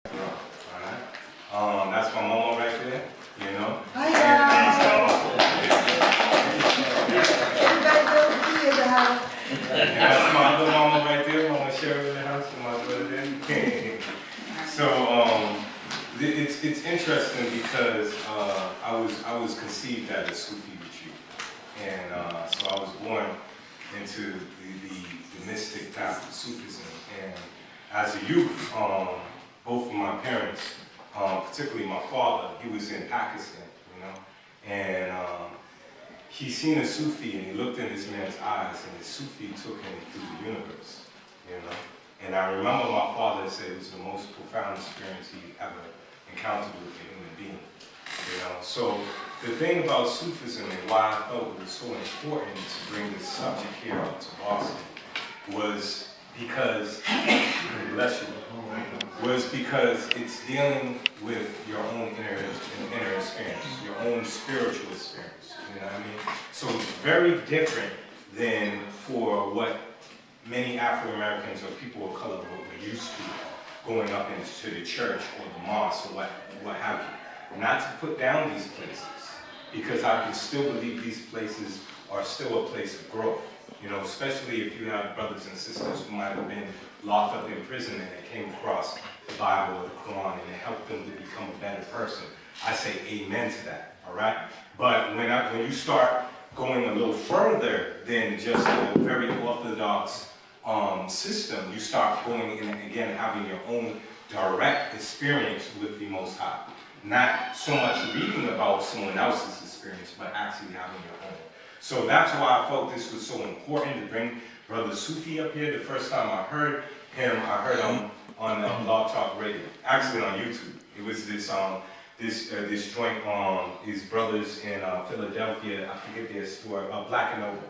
Alright. That's my mama right there, you know. Hi guys. Everybody go see in the house. And that's my other mama right there, Mama Sherry in the house, and my brother there. So it's interesting because I was conceived at a Sufi retreat, and so I was born into the mystic path of Sufism. And as a youth, both of my parents, particularly my father, he was in Pakistan, you know, and he seen a Sufi and he looked in this man's eyes, and the Sufi took him through the universe, you know. And I remember my father said it was the most profound experience he ever encountered with a human being, you know. So the thing about Sufism and why I felt it was so important to bring this subject here up to Boston was because, bless you, was because it's dealing with your own inner experience, your own spiritual experience, you know what I mean? So it's very different than for what many African Americans or people of color were used to going up into the church or the mosque or what have you. Not to put down these places, because I can still believe these places are still a place of growth. You know, especially if you have brothers and sisters who might have been locked up in prison and they came across the Bible or the Quran and it helped them to become a better person. I say amen to that, all right? But when you start going a little further than just a very orthodox system, you start going in and again having your own direct experience with the Most High. Not so much reading about someone else's experience, but actually having your own. So that's why I felt this was so important to bring Brother Sufi up here. The first time I heard him on Blog Talk Radio, actually on YouTube. It was this joint, these brothers in Philadelphia, I forget their store, Black and Noble.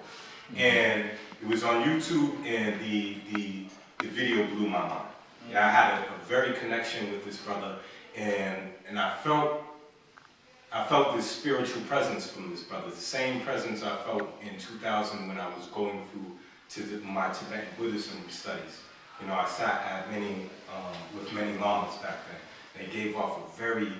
And it was on YouTube, and the video blew my mind. Yeah, I had a very connection with this brother, and I felt this spiritual presence from this brother, the same presence I felt in 2000 when I was going through my Tibetan Buddhism studies. You know, I sat at with many lamas back then. They gave off a very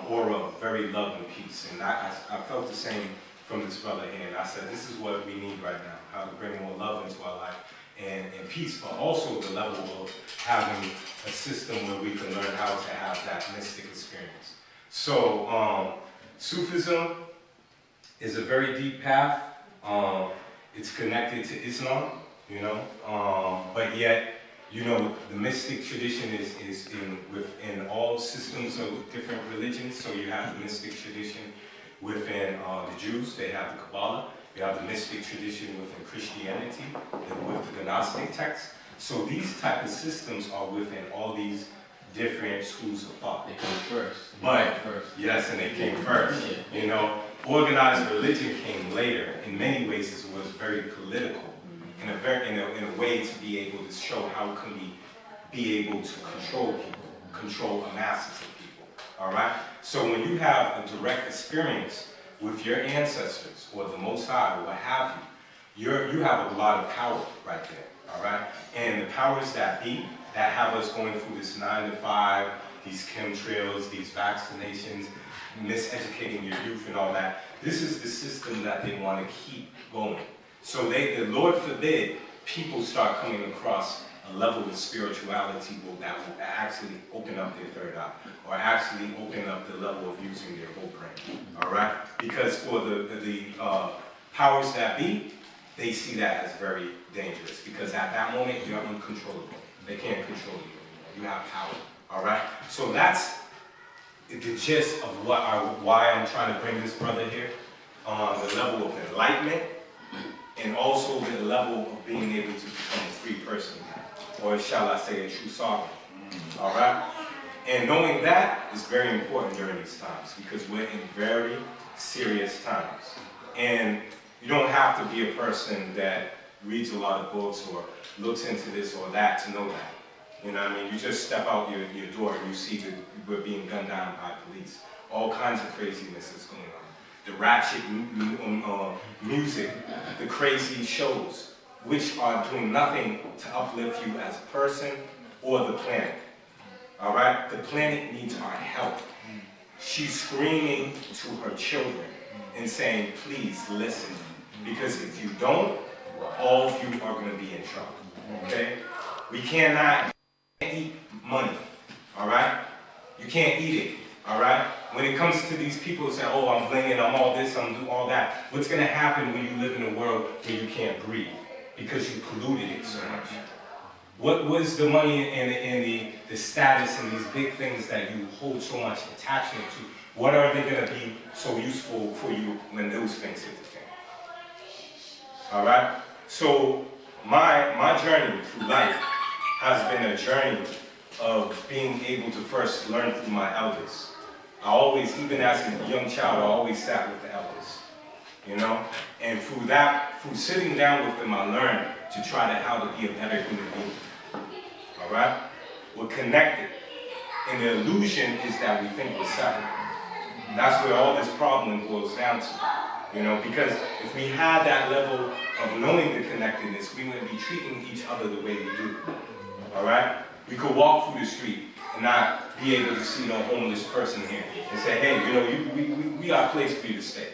aura of very love and peace, and I felt the same from this brother here, and I said, this is what we need right now, how to bring more love into our life and peace, but also the level of having a system where we can learn how to have that mystic experience. So, Sufism is a very deep path. It's connected to Islam, you know, but yet, you know, the mystic tradition is within all systems of different religions. So you have the mystic tradition within the Jews, they have the Kabbalah. You have the mystic tradition within Christianity, with the Gnostic texts. So these type of systems are within all these different schools of thought. They came first. Yes, and they came first. You know, organized religion came later. In many ways, it was very political. In a way to be able to show how can we be able to control people, control the masses of people. All right. So when you have a direct experience with your ancestors or the Most High or what have you, you have a lot of power right there. All right. And the powers that be that have us going through this 9 to 5, these chemtrails, these vaccinations, miseducating your youth and all that. This is the system that they want to keep going. So the Lord forbid, people start coming across a level of spirituality that will actually open up their third eye, or actually open up the level of using their whole brain. All right? Because for the powers that be, they see that as very dangerous. Because at that moment, you're uncontrollable. They can't control you. You have power. All right? So that's the gist of why I'm trying to bring this brother here on the level of enlightenment, and also the level of being able to become a free person, or shall I say a true sovereign. All right? And knowing that is very important during these times, because we're in very serious times. And you don't have to be a person that reads a lot of books or looks into this or that to know that. You know what I mean? You just step out your door and you see that we're being gunned down by police. All kinds of craziness is going on. The ratchet music, the crazy shows, which are doing nothing to uplift you as a person or the planet. All right? The planet needs our help. She's screaming to her children and saying, please listen. Because if you don't, all of you are going to be in trouble. Okay? We cannot eat money. All right? You can't eat it. All right? When it comes to these people saying, oh, I'm blinging, I'm all this, I'm doing all that, what's going to happen when you live in a world where you can't breathe? Because you polluted it so much. What was the money and the status and these big things that you hold so much attachment to? What are they going to be so useful for you when those things hit the fan? All right? So my journey through life has been a journey of being able to first learn through my elders. I always, even as a young child, I always sat with the elders, you know? And through that, through sitting down with them, I learned to try to how to be a better human being. All right? We're connected. And the illusion is that we think we're separate. That's where all this problem boils down to. You know, because if we had that level of knowing the connectedness, we wouldn't be treating each other the way we do. All right? We could walk through the street and not be able to see no homeless person here and say, hey, you know, we got a place for you to stay.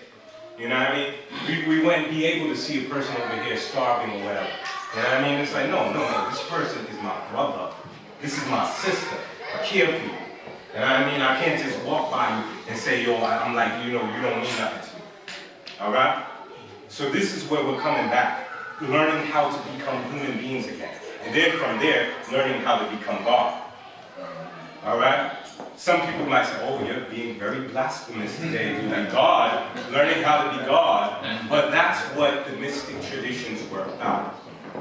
You know what I mean? We wouldn't be able to see a person over here starving or whatever. You know what I mean? It's like, no, this person is my brother. This is my sister. I care for you. You know what I mean? I can't just walk by you and say, yo, I'm like, you know, you don't mean nothing to me. All right? So this is where we're coming back. Learning how to become human beings again. And then from there, learning how to become God. All right? Some people might say, oh, you're being very blasphemous today to be God, learning how to be God. But that's what the mystic traditions were about.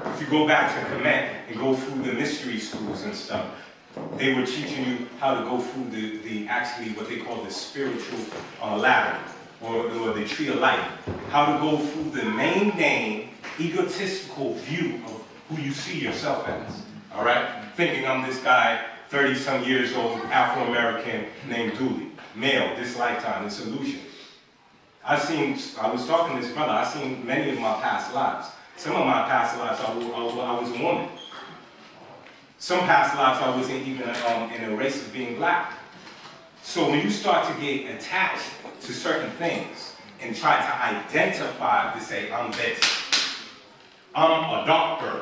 If you go back to Kemet and go through the mystery schools and stuff, they were teaching you how to go through the actually what they call the spiritual ladder, or the tree of life. How to go through the mundane, egotistical view of who you see yourself as. All right? Thinking I'm this guy, 30-some years old, Afro-American, named Dooley. Male, this lifetime, this illusion. I was talking to this brother, I've seen many of my past lives. Some of my past lives, I was a woman. Some past lives, I wasn't even in a race of being black. So when you start to get attached to certain things and try to identify to say, I'm this, I'm a doctor,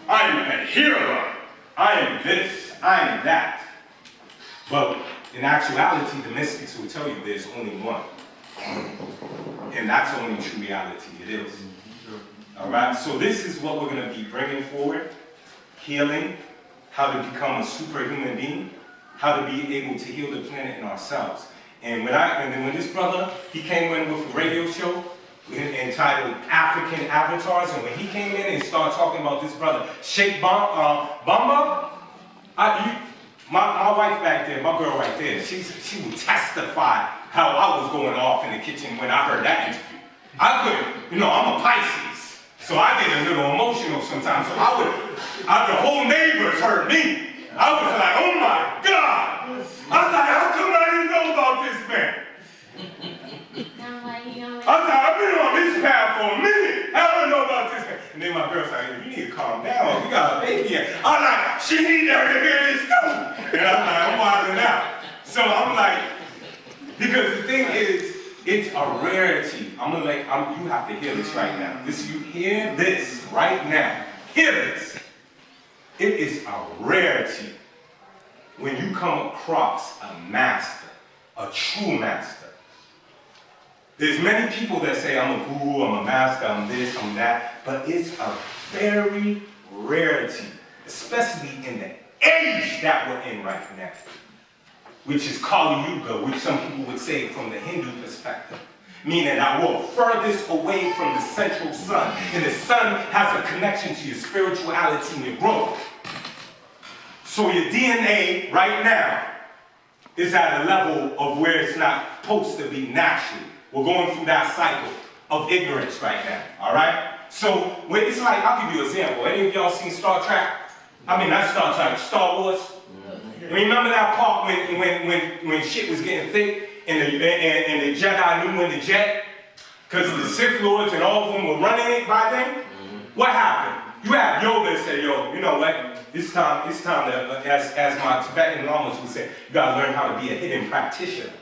I'm a hero, I am this, I am that. But in actuality, the mystics will tell you there's only one. And that's the only true reality it is. All right, so this is what we're going to be bringing forward. Healing, how to become a superhuman being, how to be able to heal the planet and ourselves. And then when this brother, he came in with a radio show entitled African Avatars, and when he came in and started talking about this brother, Sheikh Bamba, my wife back there, my girl right there, she would testify how I was going off in the kitchen when I heard that interview. I couldn't, you know, I'm a Pisces, so I get a little emotional sometimes. So the whole neighbors heard me. I was like, oh my God. I was like, how come I didn't know about this man? I was like, I've been on this path for a minute. I don't know about this man. And then my girl's like, you need to calm down. We got a baby here. I'm like, she needs to hear this too. And I'm like, I'm wilding out. So I'm like, because the thing is, it's a rarity. You have to hear this right now. You hear this right now. Hear this. It is a rarity when you come across a master, a true master. There's many people that say, I'm a guru, I'm a master, I'm this, I'm that, but it's a very rarity, especially in the age that we're in right now, which is Kali Yuga, which some people would say from the Hindu perspective, meaning that we're furthest away from the central sun, and the sun has a connection to your spirituality and your growth. So your DNA right now is at a level of where it's not supposed to be naturally. We're going through that cycle of ignorance right now, all right? So it's like, I'll give you an example. Any of y'all seen Star Trek? I mean, not Star Trek, Star Wars. Remember that part when shit was getting thick and the Jedi knew when to jet? Because the Sith Lords and all of them were running it by then? What happened? You have Yoda say, yo, you know what? It's time to, as my Tibetan lamas would say, you gotta learn how to be a hidden practitioner.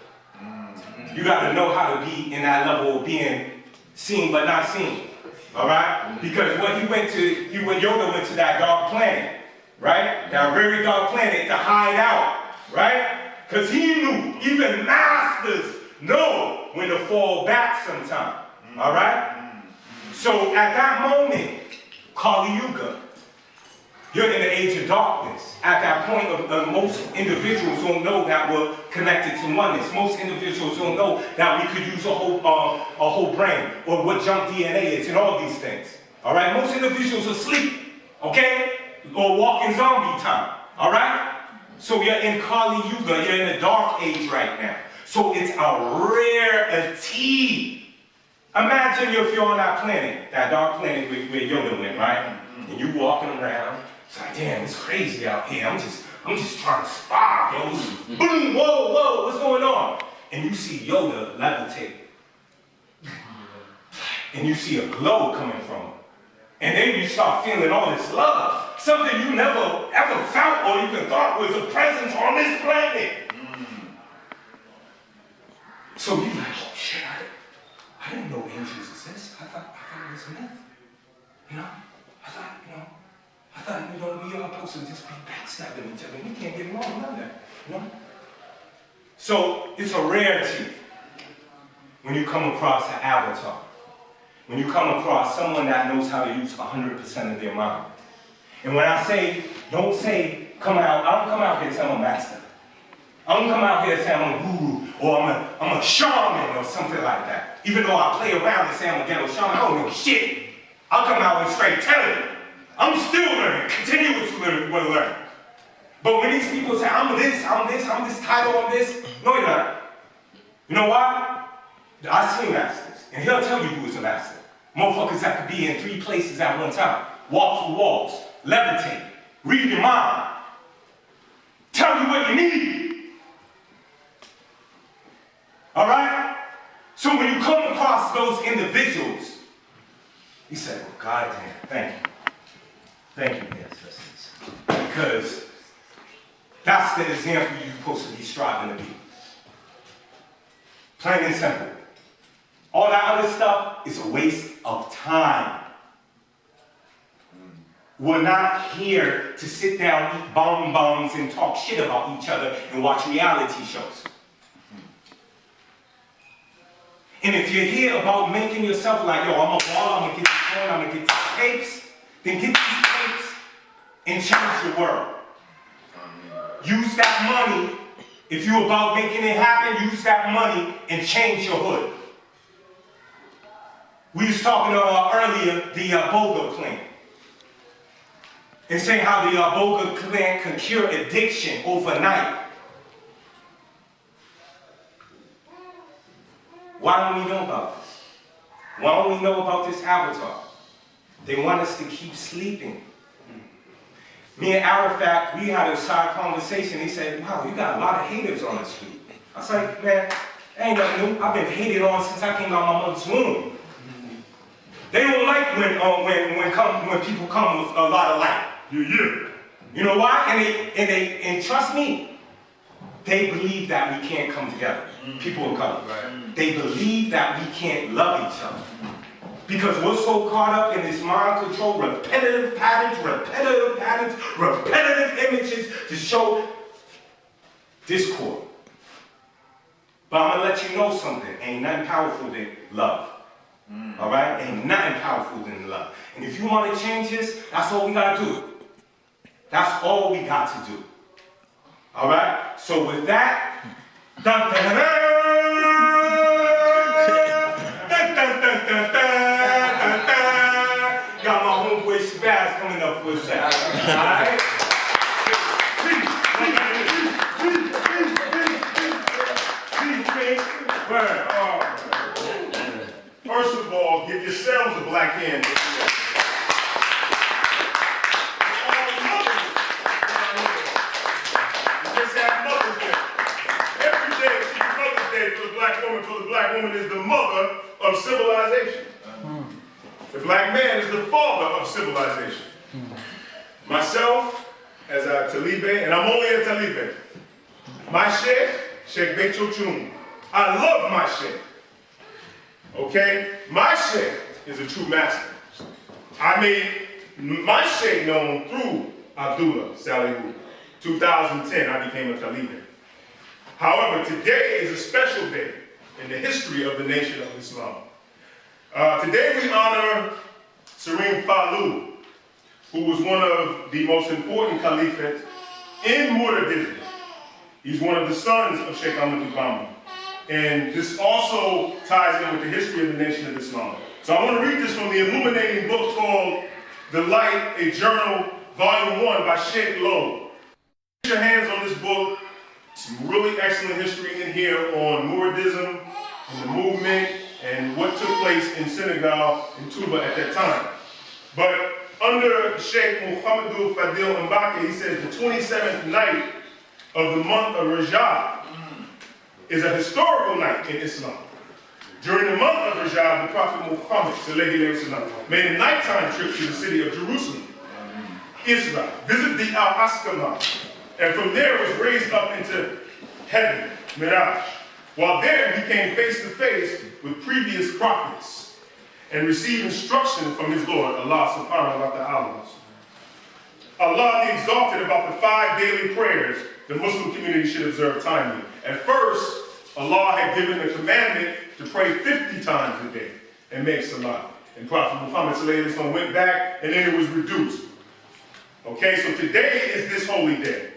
You gotta know how to be in that level of being seen but not seen. All right? Because when Yoda went to that dark planet, right? That very dark planet to hide out, right? Because he knew, even masters know when to fall back sometime. All right? So at that moment, Kali Yuga, you're in the age of darkness. At that point, most individuals don't know that we're connected to oneness. Most individuals don't know that we could use a whole brain, or what junk DNA is, and all these things. All right? Most individuals are asleep, okay? Or walking zombie time. All right? So you're in Kali Yuga. You're in the dark age right now. So it's a rarity. Imagine if you're on that planet, that dark planet where Yoda went, right? And you walking around. It's like, damn, it's crazy out here. I'm just trying to spy, yo. Boom, whoa, whoa, what's going on? And you see Yoda levitate. And you see a glow coming from him. And then you start feeling all this love. Something you never ever felt or even thought was a presence on this planet. So you're like, oh shit, I didn't know angels exist. I thought it was a myth. You know? I thought, we all supposed to just be backstabbing each other. We can't get along like that, you know? So it's a rarity when you come across an avatar. When you come across someone that knows how to use 100% of their mind. And when I say, don't say, come out, I don't come out here and say I'm a master. I don't come out here and say I'm a guru, or I'm a shaman, or something like that. Even though I play around and say I'm a ghetto shaman, I don't know shit. I'll come out and straight tell you. I'm still learning, continuously learning. But when these people say, I'm this title, I'm this, no you're not. You know why? I see masters, and he'll tell you who is a master. Motherfuckers that could be in 3 places at one time. Walk through walls, levitate, read your mind, tell you what you need. All right? So when you come across those individuals, you say, well, God damn, thank you. Thank you, ancestors. Because that's the example you're supposed to be striving to be. Plain and simple. All that other stuff is a waste of time. We're not here to sit down, eat bonbons, and talk shit about each other and watch reality shows. And if you're here about making yourself like, yo, I'm a baller, I'm gonna get this coin, I'm gonna get these tapes, then get these tapes and change the world. Use that money. If you're about making it happen, use that money and change your hood. We was talking earlier, the Boga clan. And saying how the Boga clan can cure addiction overnight. Why don't we know about this? Why don't we know about this avatar? They want us to keep sleeping. Me and Arafat, we had a side conversation. He said, wow, you got a lot of haters on the street. I was like, man, ain't nothing new. I've been hated on since I came out my mother's womb. They don't like when people come with a lot of light. Yeah. You know why? And trust me, they believe that we can't come together. People of color. Right. They believe that we can't love each other. Because we're so caught up in this mind control, repetitive patterns, repetitive images to show discord. But I'm going to let you know something. Ain't nothing powerful than love. All right? Ain't nothing powerful than love. And if you want to change this, that's all we got to do. That's all we got to do. All right? So with that, dun, dun, dun, dun. Got my homeboy Shabazz coming up for a second. Alright? First of all, give yourselves a black hand. You just had Mother's Day. Every day is Mother's Day for the black woman, for the black woman is the mother of civilization. The black man is the father of civilization. Myself, as a Talibe, and I'm only a Talibe. My sheikh, Sheikh Becho Chum. I love my sheikh. Okay? My sheikh is a true master. I made my sheikh known through Abdullah Salihu. 2010, I became a Talibe. However, today is a special day in the history of the Nation of Islam. Today we honor Serene Falu, who was one of the most important caliphates in Muradism. He's one of the sons of Sheikh Ahmadu Bamba. And this also ties in with the history of the Nation of Islam. So I want to read this from the illuminating book called The Light, a Journal, Volume 1 by Sheikh Lowe. Put your hands on this book. Some really excellent history in here on Muradism and the movement and what took place in Senegal and Touba at that time. But under Sheikh Muhammadu Fadil Mbake, he says the 27th night of the month of Rajab is a historical night in Islam. During the month of Rajab, the Prophet Muhammad made a nighttime trip to the city of Jerusalem, Israel, visit the Al-Aqsa, and from there was raised up into heaven, Miraj. While there, he came face to face with previous prophets and received instruction from his Lord, Allah subhanahu wa ta'ala. Allah the Exalted about the 5 daily prayers the Muslim community should observe timely. At first, Allah had given a commandment to pray 50 times a day and make salah. And Prophet Muhammad went back and then it was reduced. Okay, so today is this holy day.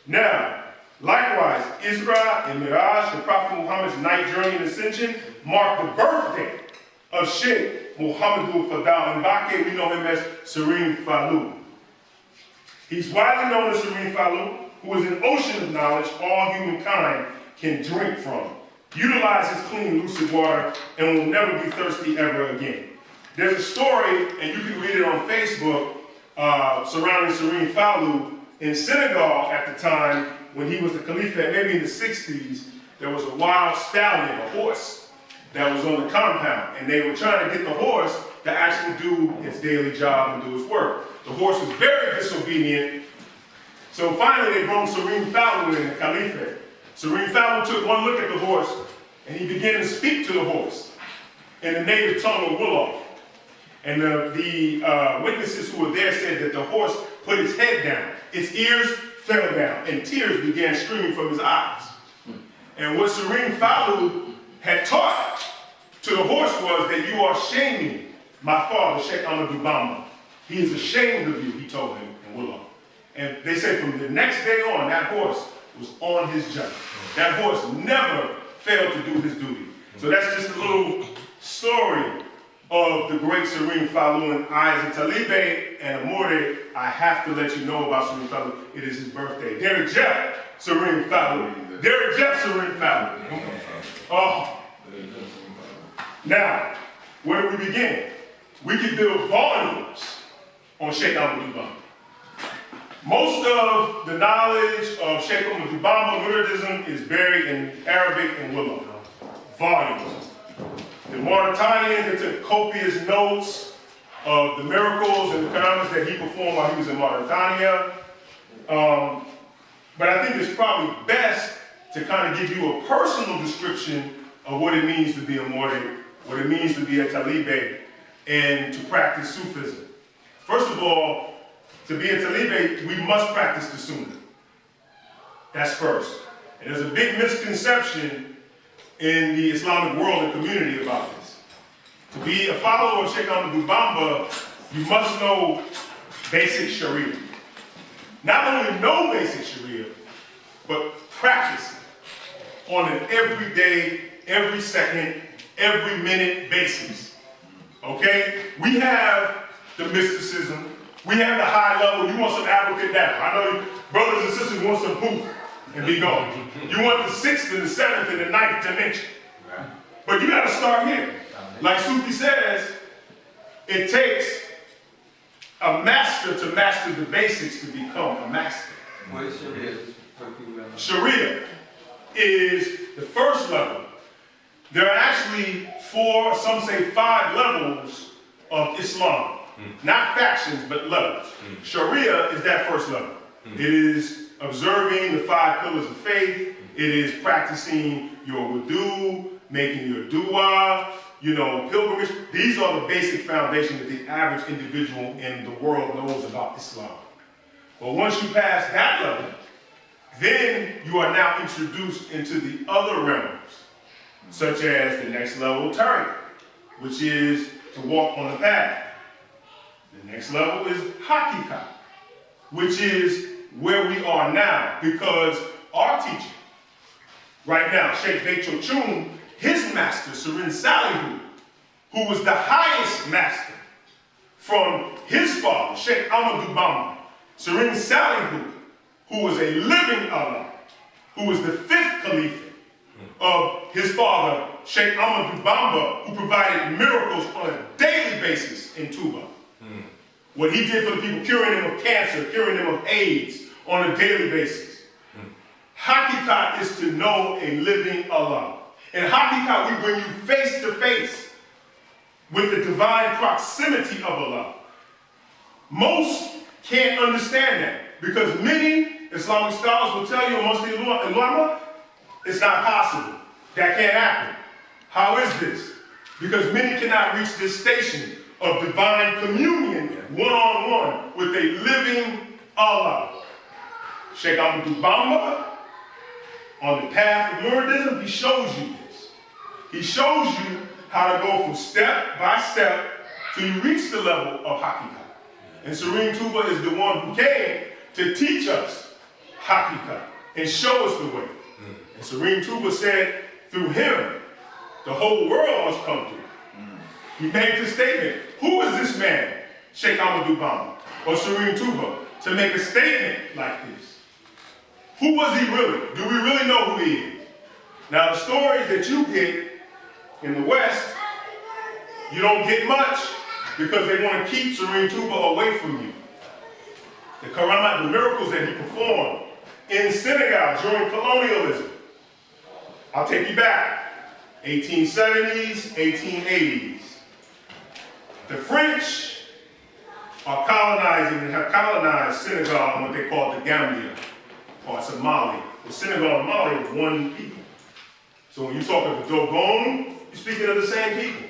Now, likewise, Isra and Miraj, the Prophet Muhammad's night journey and ascension, marked the birthday of Sheikh Muhammadu Fadal Mbake. We know him as Serene Falu. He's widely known as Serene Falu, who is an ocean of knowledge all humankind can drink from. Utilize his clean, lucid water and will never be thirsty ever again. There's a story, and you can read it on Facebook, surrounding Serene Falu in Senegal at the time when he was the Caliphate, maybe in the 60s. There was a wild stallion, a horse, that was on the compound, and they were trying to get the horse to actually do its daily job and do its work. The horse was very disobedient, so finally they brought Serene Falu in the Caliphate. Serene Falu took one look at the horse, and he began to speak to the horse in the native tongue of Wolof. And the witnesses who were there said that the horse put its head down, its ears fell down, and tears began streaming from his eyes. And what Serene Falu had taught to the horse was that you are shaming my father, Sheikh Ahmadu Bamba. He is ashamed of you, he told him in Wolof. And they said from the next day on, that horse was on his journey. That horse never failed to do his duty. So that's just a little story of the great Serene Falu. And I, as a Talibe and a Morde, I have to let you know about Serene Falu. It is his birthday. Derek Jeff, Serene Falu. Derek Jeff, Serene Falu. Oh. Now, where do we begin? We could build volumes on Sheikh Ahmadu Bamba. Most of the knowledge of Sheikh Ahmadu Bamba, Muradism, is buried in Arabic and Wolof. Volumes. The Mauritanians, they took copious notes of the miracles and the karamas that he performed while he was in Mauritania. But I think it's probably best to kind of give you a personal description of what it means to be a Morde, what it means to be a Talibe, and to practice Sufism. First of all, to be a Talibe, we must practice the Sunnah. That's first. And there's a big misconception in the Islamic world and community about this. To be a follower of Sheikh Ahmadu Bamba, you must know basic Sharia. Not only know basic Sharia, but practice it on an everyday, every second, every minute basis. Okay? We have the mysticism. We have the high level. You want some abracadabra. I know you, brothers and sisters want some poof and be gone. You want the 6th and the 7th and the 9th dimension. But you got to start here. Like Sufi says, it takes a master to master the basics to become a master. What is Sharia? Sharia is the first level. There are actually 4, some say 5 levels of Islam. Not factions, but levels. Sharia is that first level. It is observing the 5 pillars of faith. It is practicing your wudu, making your dua, pilgrimage. These are the basic foundation that the average individual in the world knows about Islam. But once you pass that level, then you are now introduced into the other realms, such as the next level, tariq, which is to walk on the path. The next level is haqiqah, which is where we are now, because our teacher, right now, Sheikh Bechul Chum, his master, Sarin Salihu, who was the highest master from his father, Sheikh Ahmadu Bamba, Sarin Salihu, who was a living Allah, who was the 5th Caliph of his father, Sheikh Ahmadu Bamba, who provided miracles on a daily basis in Tuba. What he did for the people, curing them of cancer, curing them of AIDS on a daily basis. Haqiqat is to know a living Allah. In Haqiqat, we bring you face to face with the divine proximity of Allah. Most can't understand that because many Islamic scholars will tell you amongst the ulama, it's not possible. That can't happen. How is this? Because many cannot reach this station of divine communion one-on-one with a living Allah. Sheikh Ahmadu Bamba, on the path of Muridism, he shows you this. He shows you how to go from step by step till you reach the level of Haqiqah. And Serene Tuba is the one who came to teach us Haqiqah and show us the way. And Serene Tuba said, through him, the whole world must come through. He made the statement, who is this man, Sheikh Ahmadu Bamba, or Serene Tuba, to make a statement like this? Who was he really? Do we really know who he is? Now, the stories that you get in the West, you don't get much because they want to keep Serene Tuba away from you. The karamat, the miracles that he performed in Senegal during colonialism. I'll take you back. 1870s, 1880s. The French are colonizing and have colonized Senegal in what they call the Gambia, parts of Mali. The Senegal and Mali are one people. So when you talk of the Dogon, you're speaking of the same people.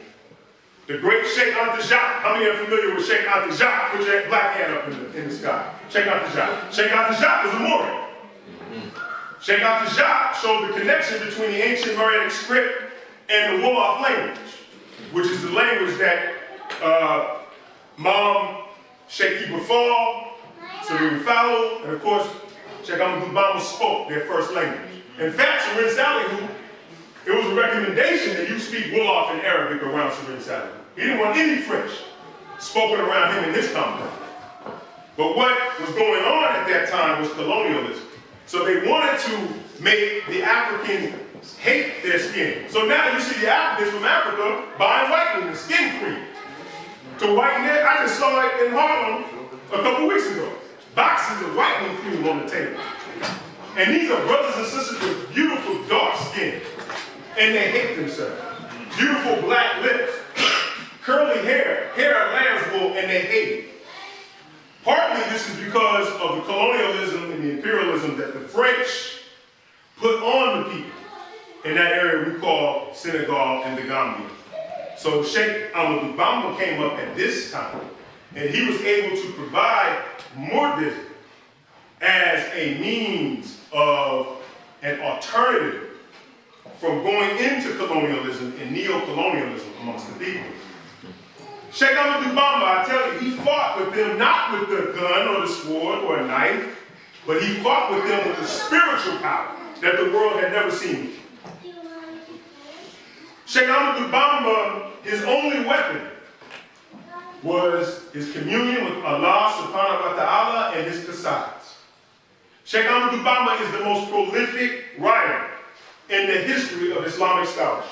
The great Sheikh Anta Diop. How many are familiar with Sheikh Anta Diop? Put your black hand up in the sky. Sheikh Anta Diop. Sheikh Anta Diop was a Moorian. Sheikh Anta Diop showed the connection between the ancient Meretic script and the Wolof language, which is the language that Mom, Sheikh Ibn Fall, Serene Fallow, and of course, Sheikh Ahmadu Bamba spoke their first language. In fact, Serene Salihu, it was a recommendation that you speak Wolof and Arabic around Serene Salihu. He didn't want any French spoken around him in his compound. But what was going on at that time was colonialism. So they wanted to make the Africans hate their skin. So now you see the Africans from Africa buying whitening and skin cream to whiten it. I just saw it in Harlem a couple weeks ago. Boxes of whitening cream on the table. And these are brothers and sisters with beautiful dark skin. And they hate themselves. Beautiful black lips, curly hair of lamb's wool, and they hate it. Partly this is because of the colonialism and the imperialism that the French put on the people in that area we call Senegal and the Gambia. So Sheikh Ahmadu Bamba came up at this time, and he was able to provide Muridism as a means of an alternative from going into colonialism and neo-colonialism amongst the people. Sheikh Ahmadu Bamba, I tell you, he fought with them not with the gun or the sword or a knife, but he fought with them with the spiritual power that the world had never seen before. Sheikh Ahmadu Bamba, his only weapon was his communion with Allah subhanahu wa ta'ala and his qasidas. Sheikh Ahmadu Bamba is the most prolific writer in the history of Islamic scholarship.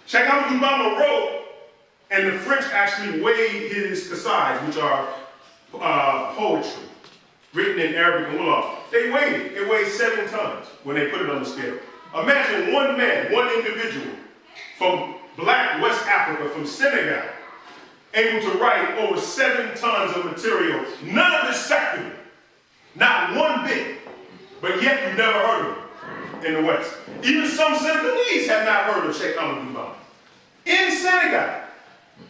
Sheikh Ahmadu Bamba wrote, and the French actually weighed his qasidas, which are poetry, written in Arabic and Wolof. They weighed it. It weighed 7 tons when they put it on the scale. Imagine one man, one individual from black West Africa, from Senegal, able to write over 7 tons of material, none of it secular, not one bit, but yet you've never heard of him in the West. Even some Senegalese have not heard of Sheikh Amadou Bamba. In Senegal,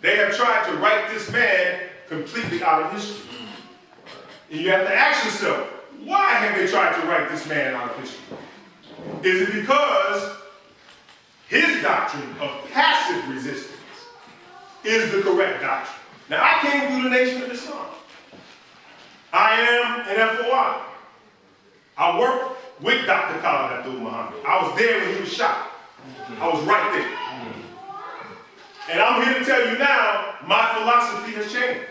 they have tried to write this man completely out of history. And you have to ask yourself, why have they tried to write this man out of history? Is it because his doctrine of passive resistance is the correct doctrine? Now, I came through the Nation of Islam. I am an FOI. I worked with Dr. Khalid Abdul Muhammad. I was there when he was shot. I was right there. And I'm here to tell you now, my philosophy has changed.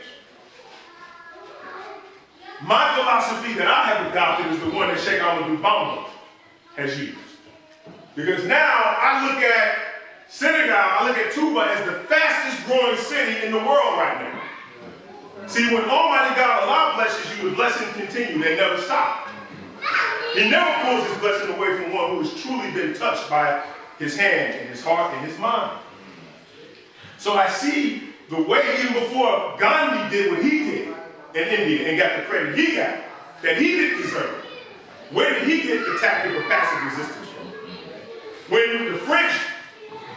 My philosophy that I have adopted is the one that Sheikh Amadou Bamba has used. Because now I look at Senegal, I look at Touba as the fastest growing city in the world right now. See, when Almighty God, Allah blesses you, the blessings continue, they never stop. He never pulls his blessing away from one who has truly been touched by his hand and his heart and his mind. So I see the way, even before Gandhi did what he did in India and got the credit he got, that he didn't deserve. Where did he get the tactic of passive resistance from? When the French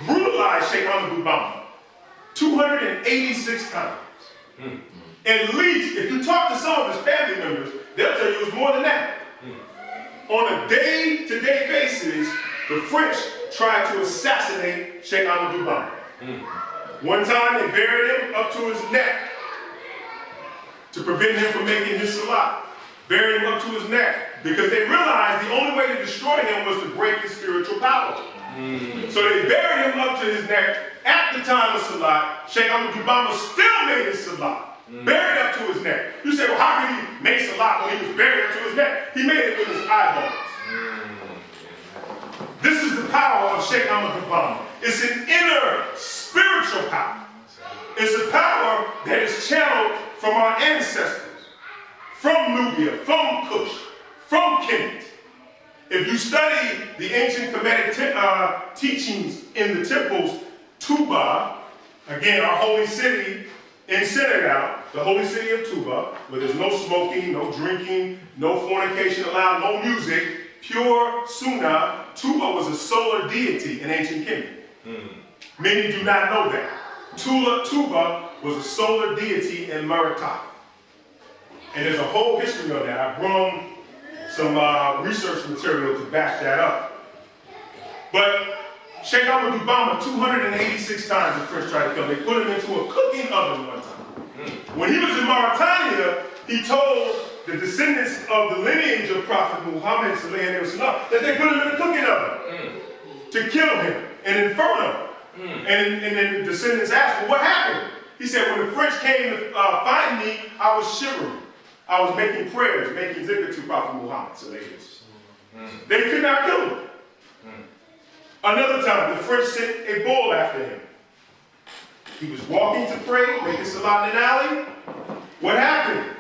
brutalized Sheikh Amadou Bamba 286 times. At least, if you talk to some of his family members, they'll tell you it was more than that. On a day-to-day basis, the French tried to assassinate Sheikh Amadou Bamba. One time they buried him up to his neck to prevent him from making his salat. Buried him up to his neck because they realized the only way to destroy him was to break his spiritual power. So they buried him up to his neck. At the time of salat, Sheikh Amadou Bamba still made his salat. Buried up to his neck. You say, well, how could he make salat when he was buried up to his neck? He made it with his eyeballs. This is the power of Sheikh Amadou Bamba. It's an inner spiritual power. It's a power that is channeled from our ancestors, from Nubia, from Kush, from Kemet. If you study the ancient Kemetic teachings in the temples, Touba, again, our holy city in Senegal, the holy city of Touba, where there's no smoking, no drinking, no fornication allowed, no music, pure Sunnah. Touba was a solar deity in ancient Kemet. Many do not know that. Touba was a solar deity in Mauritania. And there's a whole history on that. I brought some research material to back that up. But Sheikh Amadou Bamba, 286 times the French tried to kill him. They put him into a cooking oven one time. When he was in Mauritania, he told the descendants of the lineage of Prophet Muhammad that they put him in a cooking oven to kill him, an inferno. And then the descendants asked, well, what happened? He said, when the French came to find me, I was shivering. I was making prayers, making zikr to Prophet Muhammad. They could not kill him. Another time, the French sent a bull after him. He was walking to pray, making salat in an alley. What happened?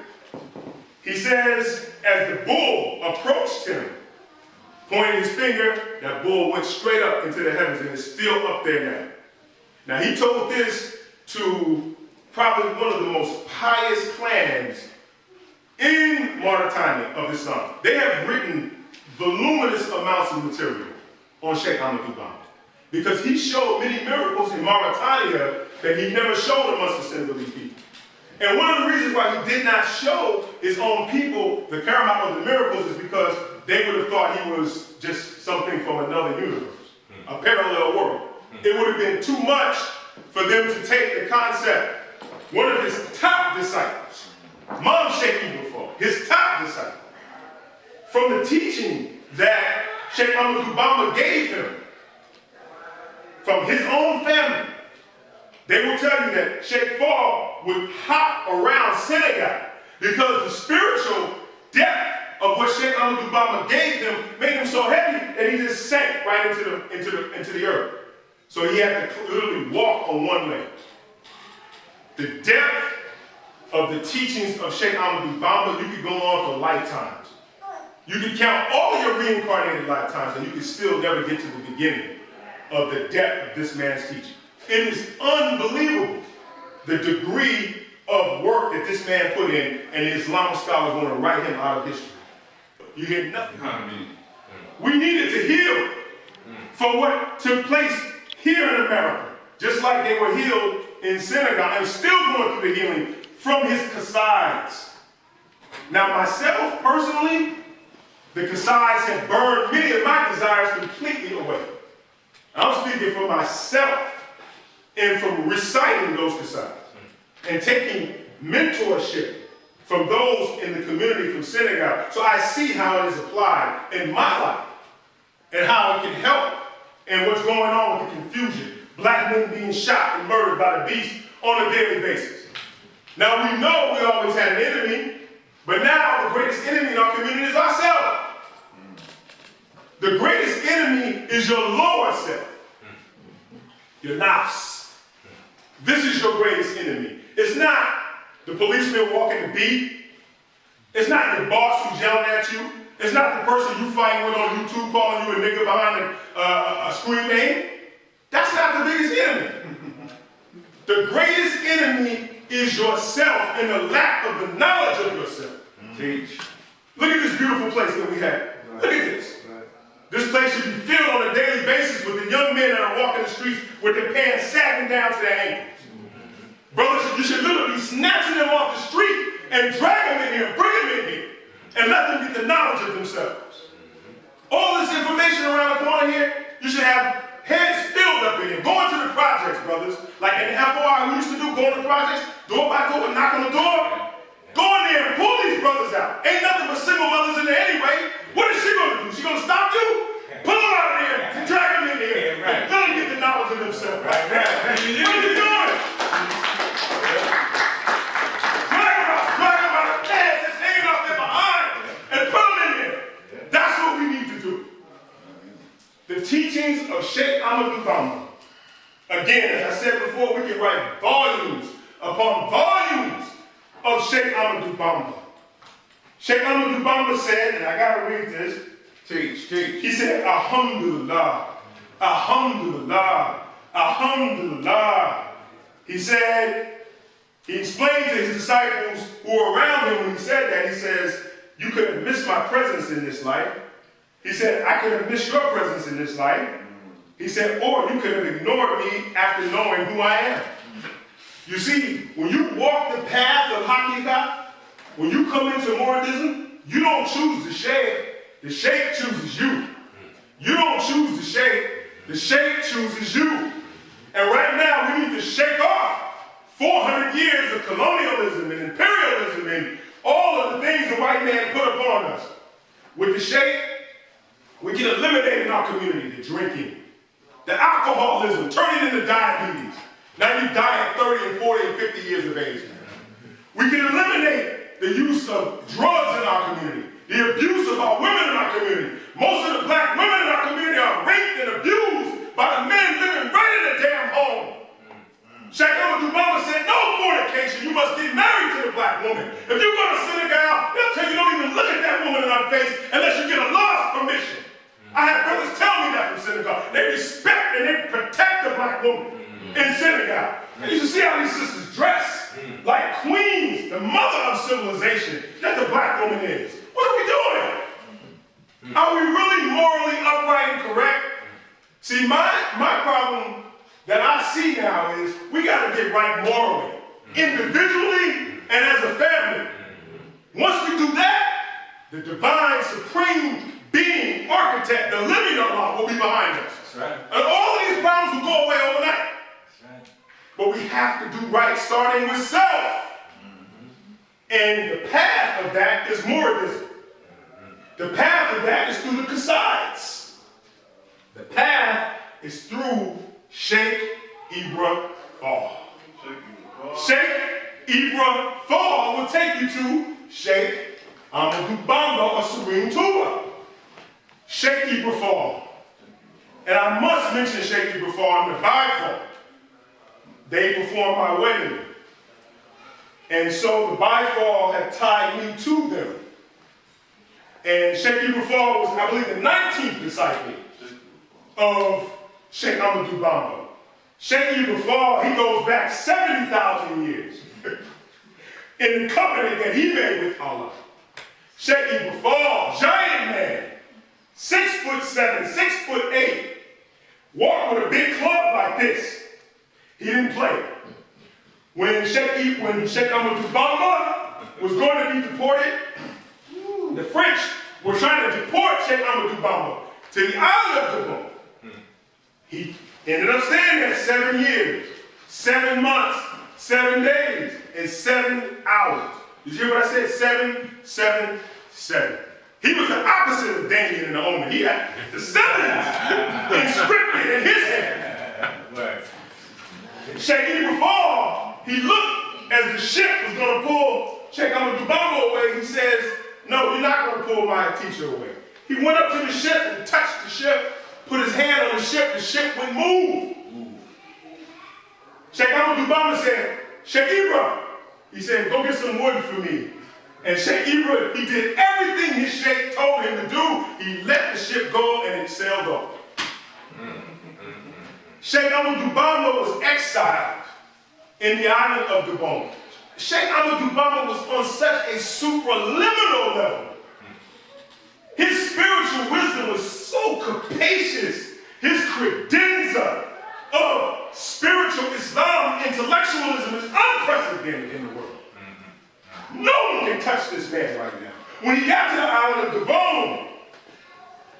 He says, as the bull approached him, pointing his finger, that bull went straight up into the heavens and is still up there now. Now he told this to probably one of the most pious clans in Mauritania of Islam. They have written voluminous amounts of material on Sheikh Amadou Bamba because he showed many miracles in Mauritania that he never showed amongst the Senegalese people. And one of the reasons why he did not show his own people the Karamah of the miracles is because they would have thought he was just something from another universe, a parallel world. It would have been too much for them to take the concept. One of his top disciples, Imam Sheikh Ibrahim, his top disciple, from the teaching that Sheikh Amadou Bamba gave him from his own family, they will tell you that Sheikh Fall would hop around Senegal because the spiritual depth of what Sheikh Amadou Bamba gave him made him so heavy that he just sank right into the earth. So he had to literally walk on one leg. The depth of the teachings of Sheikh Amadou Bamba, you could go on for lifetimes. You could count all your reincarnated lifetimes and you could still never get to the beginning of the depth of this man's teaching. It is unbelievable. the degree of work that this man put in, and the Islamic scholars want to write him out of history. You hear nothing. We needed to heal from what took place here in America, just like they were healed in Senegal, and still going through the healing from his Qasides. Now myself, personally, the Qasides have burned many of my desires completely away. I'm speaking for myself and from reciting those Qasides and taking mentorship from those in the community from Senegal. So I see how it is applied in my life and how it can help in what's going on with the confusion. Black men being shot and murdered by the beast on a daily basis. Now we know we always had an enemy, but now the greatest enemy in our community is ourselves. The greatest enemy is your lower self, your nafs. This is your greatest enemy. It's not the policeman walking the beat. It's not your boss who's yelling at you. It's not the person you fighting with on YouTube calling you a nigga behind a screen name. That's not the biggest enemy. The greatest enemy is yourself and the lack of the knowledge of yourself. Teach. Look at this beautiful place that we have. Look at this. This place should be filled on a daily basis with the young men that are walking the streets with their pants sagging down to their ankles. Brothers, you should literally be snatching them off the street and drag them in here, bring them in here, and let them get the knowledge of themselves. All this information around the corner here, you should have heads filled up in here. Going to the projects, brothers. Like in the FOI we used to do, go to the projects, door by door, knock on the door. Go in there and pull these brothers out. Ain't nothing but single mothers in there anyway. What is she going to do? She going to stop you? Pull them out of there and drag them in here. Let them get the knowledge of themselves. What are you doing? Drag them out of the pants that's hanging off their behind and put them in there. That's what we need to do. The teachings of Sheikh Ahmadu Bamba. Again, as I said before, we can write volumes upon volumes of Sheikh Ahmadu Bamba. Sheikh Ahmadu Bamba said, and I gotta read this. Teach. He said, Alhamdulillah, Alhamdulillah, Alhamdulillah. He said, he explained to his disciples who were around him when he said that, he says, you could have missed my presence in this life. He said, I could have missed your presence in this life. He said, or you could have ignored me after knowing who I am. You see, when you walk the path of Haqiqah, when you come into Muridism, you don't choose the Shaykh. The Shaykh chooses you. You don't choose the Shaykh chooses you. And right now, we need to shake off 400 years of colonialism and imperialism and all of the things the white man put upon us. With the Shaykh, we can eliminate in our community the drinking, the alcoholism, turn it into diabetes. Now you die at 30 and 40 and 50 years of age. We can eliminate the use of drugs in our community, the abuse of our women in our community. Most of the black women in our community are raped and abused by the men living right in the damn home. Sheikh Ahmadu Bamba said, no fornication, you must get married to the black woman. If you go to Senegal, they'll tell you don't even look at that woman in her face unless you get a law's permission. I had brothers tell me that from Senegal. They respect and they protect the black woman in Senegal. And you should see how these sisters dress like queens, the mother of civilization that the black woman is. What are we doing? Are we really morally upright and correct? See, my problem that I see now is we got to get right morally, individually and as a family. Once we do that, the divine, supreme being, architect, the living Allah will be behind us. That's right. And all of these problems will go away overnight. That's right. But we have to do right, starting with self. And the path of that is Muridism. The path of that is through the Qasides. The path is through Sheikh Ibra Fall. Sheikh Ibra Fall will take you to Sheikh Ahmadu Bamba or Serene Tuba. Sheikh Ibra Fall. And I must mention Sheikh Ibra Fall and the Bifal. They performed my wedding. And so the Bifal had tied me to them. And Sheikh Ibra Fall was, I believe, the 19th disciple of Sheikh Ahmadu Bamba. Sheikh Ibrahim, he goes back 70,000 years in the covenant that he made with Allah. Sheikh Ibrahim, giant man, 6'7", 6'8", walked with a big club like this. He didn't play. When Sheikh Amadou Bamba was going to be deported, the French were trying to deport Sheikh Amadou Bamba to the island of Gabon. He ended up staying there 7 years, 7 months, 7 days, and 7 hours. Did you hear what I said? 7, 7, 7. He was the opposite of Damien and Naomi. He had the 7s inscripted in his hand. Right. Sheikh Ibrahim, he looked as the ship was going to pull Sheikh Amadou Bamba away. He says, no, you're not going to pull my teacher away. He went up to the ship and touched the ship, put his hand on the ship wouldn't move. Sheikh Amadou Bamba said, Sheikh Ibrahim, he said, go get some wood for me. And Sheikh Ibrahim, he did everything his sheikh told him to do. He let the ship go and it sailed off. Sheikh Amadou Bamba was exiled in the island of Gabon. Sheikh Amadou Bamba was on such a supraliminal level. His spiritual wisdom was so capacious. His credenza of spiritual Islam intellectualism is unprecedented in the world. No one can touch this man right now. When he got to the island of Gabon,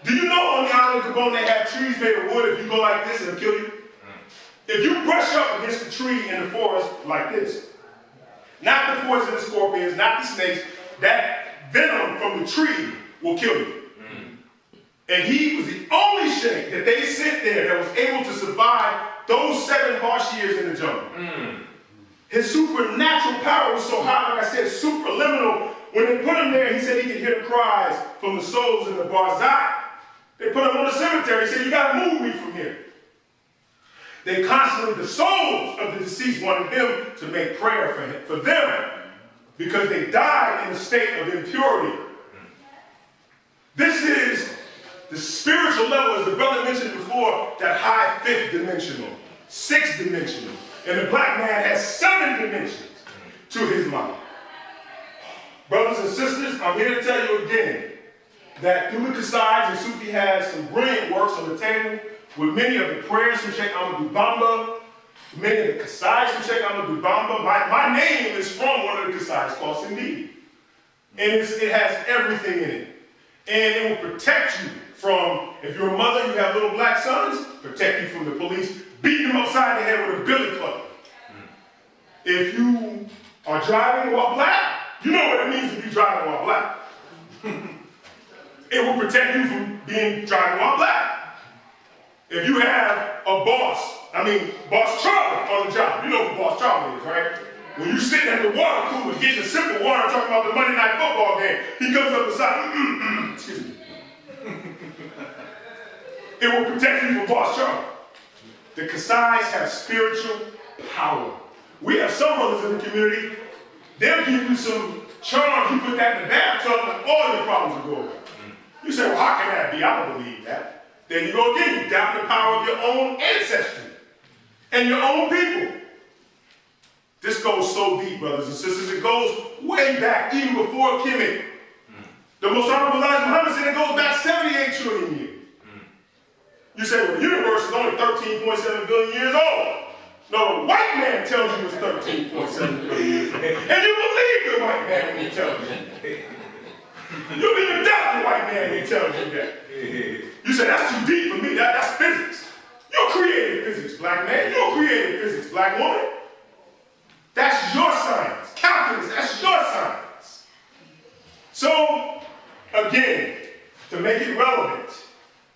do you know on the island of Gabon they have trees made of wood? If you go like this, it'll kill you. If you brush up against a tree in the forest like this, not the poisonous scorpions, not the snakes, that venom from the tree will kill you. And he was the only sheikh that they sent there that was able to survive those 7 harsh years in the jungle. His supernatural power was so high, like I said, supraliminal. When they put him there, he said he could hear the cries from the souls in the barzakh. They put him on the cemetery. He said, you got to move me from here. They constantly, the souls of the deceased wanted him to make prayer for them because they died in a state of impurity. This is the spiritual level, as the brother mentioned before, that high 5th dimensional, 6th dimensional. And the black man has 7 dimensions to his mind. Brothers and sisters, I'm here to tell you again that through the Qasides, and Sufi has some brilliant works on the table with many of the prayers from Sheikh Amadou Bamba, many of the Qasides from Sheikh Amadou Bamba. My name is from one of the Qasides called Sindhi. And it has everything in it. And it will protect you from, if you're a mother, you have little black sons, protect you from the police beating them upside the head with a billy club. If you are driving while black, you know what it means to be driving while black. It will protect you from being driving while black. If you have a boss Charlie on the job, you know who Boss Charlie is, right? When you sitting at the water cooler getting a sip of water talking about the Monday night football game, he comes up beside, excuse me. It will protect you from Boss Charlie. The Qasides have spiritual power. We have some brothers in the community, they'll give you some charm, you put that in the bathtub and all your problems will go away. You say, well, how can that be? I don't believe that. Then you go again, you doubt the power of your own ancestry and your own people. This goes so deep, brothers and sisters. It goes way back, even before Kemet. The most honorable Elijah Muhammad said it goes back 78 trillion years. You say, well, the universe is only 13.7 billion years old. No, the white man tells you it's 13.7 billion years old. And you believe the white man when he tells you. You don't even doubt the white man when he tells you that. You say, that's too deep for me. That's physics. You created physics, black man. You created physics, black woman. That's your science. Calculus, that's your science. So, again, to make it relevant,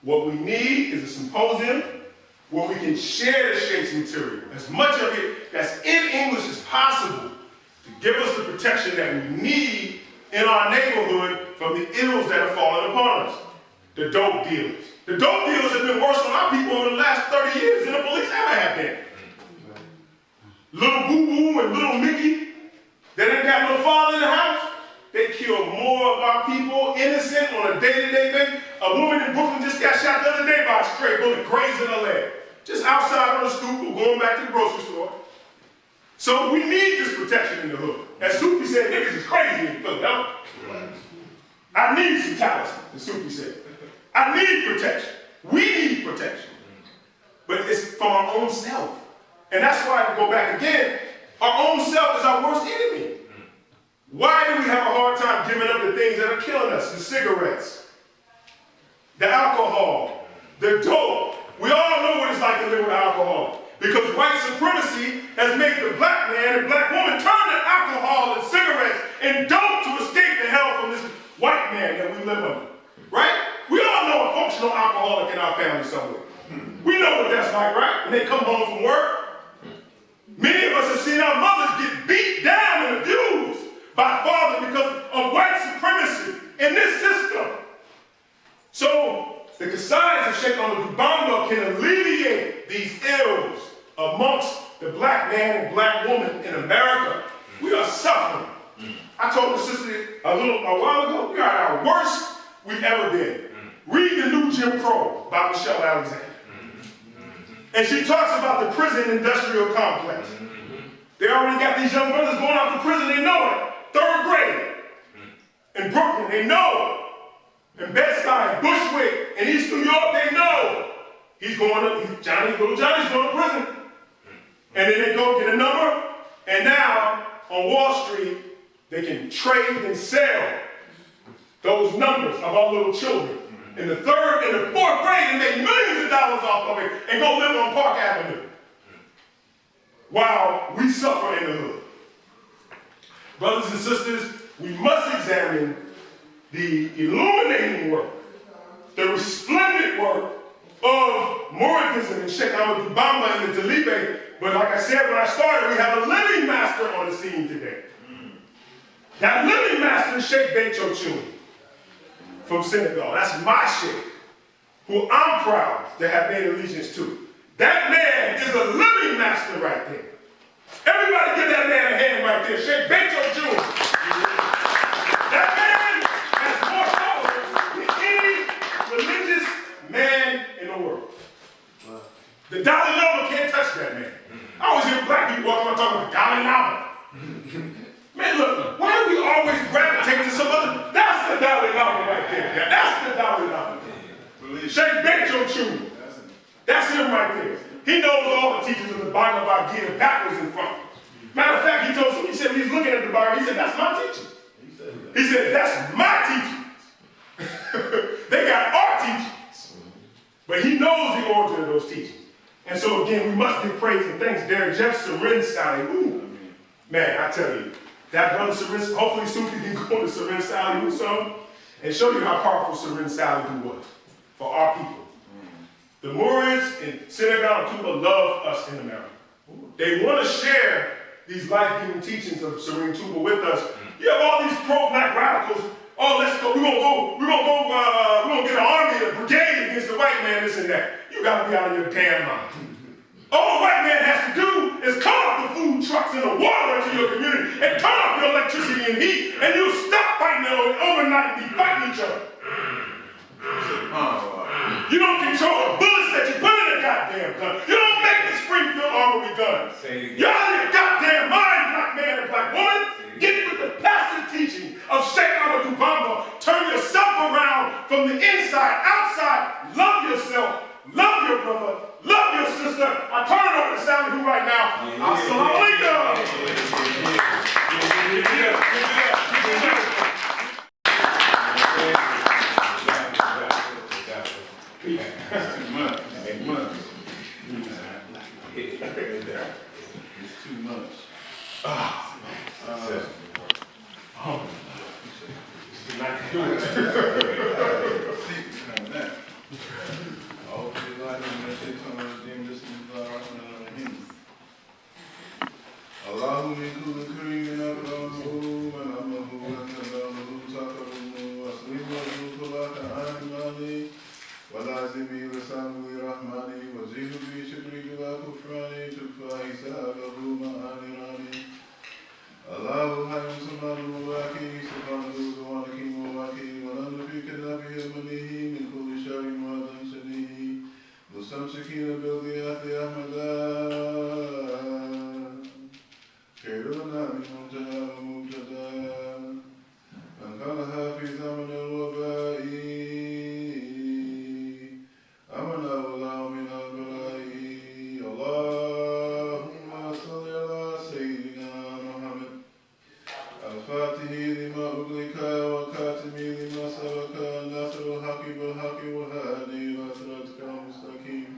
what we need is a symposium where we can share the Sheikh's material, as much of it that's in English as possible, to give us the protection that we need in our neighborhood from the ills that are falling upon us. The dope dealers. The dope dealers have been worse on our people over the last 30 years than the police ever have been. Little Boo Boo and Little Mickey, they didn't got no father in the house. They kill more of our people, innocent, on a day-to-day basis. A woman in Brooklyn just got shot the other day by a stray bullet, grazing her leg. just outside on the stoop or going back to the grocery store. So we need this protection in the hood. As Sufi said, niggas is crazy in Philadelphia. I need some talisman, as Sufi said. I need protection. We need protection. But it's from our own self. And that's why, to go back again, our own self is our worst enemy. Why do we have a hard time giving up the things that are killing us? The cigarettes, the alcohol, the dope. We all know what it's like to live with alcohol. Because white supremacy has made the black man and black woman turn to alcohol and cigarettes and dope to escape the hell from this white man that we live under. Right? We all know a functional alcoholic in our family somewhere. We know what that's like, right? When they come home from work. Many of us have seen our mothers get beat down and abused by father because of white supremacy in this system. So the Kasais of Sheikh Bamba can alleviate these ills amongst the black man and black woman in America. We are suffering. I told the sister a while ago, we are at our worst we've ever been. Read The New Jim Crow by Michelle Alexander. And she talks about the prison industrial complex. They already got these young brothers going off to prison, they know it. 3rd grade. In Brooklyn, they know. In Bed-Stuy, Bushwick, in East New York, they know. Little Johnny's going to prison. And then they go get a number, and now on Wall Street, they can trade and sell those numbers of our little children. In the 3rd and the 4th grade, and make millions of dollars off of it and go live on Park Avenue. While we suffer in the hood. Brothers and sisters, we must examine the illuminating work, the resplendent work of Muridism and Sheikh Ahmadu Bamba and the Taliban. But like I said when I started, we have a living master on the scene today. That living master is Sheikh Becho Chun from Senegal. That's my sheikh, who I'm proud to have made allegiance to. That man is a living master right there. Everybody give that man a hand right there. Sheikh Becho Chun. That man has more followers than any religious man in the world. The Dalai Lama can't touch that man. I always hear black people walking around talking about the Dalai Lama. Man, look, why do we always gravitate to some other? That's the Dalai Lama right there. That's the Dalai Lama. Sheikh Becho Chun. That's him right there. He knows all the teachings of the Bhagavad Gita backwards and front. Matter of fact, he told us, he said, he's looking at the Bible, he said, that's my teaching. He said, that's my teachings. They got our teachings. But he knows the origin of those teachings. And so again, we must give praise and thanks. Derek Jeff Sarin Sally. Ooh, man, I tell you, that brother Sarin, hopefully Sufi can go to Sarin Sally some and show you how powerful Sarin Sally was for our people. The Moorids in Senegal and Cuba love us in America. They want to share these life-giving teachings of Serene Tuba with us. You have all these pro-black radicals. Oh, let's go. We're gonna get an army, a brigade against the white man, this and that. You gotta be out of your damn mind. All the white man has to do is come up the food trucks and the water into your community and turn off your electricity and heat, and you'll stop fighting overnight and be fighting each other. You don't control the bullets that you put in a goddamn gun. You don't make the Springfield armory gun. You're out of your goddamn mind, black man and black woman. Get with the passive teaching of Sheikh Ahmadu Bamba. Turn yourself around from the inside, outside. Love yourself. Love your brother. Love your sister. I turn it over to Sally right now. Assalamu It's too much. مستمسكين بالغياث أحمدا خير لنا من منتهى ومبتدا من كانها في زمن الوباء أمنا الله من البلاء اللهم صل على سيدنا محمد الفاتح لما أغلق وكاتم لما سبق الناصر الحق بالحق والهادي إلى صراطك المستقيم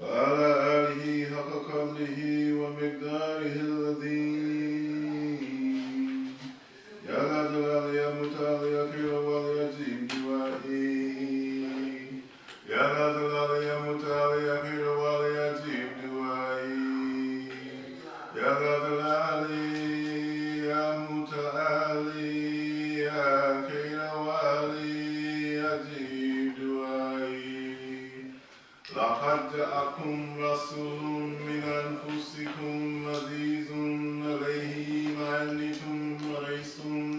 وعلى آله حق قدره ومقداره العظيم يا ذا الجلال يا متعال يا كريم واليتيم دوائي يا ذا الجلال يا متعال يا كريم واليتيم دوائي يا ذا الجلال يا متعال يا كريم واليتيم دوائي لقد جاءكم رسول من أنفسكم عزيز عليه ما عنتم حريص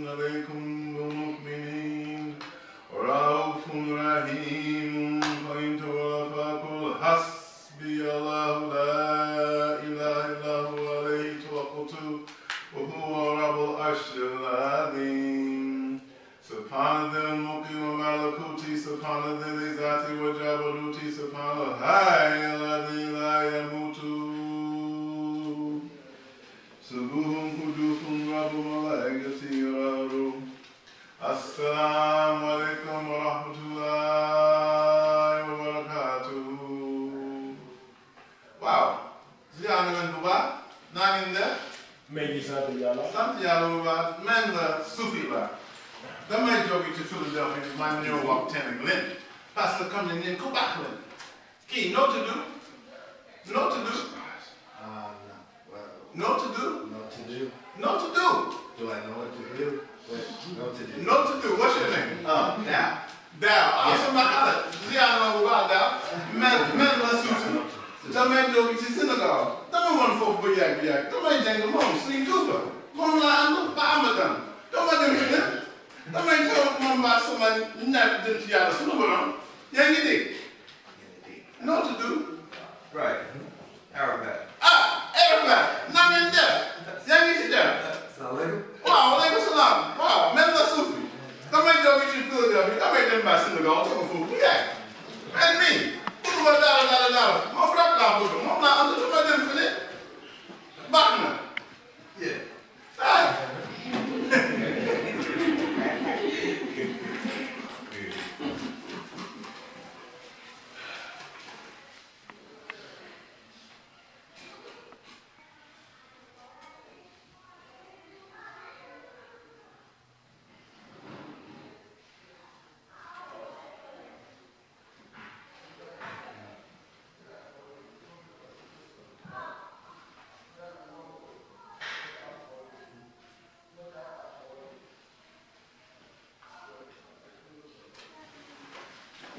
عليكم بالمؤمنين رؤوف رحيم فإن تولوا فقل حسبي الله لا إله إلا هو عليه توكلت وهو رب العرش العظيم سبحان ذي الملك وملكوته سبحان ذي العزة وجبروته سبحان الحي الذي لا يموت سبوح قدوس رب ملائكته وروح السلام عليكم ورحمة الله وبركاته. Wow. Ziyaar ngeen bu baax naa ngeen def. mais gi sant yàlla. sant yàlla bu baax man la Sufi la. damay jóge ci Philadelphie bi maa ñëw waxtaan ak leen parce que comme ni ngeen ko baax leen kii noo tudd noo tudd noo tudd noo tudd Do I know what to do? What to do? noo tudd what's your name Now. Daaw ah sama xale ziar na bu baax Daaw man la Sufi damay jóge ci Sénégal dama mën foofu ba yàgg damay jàng moom Sëriñ Tuuba moom laa ànd ba amadan dama dem fi dem damay toog moom maa sama ñaar jëm ci yàlla sunu borom yaa ngi dégg noo tudd Right. Arabic. Arafat na ngeen def yaa ngi ci def Salaam. waaw waaleykum salaam waaw man la Sufi damay jóge ci Philadelphie damay dem ba Sénégal toog foofu bu yàgg man mii pour ma dara moom rek laa bëgg moom laa ànd su ma dem fële baax na Yeah.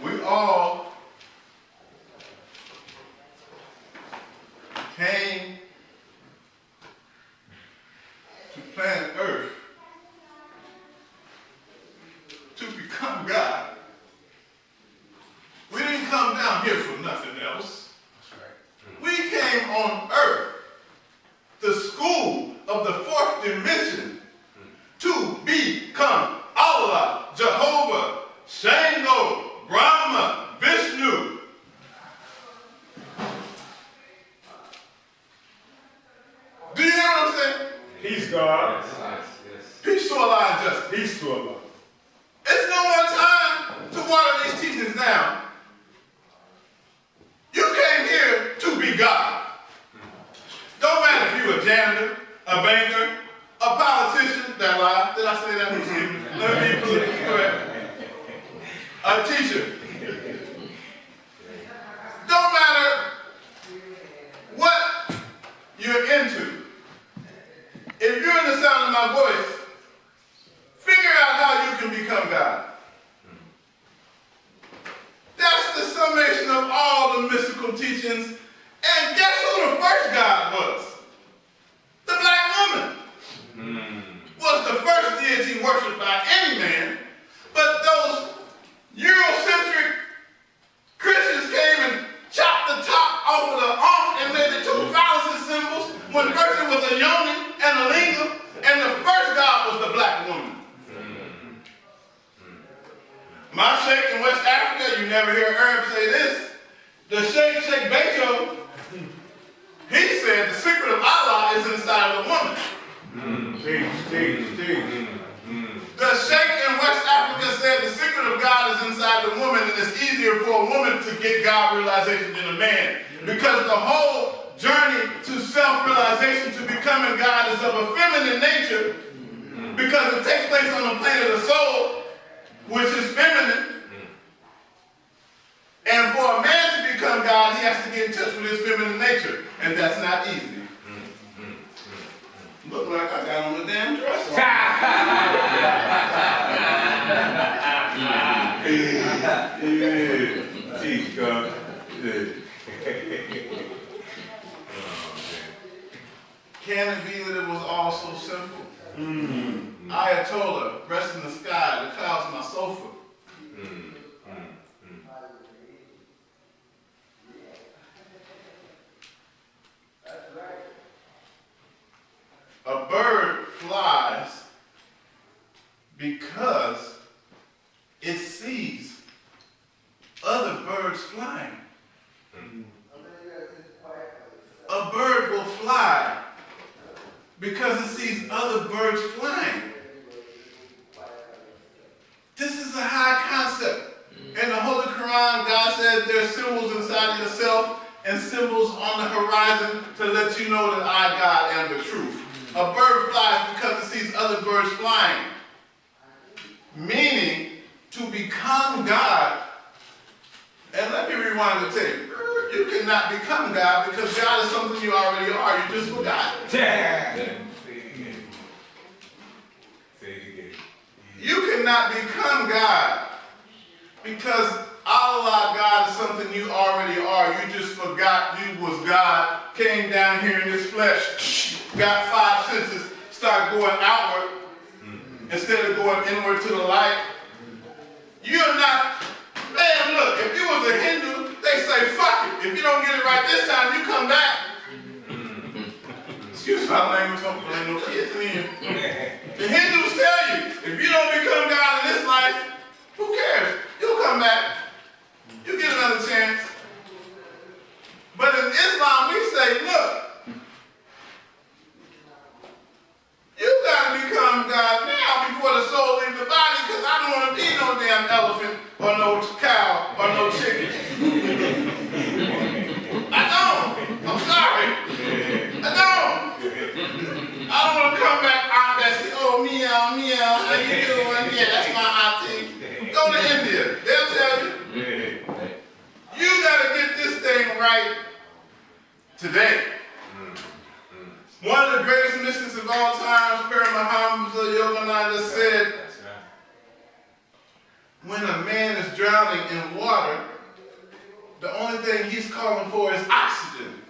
We all came to planet Earth to become God. We didn't come down here for nothing else. We came on Earth, the school of the fourth dimension, to become Allah, Jehovah, Shango, Brahma, Vishnu. Do you know what I'm saying? He's God. Yes. Peace to Allah and justice. He's to Allah. It's no more time to water these teachings down. You came here to be God. Don't matter if you're a janitor, a banker, a politician. That lie. Did I say that? Let me be politically correct. A teacher. Don't matter what you're into. If you're in the sound of my voice, figure out how you can become God. That's the summation of all the mystical teachings. And guess who the first God was? The black woman. Was the first deity worshipped by any man, but those Eurocentric Christians came and sooner to get God realization than a man. Because the whole journey to self-realization, to becoming God, is of a feminine nature, because it takes place on the plane of the soul, which is feminine. And for a man to become God, he has to get in touch with his feminine nature, and that's not easy. Look like I got on the damn dress. Yeah. Teach God. Yeah. Can it be that it was all so simple? Ayatollah, rest in the sky, the clouds my sofa. A bird flies because it sees other birds flying. A bird will fly because it sees other birds flying. This is a high concept. In the Holy Quran, God said there's symbols inside of yourself and symbols on the horizon to let you know that I, God, am the truth. A bird flies because it sees other birds flying. Meaning, to become God, and let me rewind the tape. You cannot become God because God is something you already are. You just forgot. You cannot become God because Allah, God, is something you already are. You just forgot you was God, came down here in this flesh, got 5 senses, started going outward instead of going inward to the light. You're not, man, look, if you was a Hindu, they say, fuck it. If you don't get it right this time, you come back. Excuse my language, hopefully there ain't no kids in here. The Hindus tell you, if you don't become God in this life, who cares? You'll come back. You get another chance. But in Islam, we say, look, you got to become God now before the soul leaves the body, because I don't want to be no damn elephant or no cow or no chicken. I don't. I'm sorry. I don't. I don't want to come back, Aunt Bessie. Oh, meow, meow. How you doing? Yeah, that's my auntie. Go to India. They'll tell you. You got to get this thing right today. One of the greatest mystics of all time, Paramahamsa Yogananda, said, when a man is drowning in water, the only thing he's calling for is oxygen.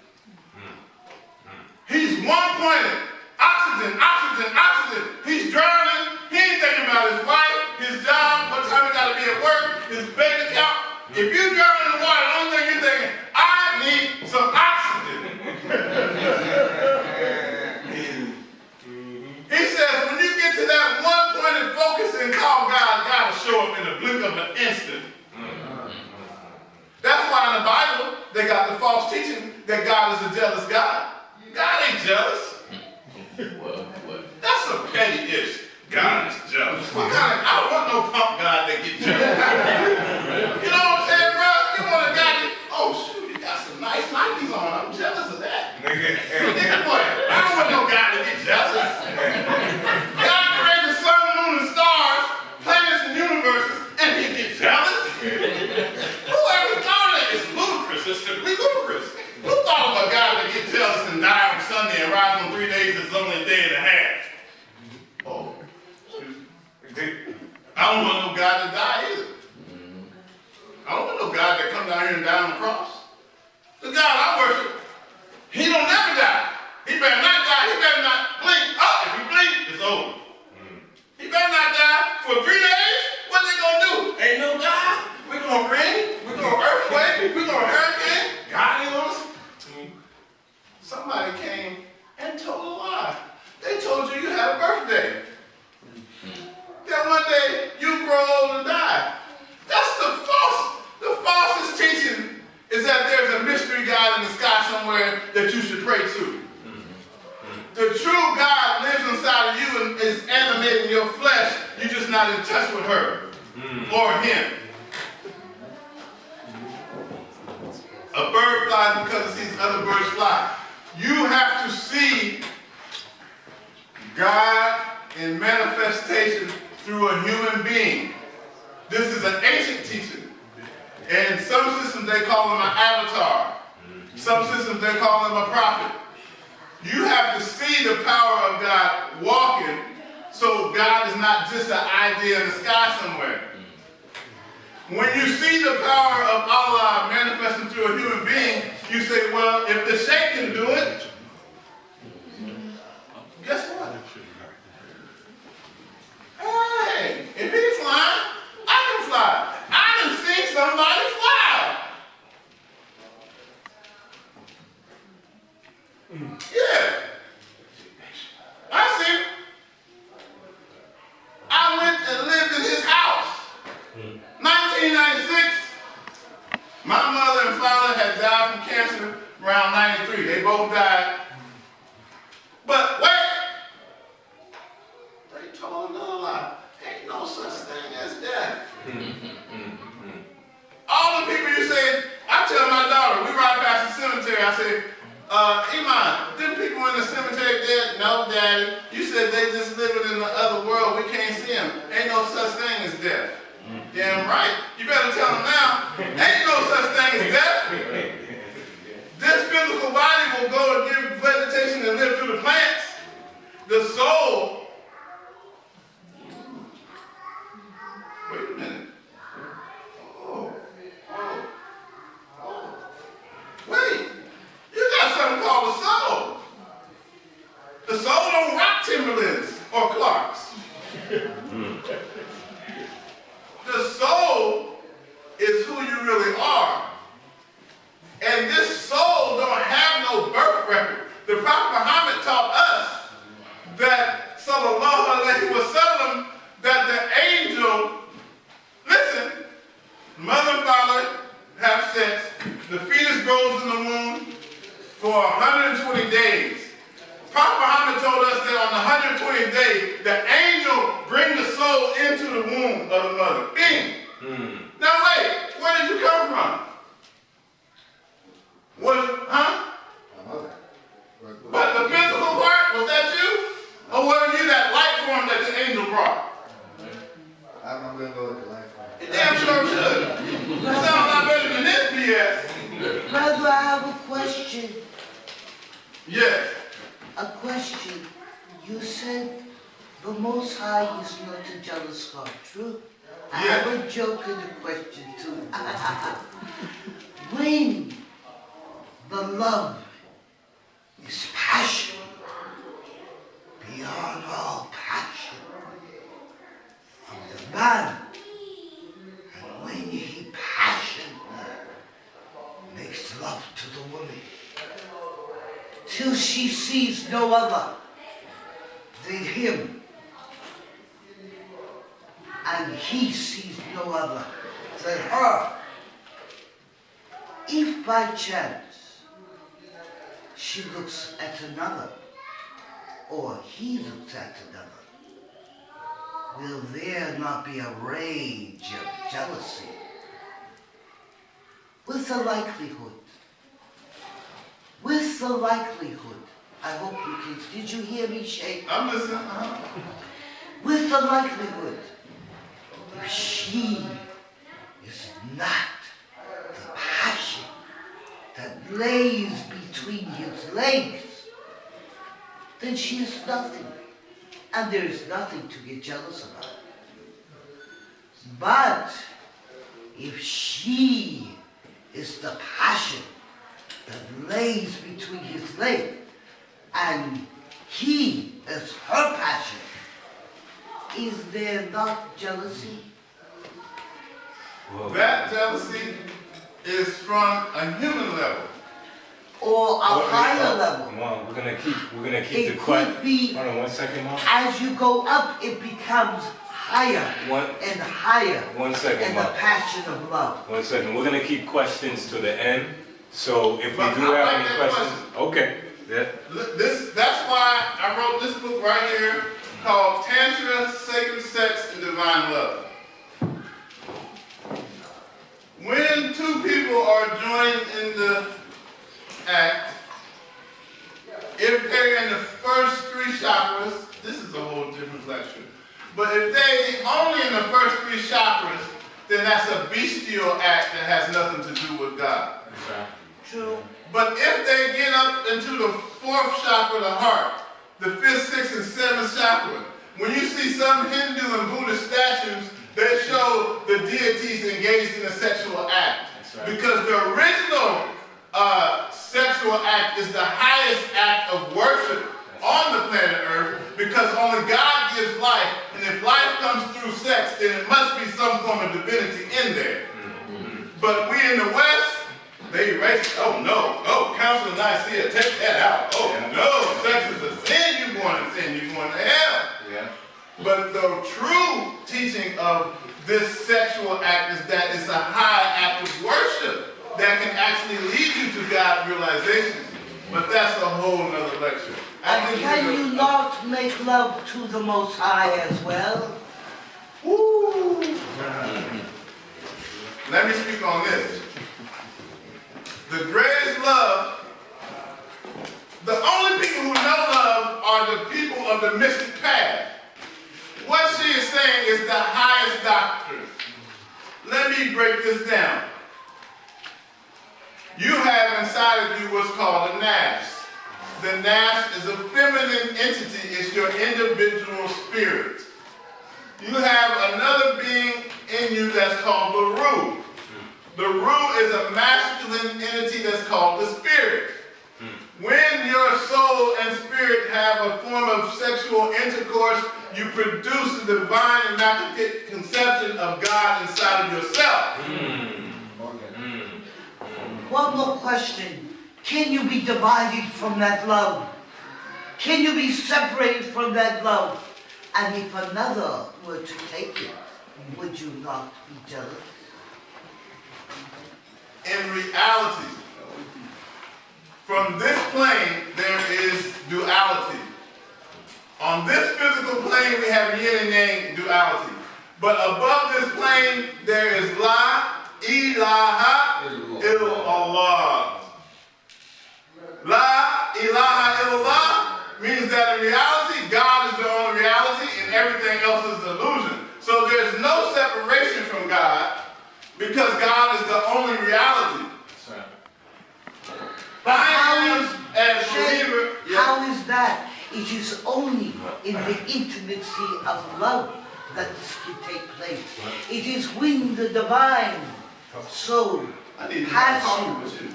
He's one-pointed. Oxygen, oxygen, oxygen. He's drowning. He ain't thinking about his wife, his job, what time he got to be at work, his bank account. If you drown in the water, the only thing you're thinking, I need some oxygen. He says, when you get to that one-pointed focus and call God, God will show up in the blink of an instant. That's why in the Bible, they got the false teaching that God is a jealous God. God ain't jealous. That's a petty-ish. God is jealous. I don't want no punk God that get jealous. You know what I'm saying, bro? You want a guy that, oh shoot, you got some nice Nikes on. I'm jealous of that. Nigga, what? I don't want no guy to get jealous. God created the sun, moon, and stars, planets and universes, and he get jealous? Whoever thought of that is ludicrous. It's simply ludicrous. Who thought of a guy that get jealous and die on Sunday and rise on 3 days is only a day and a half? Oh, excuse me. I don't want no God to die either. I don't want no God that come down here and die on the cross. The God I worship, he don't never die. He better not die. He better not blink. Oh, if he blink, it's over. He better not die for 3 days. What they gonna do? Ain't no God. We're gonna rain. We're gonna earthquake. We're gonna hurricane. God ain't gonna. Somebody came and told a lie. They told you you had a birthday. Then one day you grow old and die. That's the falsest teaching is that there's a mystery God in the sky somewhere that you should pray to. The true God lives inside of you and is animating your flesh. You're just not in touch with her or him. a bird flies because it sees other birds fly. You have to see God in manifestation through a human being. This is an ancient teaching. And some systems they call him an avatar. Some systems they call him a prophet. You have to see the power of God walking, so God is not just an idea in the sky somewhere. When you see the power of Allah manifesting through a human being, you say, well, if the Sheikh can do it, guess what? Hey, if he's flying, I can fly. I done seen somebody fly. Yeah. I see. I went and lived in his house. 1996. My mother and father had died from cancer around 93. They both died. But wait. They told another lie. Ain't no such thing as death. All the people you say, I tell my daughter, we ride past the cemetery, I say, Iman, them people in the cemetery dead? No, Daddy. You said they just living in the other world. We can't see them. Ain't no such thing as death. Damn right. You better tell them now. Ain't no such thing as death. This physical body will go and give vegetation and live through the plants. The soul. Wait a minute. Wait. You got something called the soul. The soul don't rock Timberlands or Clarks. The soul is who you really are. And this soul don't have no birth record. The Prophet Muhammad taught us that, sallallahu alaihi wasallam, that the angel, listen, mother and father have sex, the fetus grows in the womb for 120 days. Prophet Muhammad told us that on the 120th day, the angel bring the soul into the womb of the mother. Bing. Now wait, where did you come from? Huh? But the physical part, was that you? Or were you that life form that the angel brought? I'm gonna go with the life form. It damn sure should. That sounds a lot better than this BS. Brother, I have a question. Yes. A question. You said the Most High is not a jealous God, true? I have a joke and a question too. When the love is passion, beyond all passion, from the man, and when he passionately makes love to the woman, till she sees no other than him, and he sees no other than her. If by chance she looks at another, or he looks at another, will there not be a rage of jealousy? With the likelihood, I hope you can, did you hear me, Sheikh? I'm listening. With the likelihood, if she is not the passion that lays between his legs, then she is nothing, and there is nothing to get jealous about. But if she is the passion that lays between his legs, and he is her passion, is there not jealousy? That jealousy is from a human level. Or a higher level? Mom, we're gonna keep It the could question. be, Hold on 1 second, Mom. as you go up, it becomes higher and higher 1 second, in the Mom. passion of love. 1 second. We're gonna keep questions to the end. So if we But do I have like any that questions, question. okay. Yeah. That's why I wrote this book right here called Tantra, Sacred Sex, and Divine Love. when two people are joined in the act, if they're in the first three chakras, this is a whole different lecture, but if they only in the first three chakras, then that's a bestial act that has nothing to do with God. True. But if they get up into the fourth chakra, the heart, the fifth, sixth, and seventh chakra, when you see some Hindu and Buddhist statues, they show the deities engaged in a sexual act. Right. Because the original sexual act is the highest act of worship on the planet Earth, because only God gives life, and if life comes through sex, then it must be some form of divinity in there. But we in the West, they erase it. Oh no, Council of Nicaea, take that out. Oh no, sex is a sin, you're going to sin, you're going to hell. Yeah. But the true teaching of this sexual act is that it's a high act of worship that can actually lead you to God realization. But that's a whole nother lecture. And can you not make love to the Most High as well? Woo! Let me speak on this. The greatest love, the only people who know love are the people of the mystic path. What she is saying is the highest doctrine. Let me break this down. You have inside of you what's called a nafs. The nafs is a feminine entity. It's your individual spirit. You have another being in you that's called the ruh. The ruh is a masculine entity that's called the spirit. When your soul and spirit have a form of sexual intercourse, you produce the divine immaculate conception of God inside of yourself. One more question. Can you be divided from that love? Can you be separated from that love? And if another were to take it, would you not be jealous? In reality, from this plane, there is duality. On this physical plane, we have yin and yang duality. But above this plane, there is La ilaha illallah. La ilaha illallah means that in reality, God is the only reality and everything else is illusion. So there's no separation from God because God is the only reality. But how is, as believer, how is that? It is only in the intimacy of love that this can take place. It is when the divine soul, I need to passion, talk with you. I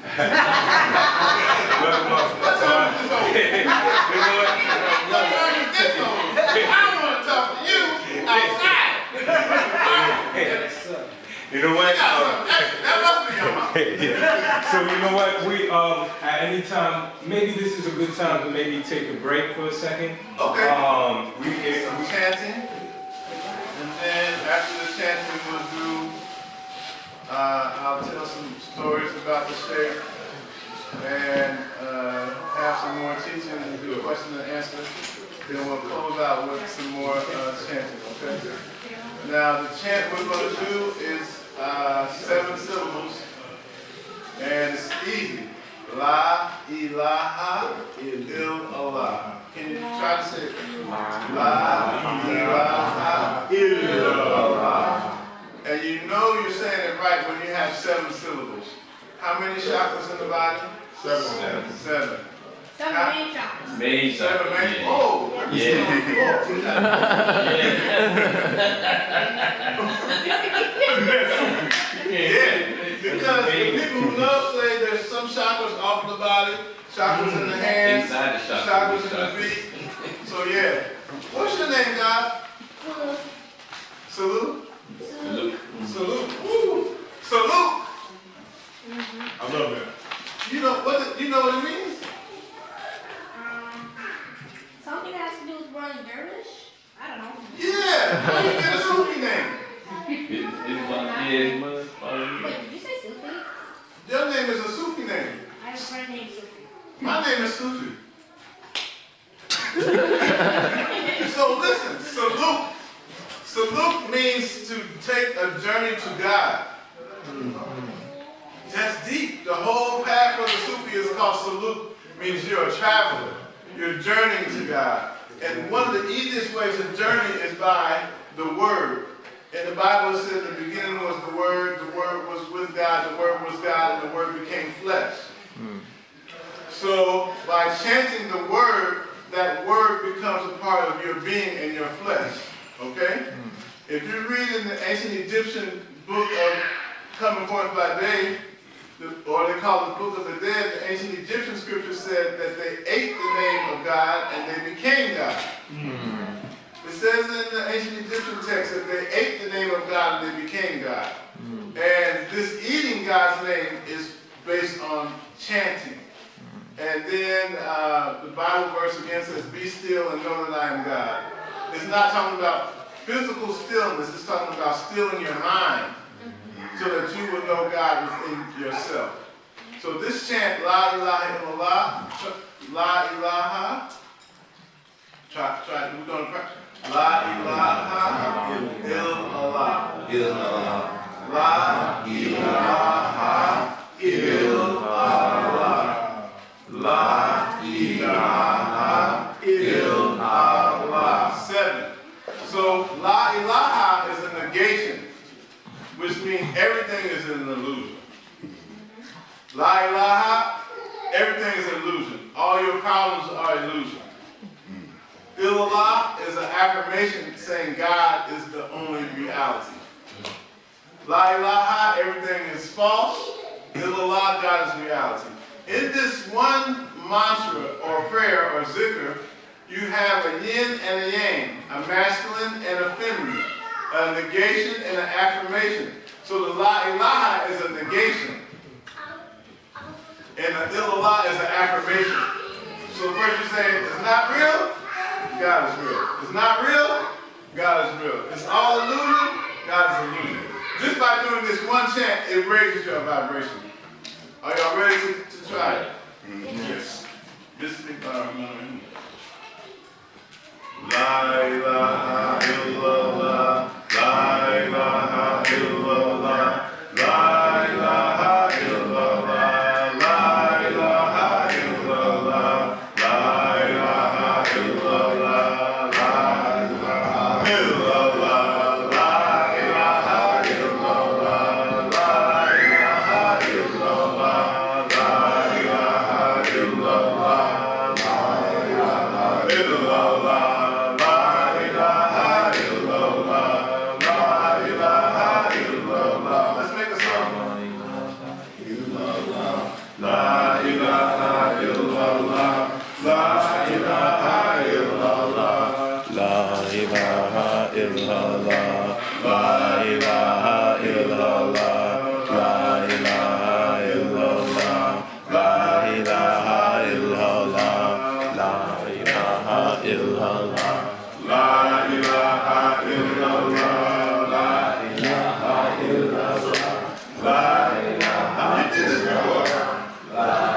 want to talk to you outside. You know what? That must be your mouth. So you know what? We at any time, maybe this is a good time to maybe take a break for a second. Okay. We Some chanting, and then after the chanting, we'll do. I'll tell some stories about the sheikh and have some more teaching and do a question and answer. Then we'll close out with some more chanting. Okay. Now the chant we're going to do is 7 syllables, and it's easy. La ilaha illallah. Can you try to say it? La ilaha illallah. And you know you're saying it right when you have 7 syllables. How many chakras in the body? 7. 7. 7 main chakras. Main 7 main. yeah. Oh, yeah, because the people who love say there's some chakras off the body, chakras in the hands, Inside the chakra. chakras in the feet. So yeah. What's your name, God? Salute. Look. Salute. Woo. Salute. I love that. You know what? You know what it means? Something that has to do with running dervish? I don't know. Yeah. How you get a Sufi name? Wait, did you say Sufi? Your name is a Sufi name. I have a friend named Sufi. My name is Sufi. So listen, salute. Salute means to take a journey to God. That's deep. The whole path of the Sufi is called saluk, means you're a traveler. You're journeying to God. And one of the easiest ways to journey is by the Word. And the Bible says in the beginning was the Word was with God, the Word was God, and the Word became flesh. So by chanting the Word, that Word becomes a part of your being and your flesh. Okay? If you read in the ancient Egyptian book of Coming Forth by Day, or they call it the Book of the Dead, the ancient Egyptian scripture said that they ate the name of God and they became God. It says in the ancient Egyptian text that they ate the name of God and they became God. And this eating God's name is based on chanting. And then the Bible verse again says, be still and know that I am God. It's not talking about physical stillness, it's talking about stilling your mind so that you will know God within yourself. So this chant, La ilaha illallah, La ilaha, try, we're going to practice. La ilaha illallah. La ilaha illallah. La ilaha illallah. 7. So La ilaha is a negation, which means everything is an illusion. La ilaha, everything is an illusion. All your problems are illusion. Illallah is an affirmation saying God is the only reality. La ilaha, everything is false. Illallah, God is reality. In this one mantra or prayer or zikr, you have a yin and a yang, a masculine and a feminine, a negation and an affirmation. So the La ilaha is a negation, and the illallah is an affirmation. So first you're saying, it's not real, God is real. It's not real, God is real. It's all illusion, God is illusion. Just by doing this one chant, it raises your vibration. Are y'all ready to try it? Yes. This is La ilaha illallah, La ilaha illallah, La ilaha illallah, La ilaha illallah, La ilaha illallah, La ilaha illallah, La ilaha illallah, La ilaha illallah, La ilaha illallah, La ilaha illallah. La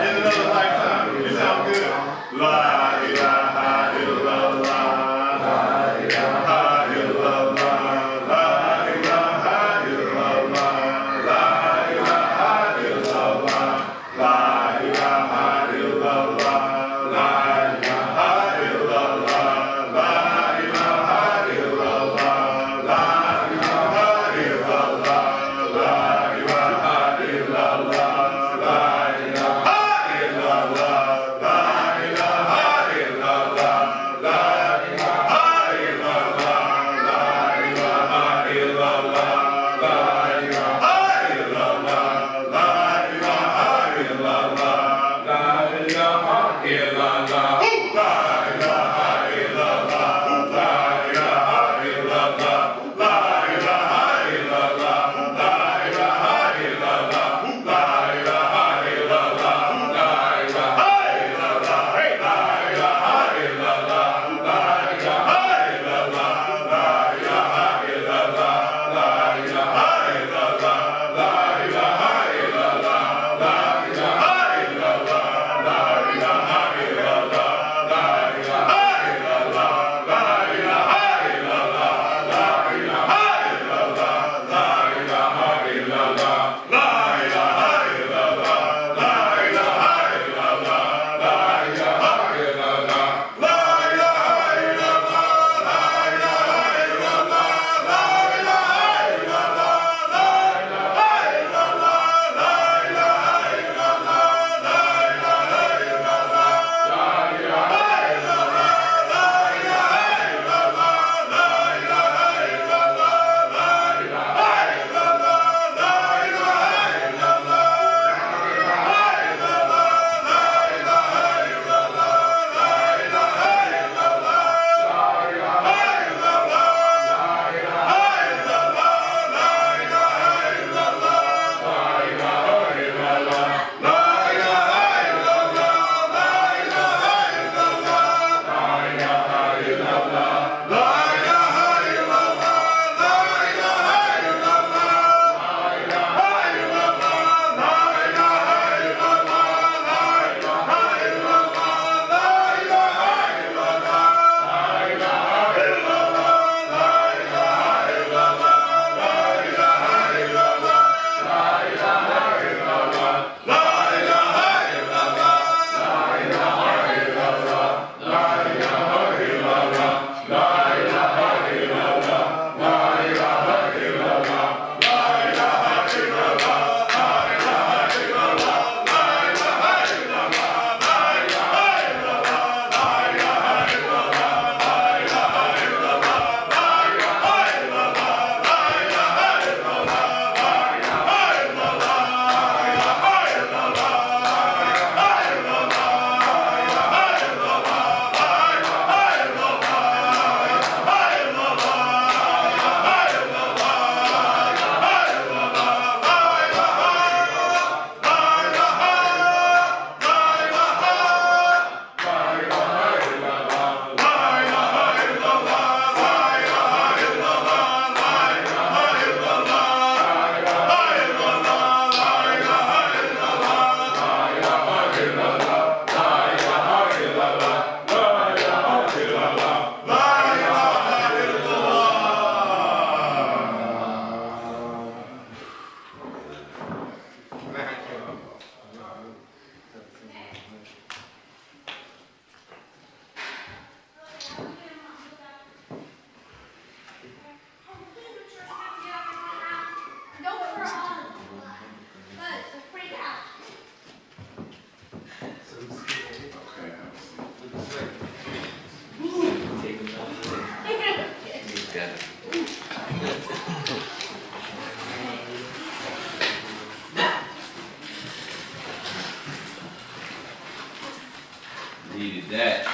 Needed that.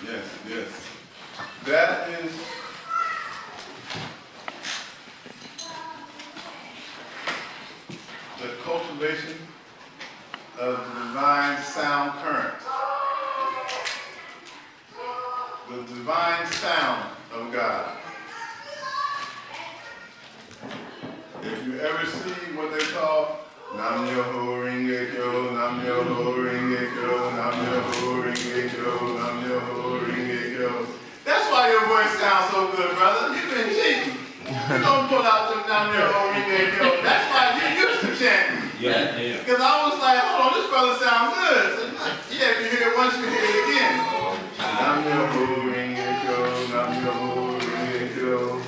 Yes, yes. That is the cultivation of the divine sound current. The divine sound of God. If you ever see what they call Nam Yoho Ringekyo, Nam Yoho Ringekyo, Nam Yoho Ringekyo, Nam Yoho Ringekyo. That's why your voice sounds so good, brother. You've been cheating. You don't pull out the Nam Yoho Ringekyo. That's why you used to chanting. Yeah. Because I was like, hold on, this brother sounds good. So, yeah, if you hear it once, you hear it again. Nam Yoho Ringekyo, Nam Yoho Ringekyo.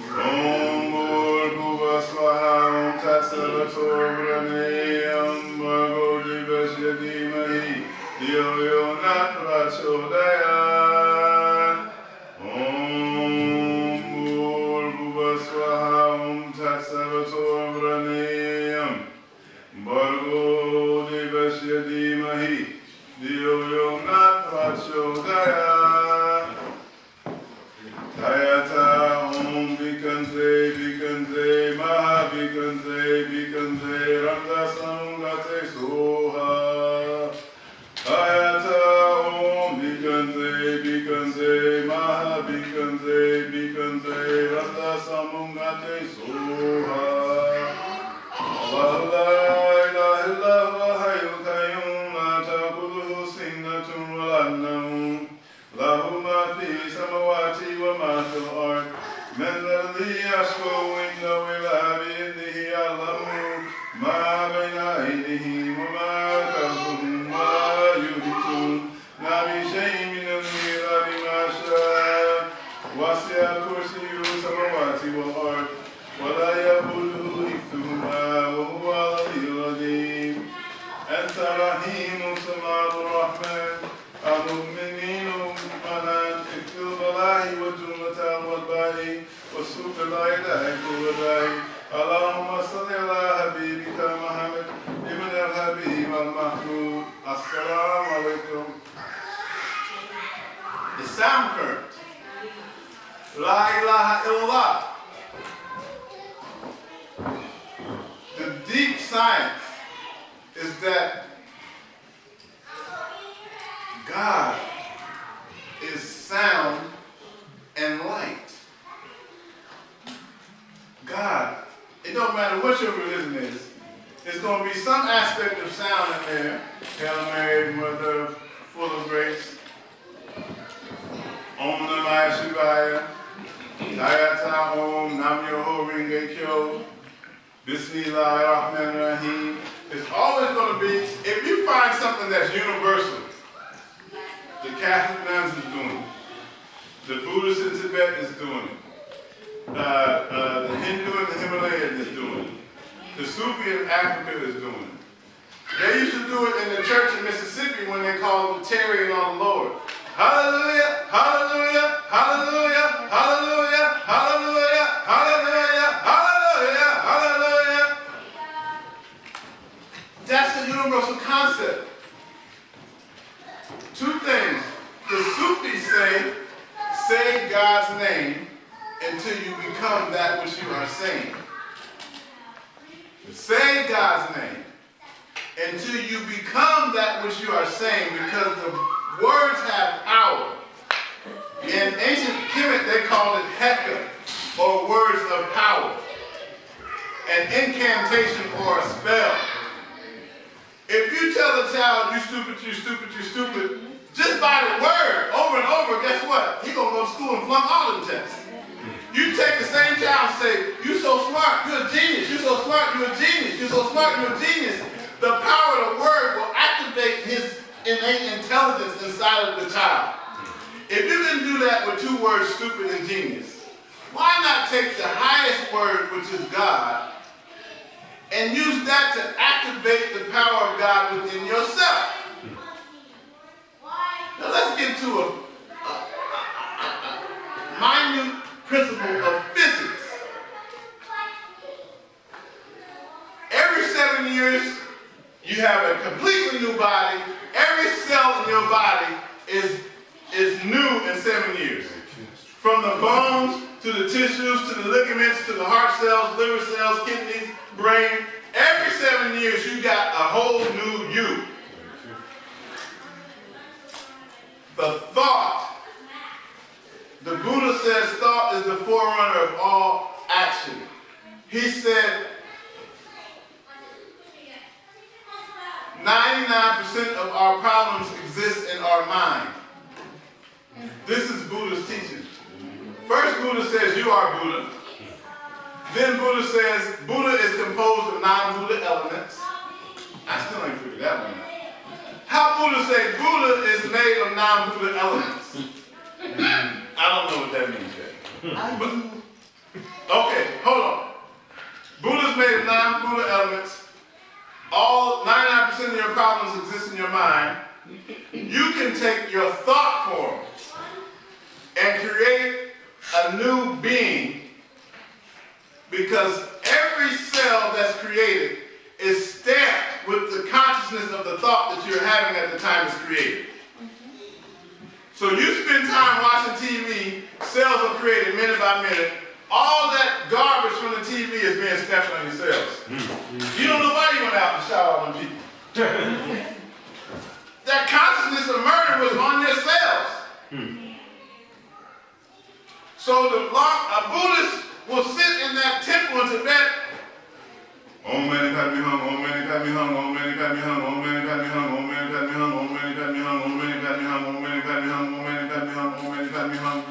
Om Bhur Bhuva Swaha Om Tat Savator Vreneyam Bhargo Devasya Dhimahi Dhiyo Yo Na Prachodayat. Om Bhur Bhuva Swaha Om Tat Savator Vreneyam Bhargo Devasya Dhimahi Dhiyo Yo Na Prachodayat. Tayata Om Vikanze Vikanze Maha Vikanze Vikanze Ramda Samgate Soha. Tayata Om Vikanze Vikanze Maha Vikanze Vikanze Ramda Samgate Soha. Allah la ilaha illa huwa hayyul qayyum la ta'khudhuhu sinatun wa la nawm. له ما في السماوات وما في الأرض من ذا الذي يشفع عنده إلا بإذنه يعلم ما بين أيديهم وما خلفهم ولا يحيطون بشيء من علمه إلا بما شاء وسع كرسيه السماوات والأرض ولا يئوده حفظهما وهو العلي العظيم. أنت رحيم سماع الرحمن المؤمنين والمؤمنات في البلاء والجملة والباء والسوق لا إله إلا الله. اللهم صل على حبيبك محمد ابن الحبيب المحمود. السلام عليكم. The sound current. La ilaha illallah. The deep science is that God is sound and light. God, it don't matter what your religion is, there's going to be some aspect of sound in there. Hail Mary, Mother full of grace. Om Namah Shivaya. Dayata Om Nam Yoho Ringekyo. Bismillahirrahmanirrahim. It's always going to be, if you find something that's universal, the Catholic nuns is doing it. The Buddhists in Tibet is doing it. The Hindu in the Himalayas is doing it. The Sufi in Africa is doing it. They used to do it in the church in Mississippi when they called them tarrying on the Lord. Hallelujah, hallelujah, hallelujah, hallelujah, hallelujah, hallelujah, hallelujah, hallelujah. That's the universal concept. Two things. The Sufis say God's name until you become that which you are saying. Say God's name until you become that which you are saying, because the words have power. In ancient Kemet, they called it heka, or words of power. An incantation or a spell. If you tell a child, you stupid, you stupid, you stupid, just by the word, over and over, guess what? He's going to go to school and flunk all of the tests. You take the same child and say, you so smart, you're a genius, you're so smart, you're a genius, you're so smart, you're a genius. The power of the word will activate his innate intelligence inside of the child. If you can do that with two words, stupid and genius, why not take the highest word, which is God, and use that to activate the power of God within yourself? Now let's get to a minute principle of physics. Every 7 years, you have a completely new body. Every cell in your body is new in 7 years. From the bones, to the tissues, to the ligaments, to the heart cells, liver cells, kidneys, brain. Every 7 years, you got a whole new you. The thought, the Buddha says thought is the forerunner of all action. He said 99% of our problems exist in our mind. This is Buddha's teaching. First, Buddha says you are Buddha. Then Buddha says Buddha is composed of non-Buddha elements. I still ain't figured that one out. How Buddha say Buddha is made of non-Buddha elements? I don't know what that means yet. I do. Okay, hold on. Buddha's made of non-Buddha elements. All 99% of your problems exist in your mind. You can take your thought form and create a new being, because every cell that's created is stamped with the consciousness of the thought that you're having at the time it's created. So you spend time watching TV, cells are created minute by minute. All that garbage from the TV is being stamped on your cells. You don't know why you went out and shot all them people. That consciousness of murder was on your cells. So the Buddhist will sit in that temple in Tibet. Om mani padme hum, om mani padme hum, om mani padme hum, om mani padme hum, om mani padme hum, om mani padme hum, om mani padme hum, om mani padme hum, om mani padme hum, om mani padme hum.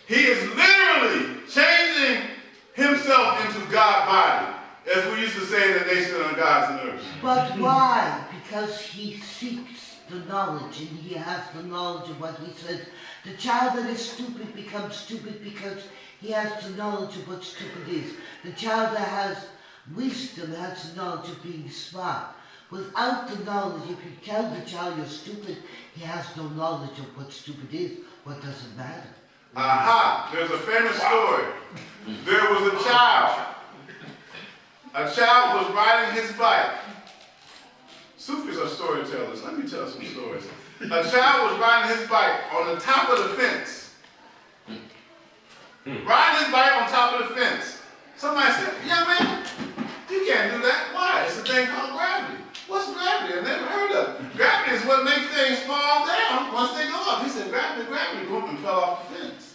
He is literally changing himself into God body, as we used to say in the nation on gods and earth. But why? Because he seeks the knowledge, and he has the knowledge of what he says. The child that is stupid becomes stupid because he has the knowledge of what stupid is. The child that has wisdom has the knowledge of being smart. Without the knowledge, if you tell the child you're stupid, he has no knowledge of what stupid is. What doesn't matter? Aha! There's a famous story. There was a child. A child was riding his bike. Sufis are storytellers. Let me tell some stories. A child was riding his bike on the top of the fence. Riding his bike on top of the fence. Somebody said, young man, you can't do that. Why? It's a thing called gravity. What's gravity? I've never heard of it. Gravity is what makes things fall down once they go up. He said, gravity, boom, and fell off the fence.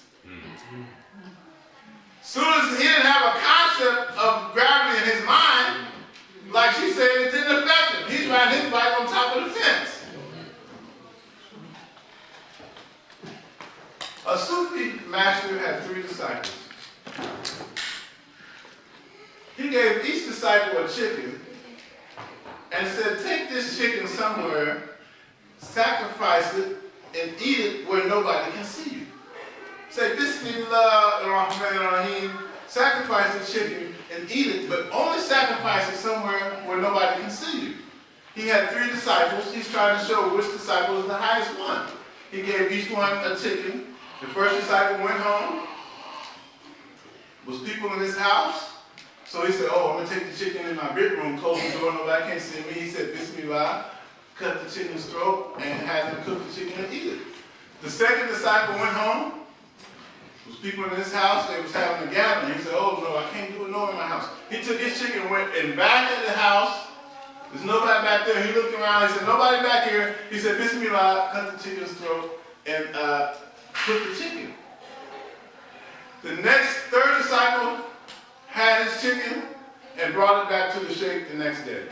Soon as he didn't have a concept of gravity in his mind, like she said, it didn't affect him. He's riding his bike on top of the fence. A Sufi master had 3 disciples. He gave each disciple a chicken and said, take this chicken somewhere, sacrifice it, and eat it where nobody can see you. Say, Bismillah ar-Rahman ar-Rahim, sacrifice the chicken and eat it, but only sacrifice it somewhere where nobody can see you. He had 3 disciples. He's trying to show which disciple is the highest one. He gave each one a chicken. The first disciple went home. Was people in his house. So he said, oh, I'm going to take the chicken in my bedroom, close the door, nobody can see me. He said, Bismillah, cut the chicken's throat, and had them cook the chicken and eat it. The second disciple went home. There was people in his house, they was having a gathering. He said, oh, no, I can't do it no in my house. He took his chicken and went in back of the house. There's nobody back there. He looked around, he said, nobody back here. He said, Bismillah, cut the chicken's throat, and cook the chicken. The next, third disciple had his chicken and brought it back to the sheikh the next day.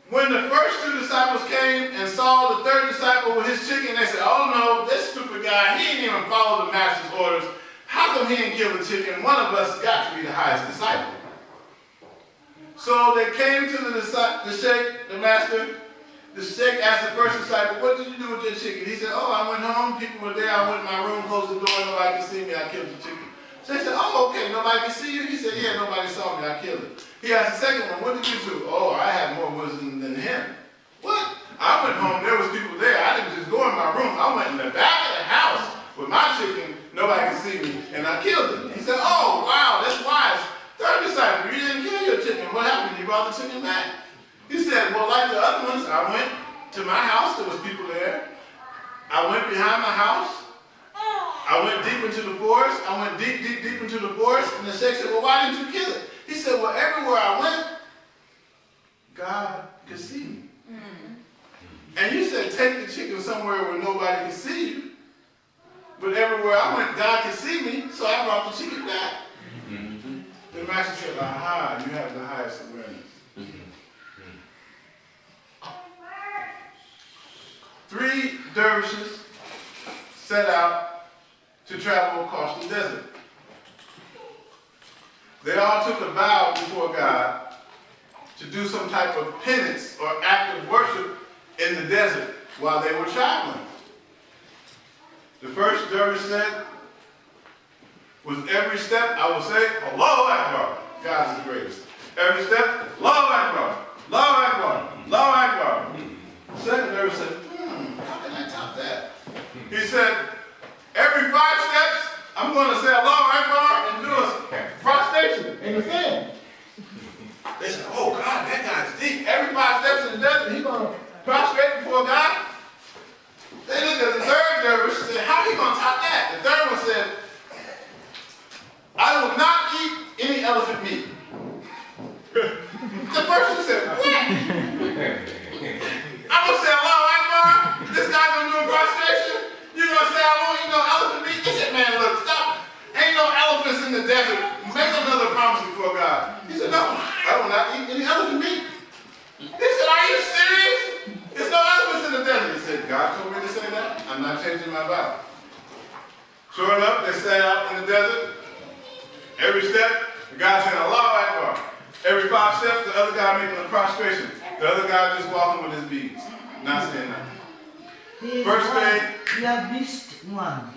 When the first 2 disciples came and saw the third disciple with his chicken, they said, oh no, this stupid guy, he didn't even follow the master's orders. How come he didn't kill the chicken? One of us got to be the highest disciple. So they came to the sheikh, the master. The sheikh asked the first disciple, what did you do with your chicken? He said, oh, I went home, people were there, I went in my room, closed the door, nobody could see me, I killed the chicken. So he said, oh, okay, nobody can see you? He said, yeah, nobody saw me, I killed it. He asked the second one, what did you do? Oh, I had more wisdom than him. What? I went home, there was people there, I didn't just go in my room, I went in the back of the house with my chicken, nobody could see me, and I killed it. He said, oh, wow, that's wise. Third disciple, you didn't kill your chicken, what happened? You brought the chicken back. He said, well, like the other ones, I went to my house, there was people there. I went behind my house. I went deep into the forest. I went deep into the forest. And the sheikh said, well, why didn't you kill it? He said, well, everywhere I went, God could see me. And you said, take the chicken somewhere where nobody could see you. But everywhere I went, God could see me, so I brought the chicken back. The master said, aha, you have the highest awareness. 3 dervishes set out to travel across the desert. They all took a vow before God to do some type of penance or act of worship in the desert while they were traveling. The first dervish said, with every step I will say, Allahu Akbar, God is the greatest. Every step, Allahu Akbar, Allahu Akbar, Allahu Akbar. The second dervish said, how can I top that? He said, every 5 steps, I'm going to say Allahu Akbar and do a prostration in the sand. They said, oh God, that guy's deep. Every 5 steps in the desert, he's going to prostrate before God. They looked at the third dervish and said, how are you going to top that? The third one said, I will not eat any elephant meat. The first one said, what? I'm going to say Allahu Akbar. This guy going to do a prostration. You're going to say I won't eat no elephant meat? He said, man, look, stop. Ain't no elephants in the desert. Make another promise before God. He said, no, I will not eat any elephant meat. They said, are you serious? There's no elephants in the desert. He said, God told me to say that. I'm not changing my vow. Sure enough, they sat out in the desert. Every step, the guy said, Allahu Akbar. Every 5 steps, the other guy making a prostration. The other guy just walking with his beads, not saying nothing. First day, we have missed one.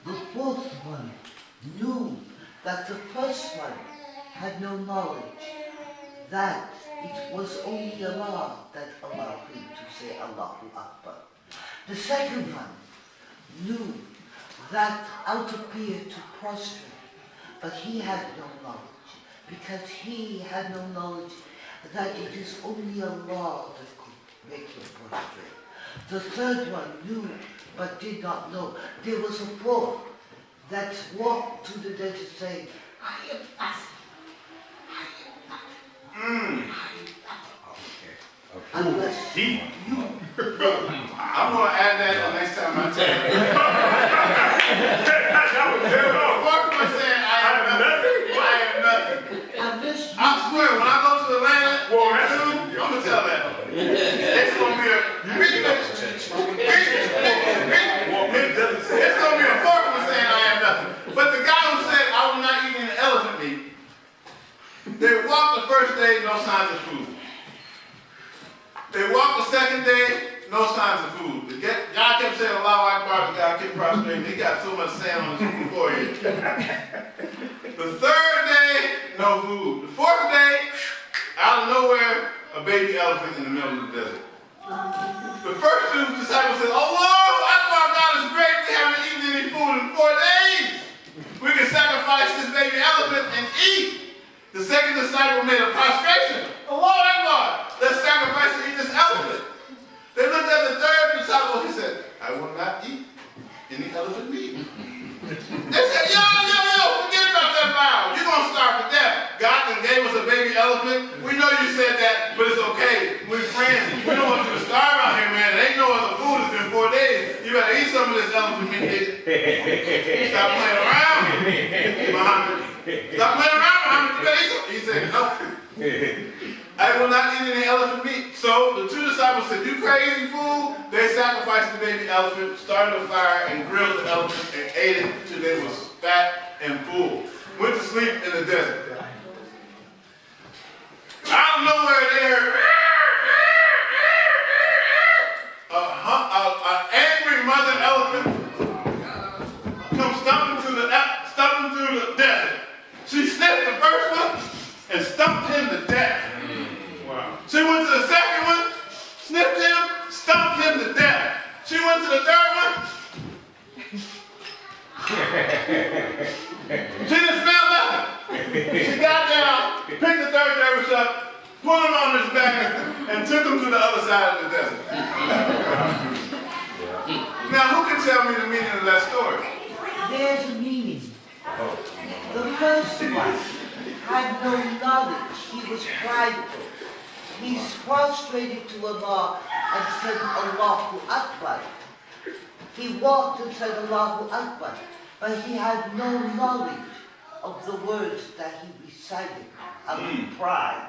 The fourth one knew that the first one had no knowledge, that it was only Allah that allowed him to say Allahu Akbar. The second one knew that out of fear to prostrate, but he had no knowledge, because he had no knowledge that it is only Allah that could make him prostrate. The third one knew, but did not know. There was a fourth that walked to the desert saying, I am nothing. I am nothing. I am nothing. Unless you. I'm going to add that the next time I tell you. Walk from saying, I am nothing. I am nothing. Unless I swear, when I go to Atlanta, I'm going to tell that. It's going to be a it's going to be a fourth one saying I am nothing. But the guy who said I will not eat any elephant meat, they walked the first day, no signs of food. They walked the second day, no signs of food. The guy kept saying Allahu Akbar, the guy kept prostrating. He got so much sand on his forehead. The third day, no food. The fourth day, out of nowhere, a baby elephant in the middle of the desert. The first 2 disciples said, Allahu Akbar, God is great. We haven't eaten any food in 4 days. We can sacrifice this baby elephant and eat. The second disciple made a prostration. Allahu Akbar, let's sacrifice and eat this elephant. They looked at the third disciple. He said, I will not eat any elephant meat. They said, yo, forget about that vow. You're going to starve to death. God gave us a baby elephant. We know you said that, but it's okay. We're friends. We don't want you to starve out here, man. There ain't no other food. It's been 4 days. You better eat some of this elephant meat. Stop playing around, Muhammad. Stop playing around, Muhammad. You better eat some. He said, no. I will not eat any elephant meat. So the 2 disciples said, you crazy fool. They sacrificed the baby elephant, started a fire, and grilled the elephant, and ate it till they was fat and full. Went to sleep in the desert. I don't put him on his back, and took him to the other side of the desert. Now, who can tell me the meaning of that story? There's a meaning. The first one had no knowledge. He was prideful. He prostrated to Allah and said Allahu Akbar. He walked and said Allahu Akbar, but he had no knowledge of the words that he recited out of pride.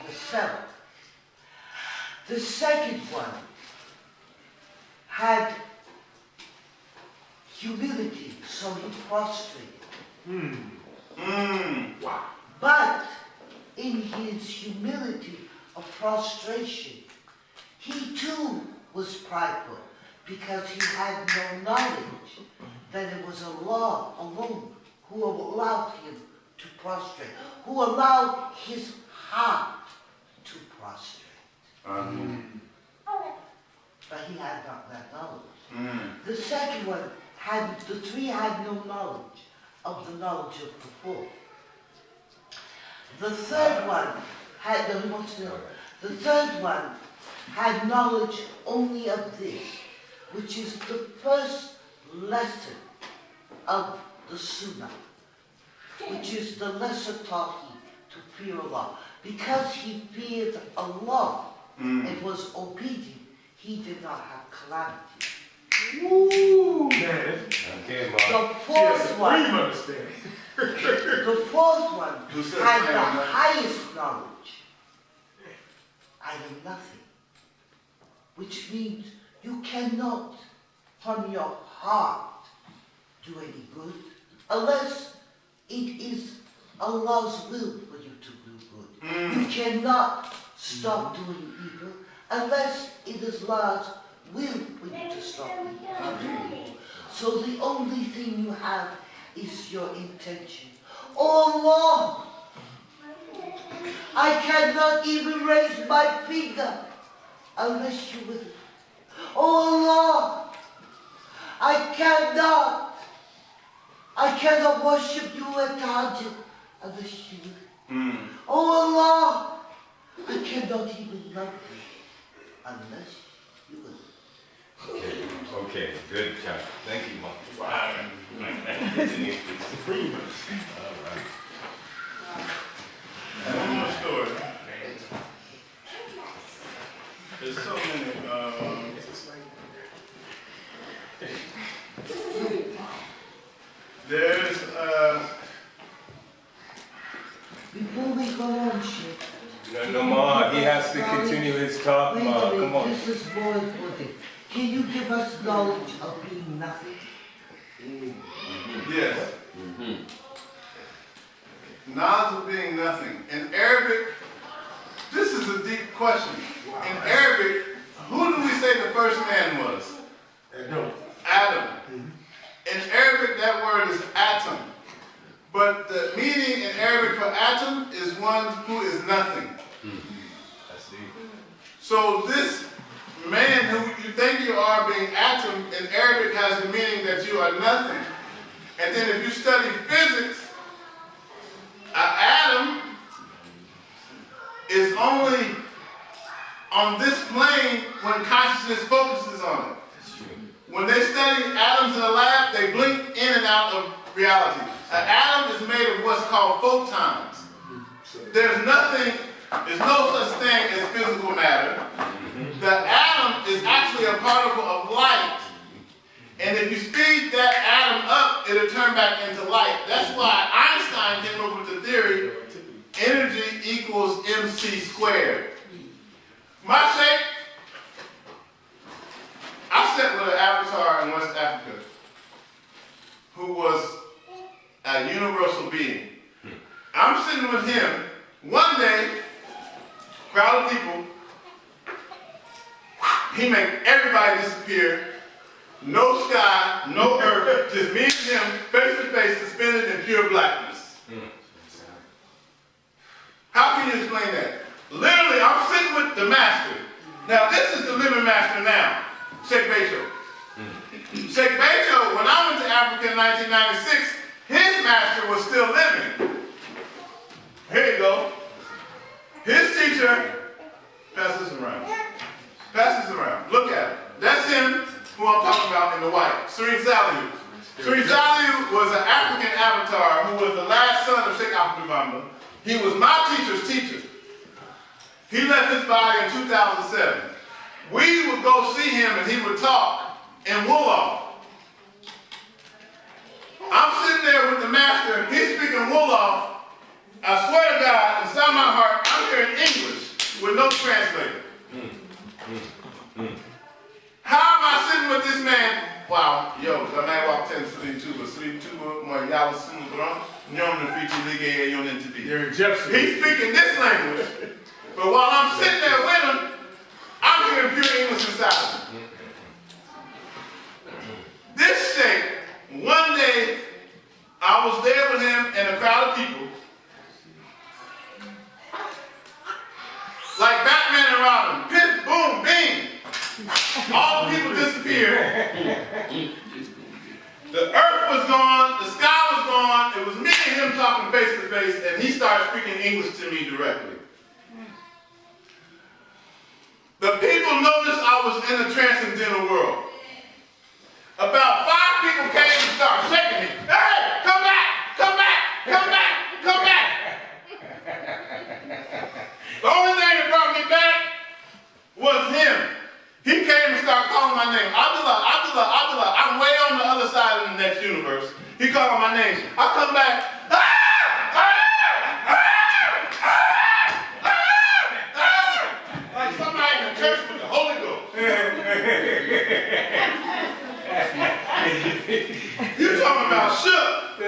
The self. The second one had humility, so he prostrated. Wow. But in his humility of prostration, he too was prideful because he had no knowledge that it was Allah alone who allowed him to prostrate, who allowed his heart to prostrate. But he had not that knowledge. The second one the three had no knowledge of the knowledge of the four. The third one had knowledge only of this, which is the first lesson of the Sunnah, which is the lesser tawheed, to fear Allah. Because he feared Allah and was obedient, he did not have calamity. Woo, man. Okay, The Mom. fourth one, understanding. the fourth one Who said had the that? highest knowledge. I am nothing. Which means you cannot, from your heart, do any good unless it is Allah's will for you to do good. You cannot stop doing evil unless it is Allah's will for you to stop doing evil. So the only thing you have is your intention. Oh Lord, I cannot even raise my finger unless you will. Oh Lord, I cannot worship you at Tahajjud unless you will. Oh Lord, I cannot even love you unless you will. Okay, good job. Thank you, Mom. Wow. Continue, please. All right. One more story. There's so many. There's Before we go on, Sheikh. No, Ma, he has to continue his talk, Wait Ma. a Come minute, on. this is more important. Can you give us knowledge of being nothing? yes. Knowledge of being nothing. In Arabic, this is a deep question. In Arabic, who do we say the first man was? Adam. In Arabic, that word is atom. But the meaning in Arabic for atom is one who is nothing. I see. So this man who you think you are being atom in Arabic has the meaning that you are nothing. And then if you study physics, an atom is only on this plane when consciousness focuses on it. When they study atoms in the lab, they blink in and out of reality. An atom is made of what's called photons. There's no such thing as physical matter. The atom is actually a particle of light. And if you speed that atom up, it'll turn back into light. That's why Einstein came up with the theory, energy equals mc squared. My shape, I sat with an avatar in West Africa who was a universal being. I'm sitting with him. One day, crowd of people, he made everybody disappear. No sky, no earth, just me and him, face to face, suspended in pure blackness. How can you explain that? Literally, I'm sitting with the master. Now, this is the living master now, Sheikh Becho. Sheikh Becho, when I went to Africa in 1996, his master was still living. Here you go. teacher, pass this around. Pass this around. Look at it. That's him who I'm talking about in the white. Sri Saliu. Sri Saliu was an African avatar who was the last son of Sheikh Abdul Bamba. He was my teacher's teacher. He left his body in 2007. We would go see him and he would talk in Wolof. I'm sitting there with the master, he's speaking Wolof. I swear to God, inside my heart, I'm hearing English with no translator. How am I sitting with this man? Wow, yo, the man walked in Sri Tuba, my Yala Sumudron, Nyom the Fiji Lige, Yon Entity. He's speaking this language, but while I'm sitting there with him, I'm hearing pure English inside of him. This shape, one day, I was there with him and a crowd of people. Like Batman and Robin, pit, boom, bing. All the people disappeared. The earth was gone, the sky was gone. It was me and him talking face to face, and he started speaking English to me directly. The people noticed I was in a transcendental world. About 5 people came and started shaking me. Hey, come back, come back, come back, come back. The only thing that brought me back was him. He came and started calling my name. Abdullah, Abdullah, Abdullah. I'm way on the other side of the next universe. He called my name. I come back. Like somebody in the church with the Holy Ghost. You talking about shook.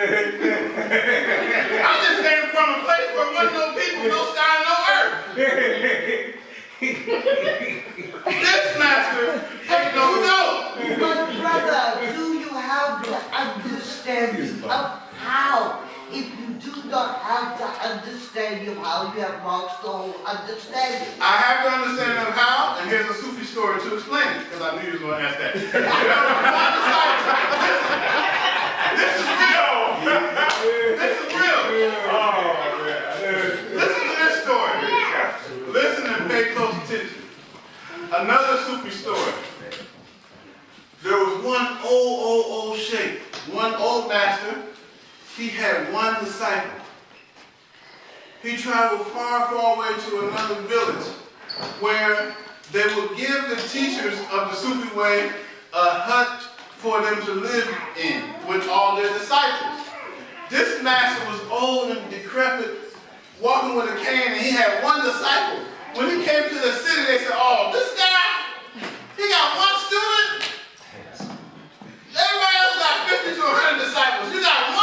I just came from a place where there wasn't no people, no sky, no earth. This master ain't no joke. But brother, do you have the understanding of how? If you do not have the understanding of how, you have lost the whole understanding. I have the understanding of how, and here's a Sufi story to explain it, because I knew you was going to ask that. This is real. This is real. Listen to this story. Listen and pay close attention. Another Sufi story. There was one old sheikh, one old master. He had one disciple. He traveled far away to another village where they would give the teachers of the Sufi way a hut for them to live in with all their disciples. This master was old and decrepit, walking with a cane, and he had one disciple. When he came to the city, they said, oh, this guy, he got one student? Everybody else got 50 to 100 disciples. You got one?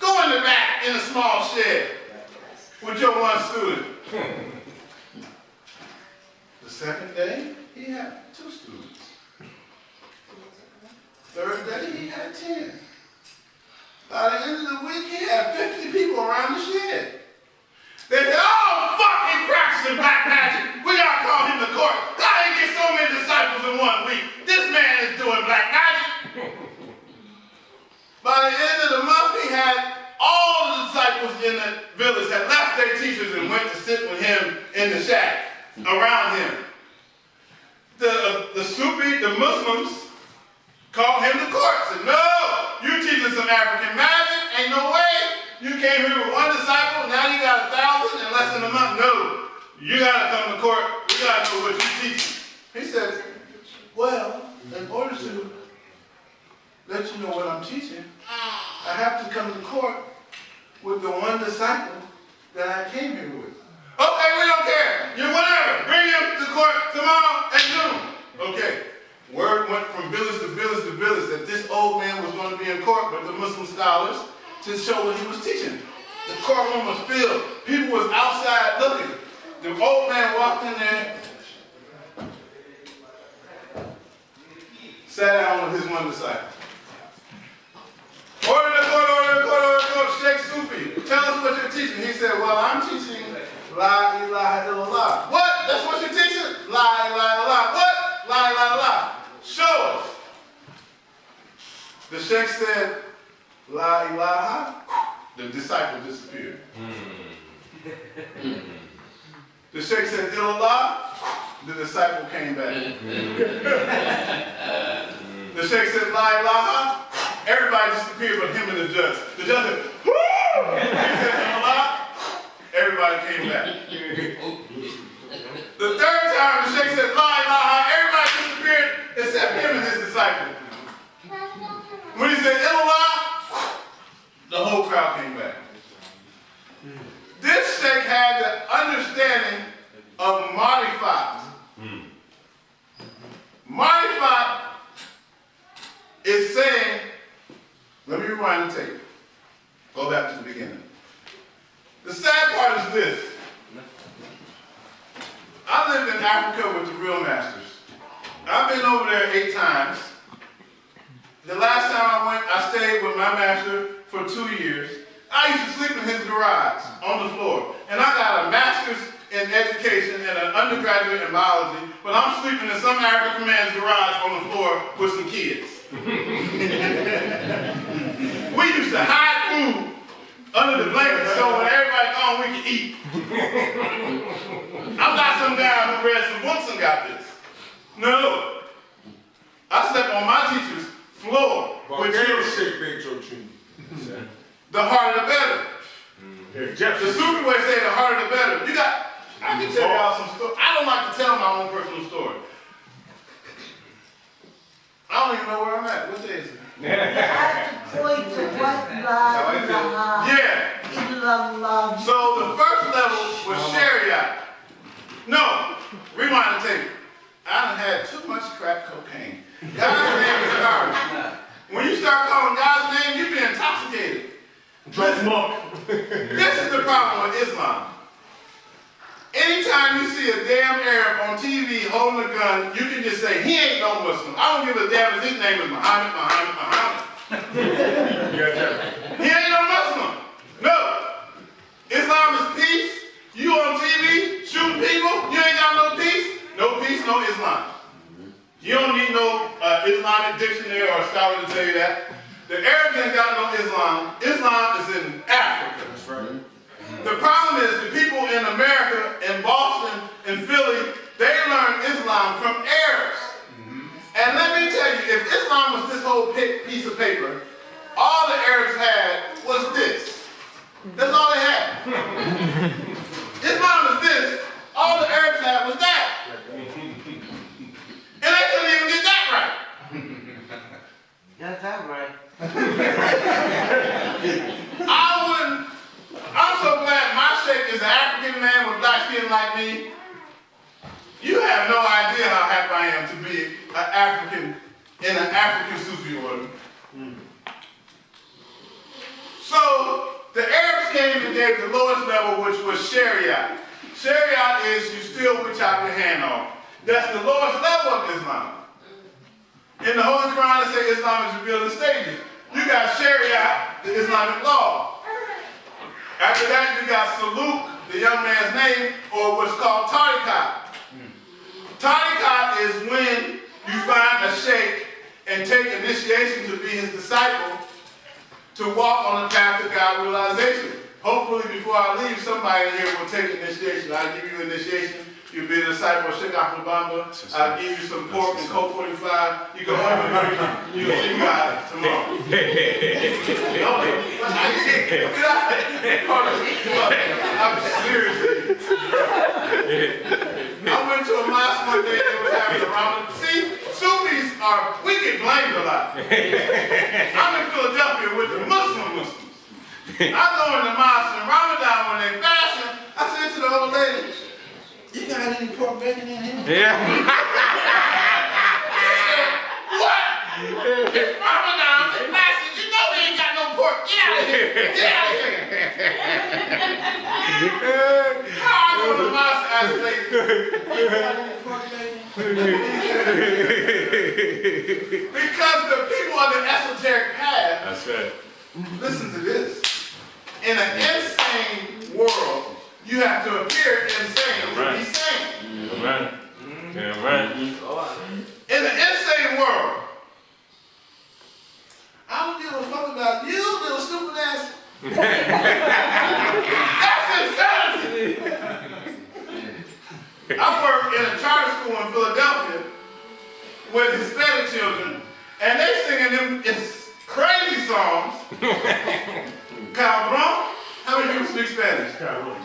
Go in the back in a small shed with your one student. The second day, he had 2 students. Third day, he had 10. By the end of the week, he had 50 people around the shed. They said, oh, fuck, he practicing black magic. We gotta call him to court. How did he get so many disciples in 1 week? This man is doing black magic. By the end of the month, he had all the disciples in the village had left their teachers and went to sit with him in the shack around him. The Sufi, the Muslims, called him to court. Said, no, you teaching some African magic. Ain't no way. You came here with one disciple, now you got 1,000 in less than a month. No, you got to come to court. We got to know what you teach. He said, well, in order to let you know what I'm teaching, I have to come to court with the one disciple that I came here with. Okay, we don't care. You whatever. Bring him to court tomorrow at noon. Okay. Word went from village to village to village that this old man was going to be in court with the Muslim scholars to show what he was teaching. The courtroom was filled. People was outside looking. The old man walked in there, sat down with his one disciple. Order the court, order the court, order the court. Sheikh Sufi, tell us what you're teaching. He said, well, I'm teaching La ilaha illallah. What? That's what you're teaching? La ilaha illallah. What? La ilaha illallah. Show us. The sheikh said, La ilaha. The disciple disappeared. The The sheikh said, Illallah. The disciple came back. The sheikh said, La ilaha. Everybody disappeared but him and the judge. The judge said, whoo! He said, Illallah. Everybody came back. The third time, the sheikh said, La ilaha. Everybody disappeared except him and his disciple. When he said, Illallah, the whole crowd came back. This sheikh had the understanding of marifat. Marifat is saying, let me rewind the tape. Go back to the beginning. The sad part is this. I lived in Africa with the real masters. I've been over there 8 times. The last time I went, I stayed with my master for 2 years. I used to sleep in his garage on the floor. And I got a master's in education and an undergraduate in biology, but I'm sleeping in some African man's garage on the floor with some kids. We used to hide food under the blanket so when everybody gone, we could eat. I'm not some guy who read some books and got this. No. I slept on my teacher's floor. The harder the better. The Sufi way say the harder the better. I can tell y'all some stories. I don't like to tell my own personal story. I don't even know where I'm at. What day is it? You have to point to what La ilaha illallah. So the first level was Sharia. No, rewind the tape. I done had too much crack cocaine. God's name is hard. When you start calling God's name, you be intoxicated. This is the problem with Islam. Anytime you see a damn Arab on TV holding a gun, you can just say, he ain't no Muslim. I don't give a damn if his name is Muhammad. He ain't no Muslim. No. Islam is peace. You on TV shooting people, you ain't got no peace. No peace, no Islam. You don't need no Islamic dictionary or scholar to tell you that. The Arabs ain't got no Islam. Islam is in Africa. That's right. The problem is the people in America, in Boston, in Philly, they learn Islam from Arabs. And let me tell you, if Islam was this whole piece of paper, all the Arabs had was this. That's all they had. Islam is this, all the Arabs had was that. And they couldn't even get that right. That's that right. I'm so glad my sheikh is an African man with black skin like me. You have no idea how happy I am to be an African in an African Sufi order. So the Arabs came and gave the lowest level, which was Sharia. Sharia is you still chop your hand off. That's the lowest level of Islam. In the Holy Quran, it says Islam is revealed in stages. You got Sharia, the Islamic law. After that, you got Saluk, the young man's name, or what's called Tariqat. Tariqat is when you find a sheikh and take initiation to be his disciple to walk on the path to God realization. Hopefully, before I leave, somebody here will take initiation. I'll give you initiation. You'll be a disciple of Sheikh Ahmed Bamba. I'll give you some pork and Coke 45. You go home and you'll see God tomorrow. I'm serious. I went to a mosque one day and was having a Ramadan. See, Sufis we get blamed a lot. I'm in Philadelphia with the Muslims. I go in the mosque in Ramadan when they fasting. I said to the old lady, you got any pork bacon in here? Yeah. What? It's Ramadan, it's fasting. You know we ain't got no pork. Get out of here. Get out of here. How I go to the mosque and ask the lady, you got any pork bacon? Because the people of the esoteric path. That's right. Listen to this. In an insane world, you have to appear insane to be sane. Right. Yeah, right. In an insane world, I don't give a fuck about you, little stupid ass. That's insanity.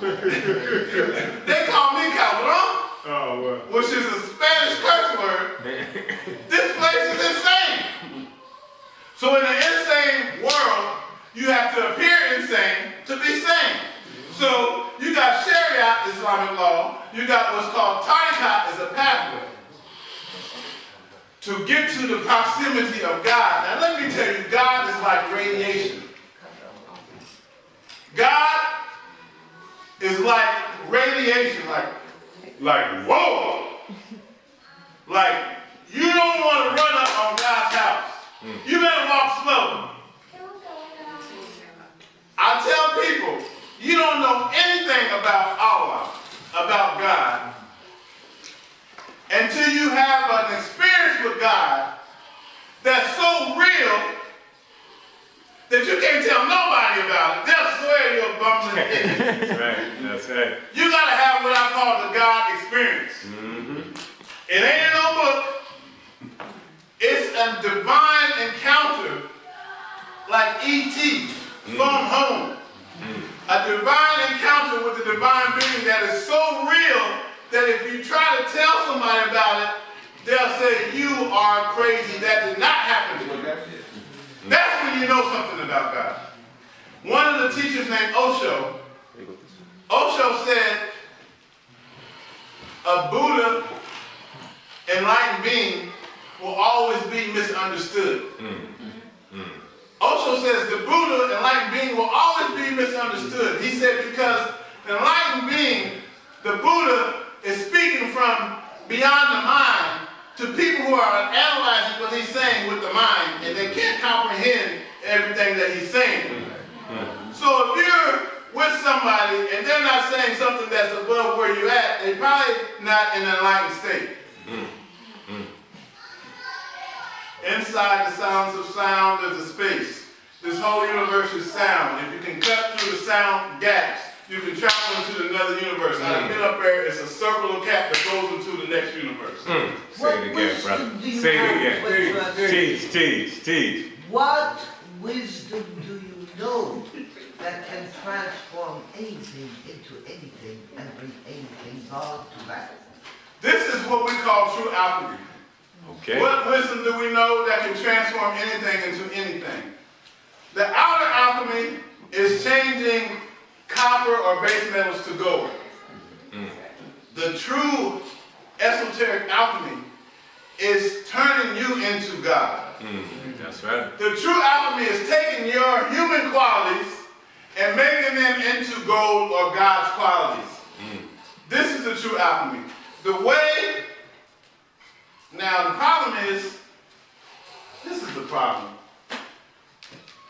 They call me cabrón, Oh, well. which is a Spanish curse word. This place is insane. So in an insane world, you have to appear insane to be sane. So you got Sharia Islamic law, you got what's called tariqat as a pathway to get to the proximity of God. Now let me tell you, God is like radiation. God is like radiation, like whoa. Like you don't want to run up on God's house. You better walk slow. I tell people, you don't know anything about Allah, about God, until you have an experience with God that's so real that you can't tell nobody about it. They'll swear you're bumping into it. That's right. That's right. You gotta have what I call the God experience. It ain't in no book. It's a divine encounter like E.T. from home. A divine encounter with the divine being that is so real that if you try to tell somebody about it, they'll say you are crazy. That did not happen to you. That's when you know something about God. One of the teachers named Osho said a Buddha, enlightened being, will always be misunderstood. Osho says the Buddha, enlightened being, will always be misunderstood. He said because the enlightened being, the Buddha, is speaking from beyond the mind to people who are analyzing what he's saying with the mind, and they can't comprehend everything that he's saying. So if you're with somebody and they're not saying something that's above where you're at, they're probably not in an enlightened state. Inside the sounds of sound, there's a space. This whole universe is sound. If you can cut through the sound gaps, you can travel into another universe. I've been up there, it's a circle of cap that goes into the next universe. Say it again, brother. Say it again. Teach. What wisdom do you know that can transform anything into anything and bring anything God to life? This is what we call true alchemy. Okay. What wisdom do we know that can transform anything into anything? The outer alchemy is changing copper or base metals to gold. The true esoteric alchemy is turning you into God. That's right. The true alchemy is taking your human qualities and making them into gold or God's qualities. This is the true alchemy. The way, now the problem is, this is the problem.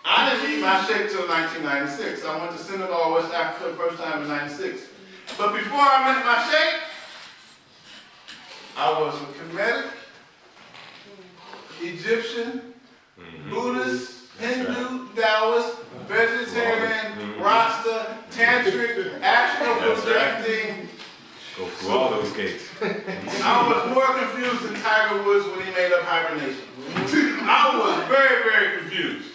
I didn't eat my shake till 1996. I went to Senegal, West Africa the first time in 96. But before I met my shake, I was a Kemetic, Egyptian, Buddhist, Hindu, Taoist, vegetarian, Rasta, Tantric, astral projecting. Go through all those gates. I was more confused than Tiger Woods when he made up hibernation. I was very, very confused.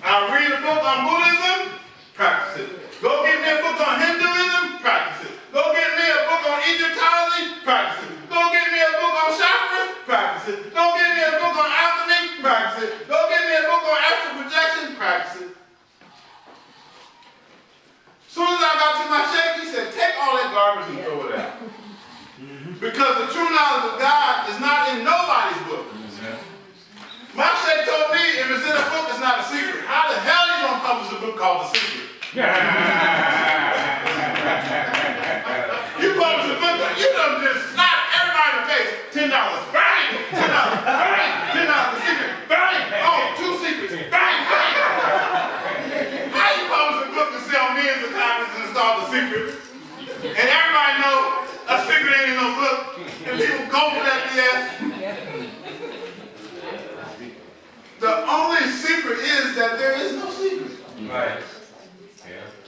I read a book on Buddhism, practice it. Go get me a book on Hinduism, practice it. Go get me a book on Egyptology, practice it. Go get me a book on chakras, practice it. Go get me a book on alchemy, practice it. Go get me a book on astral projection, practice it. As soon as I got to my shake, he said, take all that garbage and throw it out. Because the true knowledge of God is not in nobody's book. My shake told me if it's in a book, it's not a secret. How the hell are you going to publish a book called The Secret? You publish a book, you done just slap everybody in the face. $10, bang! $10, bang! $10, The Secret, bang! Oh, 2 secrets, bang! Bang! How you publish a book and sell millions of copies and it's called The Secret? And everybody know a secret ain't in no book, and people go for that BS. The only secret is that there is no secret. Right.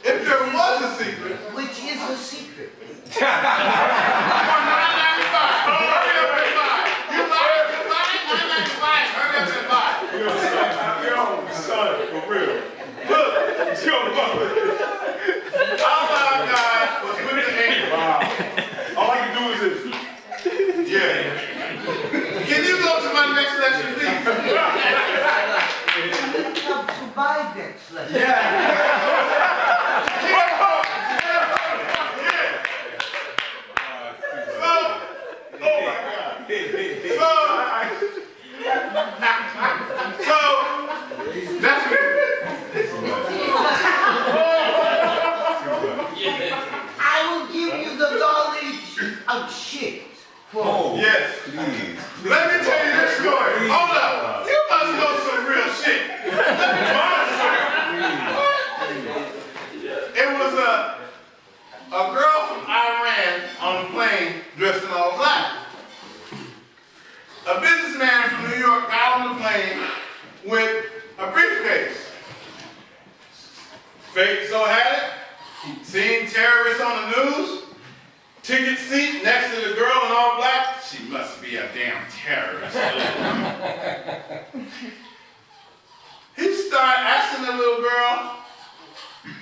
If there was a secret, Which is a secret. $9.95. Hurry up and buy. You buy it, $9.95. Hurry up and buy. Yo, son, for real. Look, Joe, out shit for me. Yes. Please. Let me tell you this story. Hold up. You must know some real shit. Let me tell you this story. It was a girl from Iran on a plane dressed in all black. A businessman from New York got on the plane with a briefcase. Fate so had it, he'd seen terrorists on the news, ticket seat next to the girl in all black. She must be a damn terrorist. He started asking the little girl,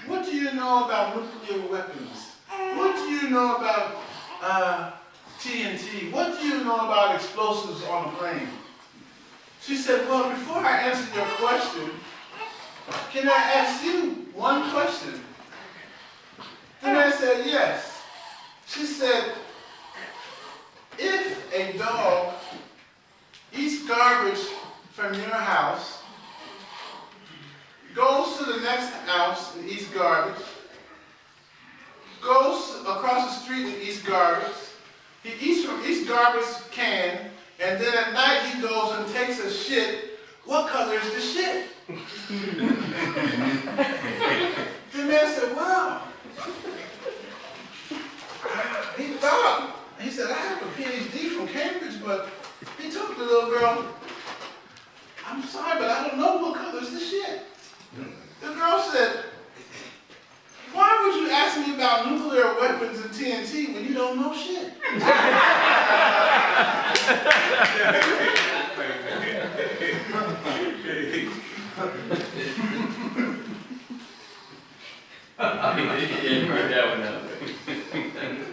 what do you know about nuclear weapons? What do you know about TNT? What do you know about explosives on a plane? She said, well, before I answer your question, can I ask you one question? The man said, yes. She said, if a dog eats garbage from your house, goes to the next house and eats garbage, goes across the street and eats garbage, he eats from each garbage can, and then at night he goes and takes a shit, what color is the shit? The man said, wow. He thought, he said, I have a PhD from Cambridge, but he told the little girl, I'm sorry, but I don't know what color is the shit. The girl said, why would you ask me about nuclear weapons and TNT when you don't know shit?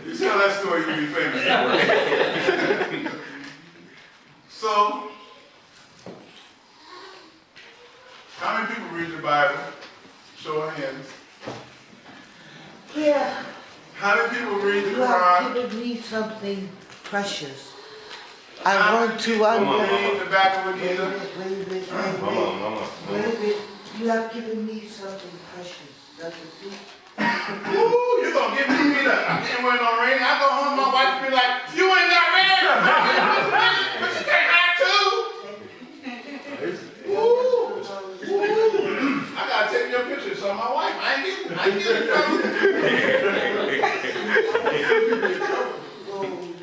You tell that story, you'll be famous. So, how many people read the Bible? Show of hands. Yeah, How many people read the you Quran? have given me something precious. I want to Read unlearn. the Bhagavad Gita. Wait. You have given me something precious. That's the thing. Ooh, you gonna give me that? I can't wear no ring. I go home, my wife be like, you ain't got ring. But you can't have two. Ooh. I gotta take your picture, so my wife, I ain't getting in trouble.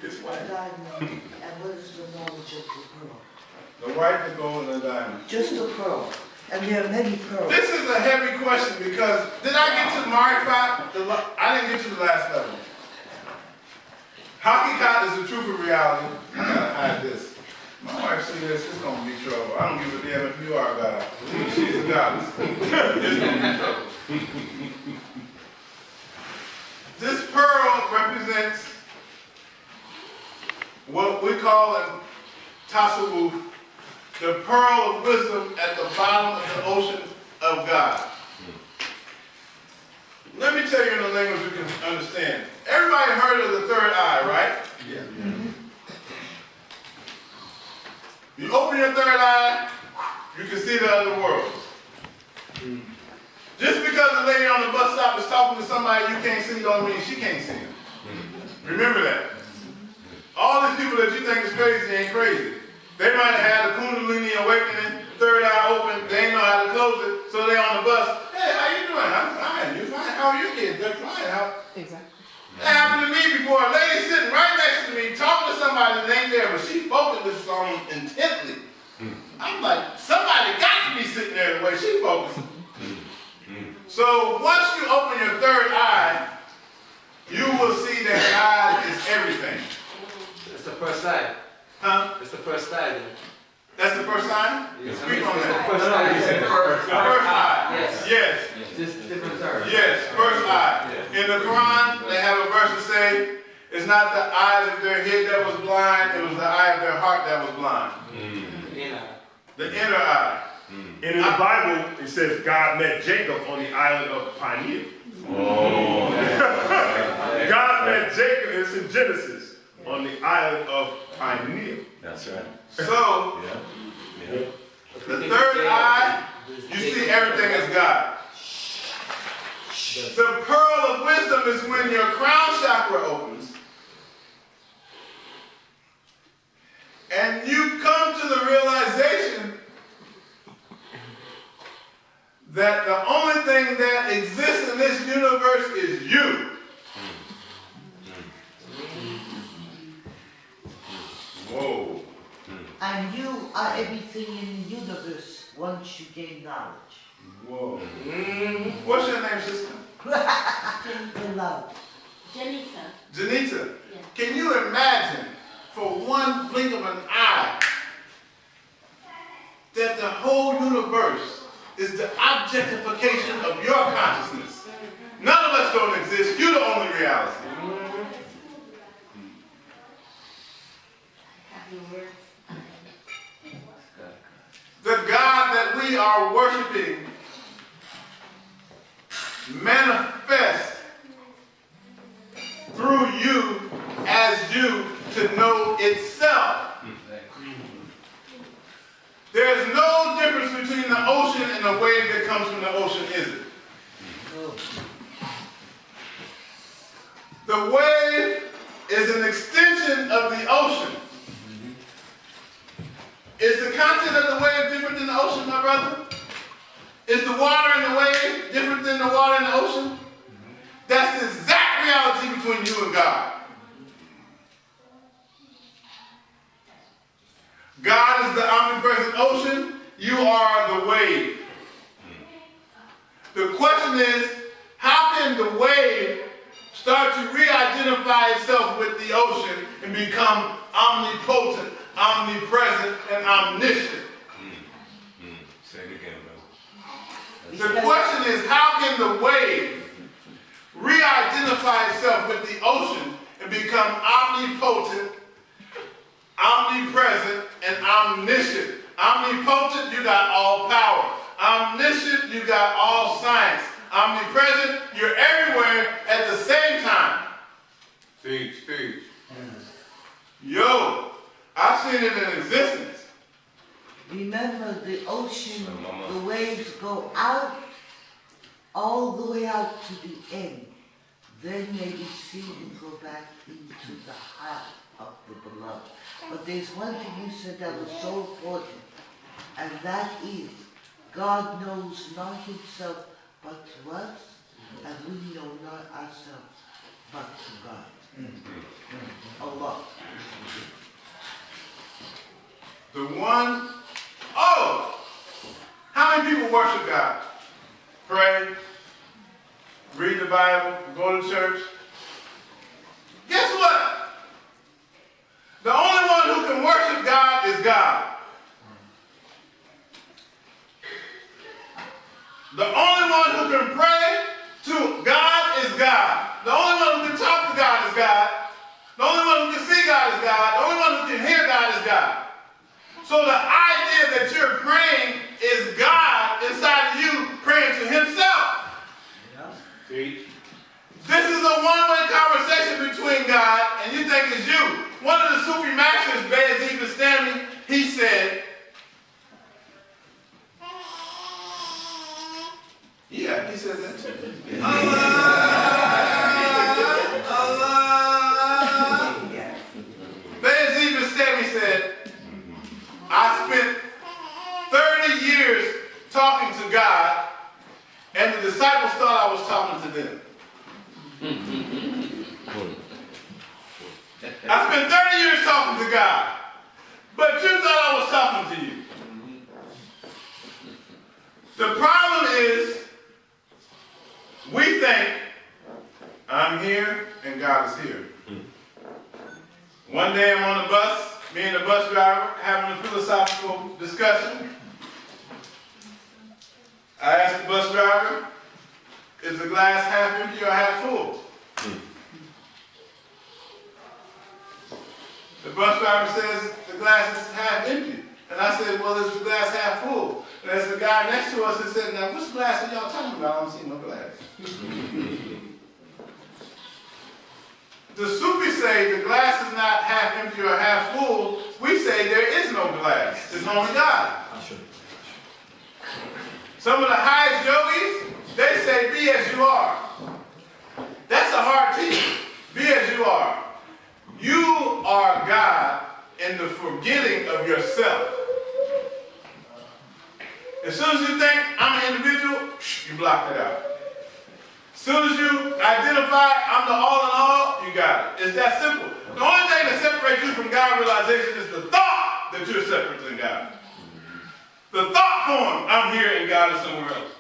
It's white. Diamond. And what is the knowledge of the pearl? The white, the gold, and the diamond. Just the pearl. And there are many pearls. This is a heavy question because did I get to Marifat? I didn't get to the last level. Hakikat is the truth of reality. I gotta hide this. My wife see this, it's gonna be trouble. I don't give a damn if you are God. She's a goddess. It's gonna be trouble. This pearl represents what we call in Tasawwuf the pearl of wisdom at the bottom of the ocean of God. Let me tell you in a language you can understand. Everybody heard of the third eye, right? Yeah. You open your third eye, you can see the other world. Just because the lady on the bus stop is talking to somebody you can't see don't mean she can't see him. Remember that. All these people that you think is crazy ain't crazy. They might have had a Kundalini awakening, third eye open, they ain't know how to close it, so they on the bus. Hey, how you doing? I'm fine. You fine? How are your kids? They're fine. Exactly. That happened to me before. A lady sitting right next to me talking to somebody that ain't there, but she focused on intently. I'm like, somebody got to be sitting there the way she focused. So once you open your third eye, you will see that God is everything. It's the first sign. Huh? It's the first sign. That's the first sign? Yes. Speak on It's that. the first sign. The first eye. Yes. Yes. Just different terms. Yes, first eye. In the Quran, they have a verse that say, it's not the eyes of their head that was blind, it was the eye of their heart that was blind. The inner eye. And in the Bible, it says God met Jacob on the island of Pioneer. Oh. God met Jacob, it's in Genesis, on the island of Pioneer. That's right. So, Yeah. the third eye, you see everything as God. The pearl of wisdom is when your crown chakra opens everything in the universe once you gain knowledge. Whoa. What's your name, sister? The love. Janita. Janita. Yeah. Can you imagine, for one blink of an eye, that the whole universe is the objectification of your consciousness? None of us don't exist. You're the only reality. Have your words. The God that we are worshiping manifests through you as you to know itself. There's no difference between the ocean and the wave that comes from the ocean, is it? No. The wave is an extension of the ocean. Is the content of the wave different than the ocean, my brother? Is the water in the wave different than the water in the ocean? That's the exact reality between you and God. God is the omnipresent ocean. You are the wave. The question is, how can the wave start to re-identify itself with the ocean and become omnipotent, omnipresent, and omniscient? Say it again, brother. The question is, how can the wave re-identify itself with the ocean and become omnipotent, omnipresent, and omniscient? Omnipotent, you got all power. Omniscient, you got all science. Omnipresent, you're everywhere at the same time. Speech. Yo, I've seen it in existence. Remember, the ocean, the waves go out, all the way out to the end. Then they recede and go back into the heart of the beloved. But there's one thing you said that was so important, and that is, God knows not himself but to us, and we know not ourselves but to God. Allah. The one, oh, how many people worship God? Pray, read the Bible, go to church. Guess what? The only one who can worship God is God. The only one who can pray to God is God. The only one who can talk to God is God. The only one who can see God is God. The only one who can hear God is God. So the idea that you're praying is God inside of you praying to himself. Speech. This is a one-way conversation between God and you think it's you. One of the Sufi masters, Brother Sufi, he said, yeah, he said that too. Allah. Brother Sufi said, I spent 30 years talking to God, and the disciples thought I was talking to them. I spent 30 years talking to God, but you thought I was talking to you. The problem is, we think I'm here and God is here. One day I'm on the bus, me and the bus driver having a philosophical discussion. I asked the bus driver, is the glass half empty or half full? The bus driver says the glass is half empty. And I said, well, is the glass half full? And there's the guy next to us that said, now which glass are y'all talking about? I don't see no glass. The Sufis say the glass is not half empty or half full. We say there is no glass. There's only God. Some of the highest yogis, they say be as you are. That's a hard teaching. Be as you are. You are God in the forgetting of yourself. As soon as you think I'm an individual, you block it out. As soon as you identify I'm the all in all, you got it. It's that simple. The only thing that separates you from God realization is the thought that you're separate from God. The thought form, I'm here and God is somewhere else.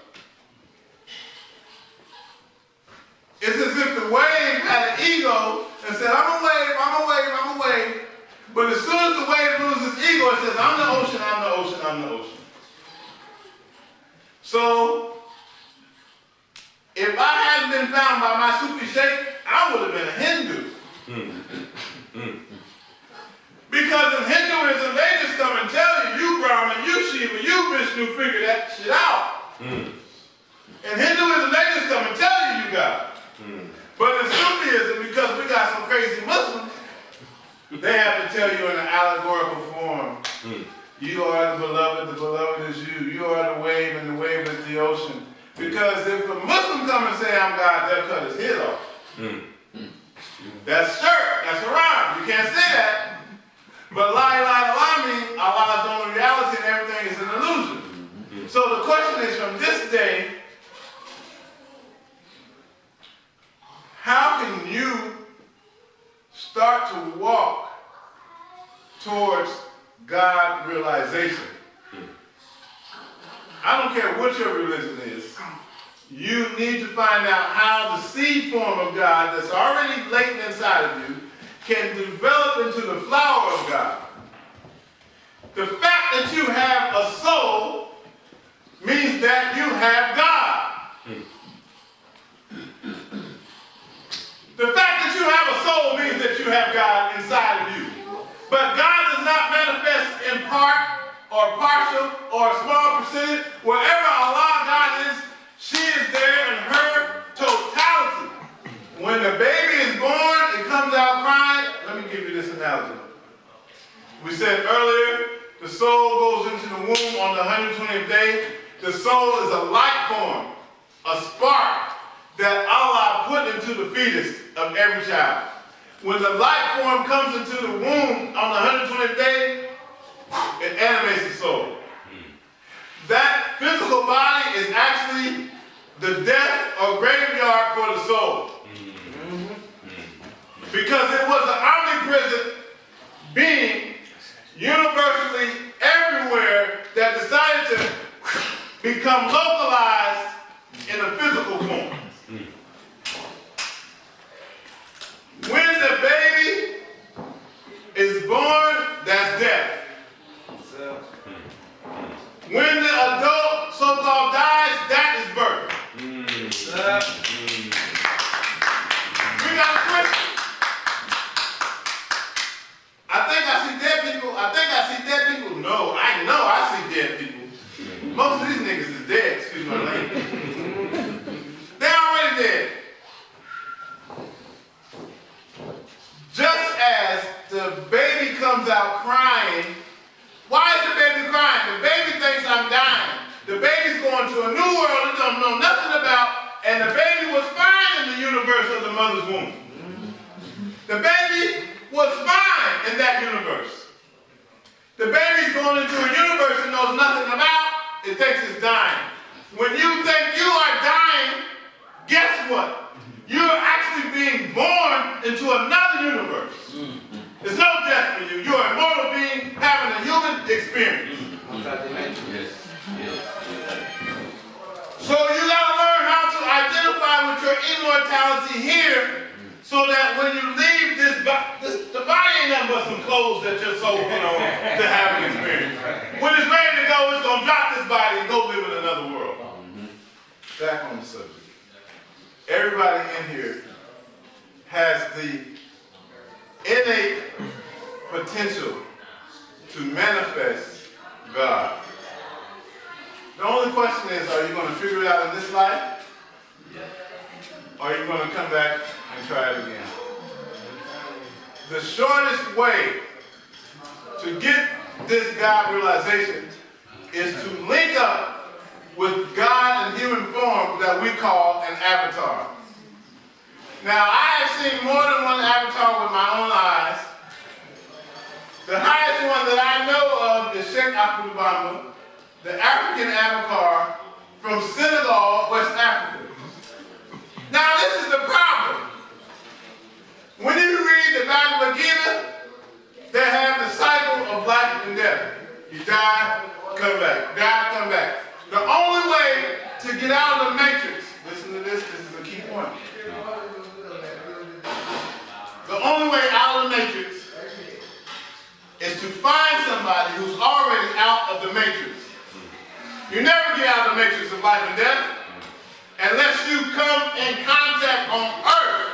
It's as if the wave had an ego and said, I'm a wave, I'm a wave, I'm a wave. But as soon as the wave loses its ego, it says, I'm the ocean, I'm the ocean, I'm the ocean. So, if I hadn't been found by my Sufi Sheikh, I would have been a Hindu. Because in Hinduism, they just come and tell you, you Brahman, you Shiva, you Vishnu, figure that shit out. In Hinduism, they just come and tell you you God. But in Sufism, because we got some crazy Muslims, they have to tell you in an allegorical form, you are the beloved is you. You are the wave, and the wave is the ocean. Because if a Muslim come and say, I'm God, they'll cut his head off. That's shirk, that's haram. You can't say that. But la ilaha illallah means Allah is the only reality and everything is an illusion. So the question is, from this day, how can you start to walk towards God realization? I don't care what your religion is. You need to find out how the seed form of God that's already latent inside of you can develop into the flower of God. The fact that you have a soul means that you have God. The fact that you have a soul means that you have God inside of you. But God does not manifest in part or partial or a small percentage. Wherever Allah, God is, she is there in her totality. When the baby is born, it comes out crying. Let me give you this analogy. We said earlier, the soul goes into the womb on the 120th day. The soul is a light form, a spark that Allah put into the fetus of every child. When the light form comes into the womb on the 120th day, it animates the soul. That physical body is actually the death or graveyard for the soul. Because it was an omnipresent being, universally everywhere, that decided to become localized in a physical form. When the baby is born, that's death. When the adult, so-called, dies, that is birth. We got a question. I think I see dead people. I think I see dead people. No, I know I see dead people. Most of these niggas is dead, excuse my language. They're already dead. Just as the baby comes out crying, why is the baby crying? The baby thinks I'm dying. The baby's going to a new world it don't know nothing about, and the baby was fine in the universe of the mother's womb. The baby was fine in that universe. The baby's going into a universe it knows nothing about, it thinks it's dying. When you think you are dying, guess what? You're actually being born into another universe. There's no death for you. You're an immortal being having a human experience. So you gotta learn how to identify with your immortality here, so that when you leave the body ain't nothing but some clothes that your soul put on to have an experience. When it's ready to go, it's gonna drop this body and go live in another world. Back on the subject. Everybody in here has the innate potential to manifest God. The only question is, are you going to figure it out in this life? Or are you going to come back and try it again? The shortest way to get this God realization is to link up with God in human form that we call an avatar. Now, I have seen more than one avatar with my own eyes. The highest one that I know of is Sheikh Ahmed Bamba, the African avatar from Senegal, West Africa. Now, this is the problem. When you read the Bhagavad Gita, they have the cycle of life and death. You die, come back. God come back. The only way to get out of the matrix, listen to this is a key point. The only way out of the matrix is to find somebody who's already out of the matrix. You never get out of the matrix of life and death unless you come in contact on earth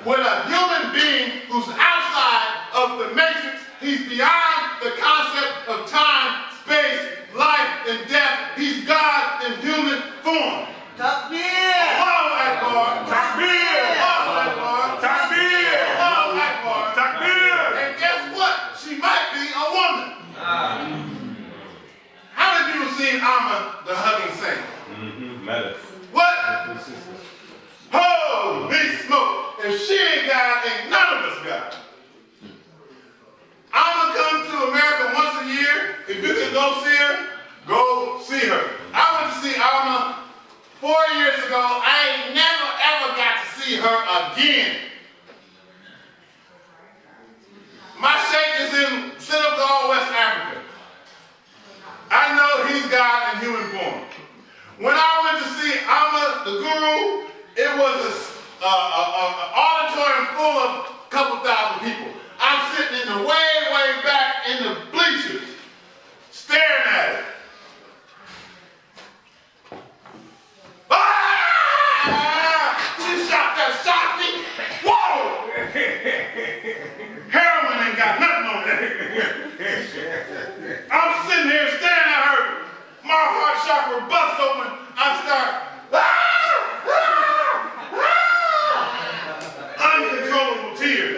with a human being who's outside of the matrix. He's beyond the concept of time, space, life, and death. He's God in human form. Takbir! Allahu Akbar. Takbir! Allahu Akbar. Takbir! Allahu Akbar. Takbir! And guess what? She might be a woman. How many people seen Amma, the hugging saint? Meta. What? Holy smoke. If she ain't God, ain't none of us God. I'ma come to America once a year. If you can go see her, go see her. I went to see Alma 4 years ago. I ain't never ever got to see her again. My sheikh is in Senegal, West Africa. I know he's God in human form. When I went to see Alma, the guru, it was an auditorium full of a couple thousand people. I'm sitting in the way back in the bleachers, staring at it. She shot me. Whoa! Heroin ain't got nothing on that. I'm sitting here staring at her. My heart chakra busts open. I start, uncontrollable tears.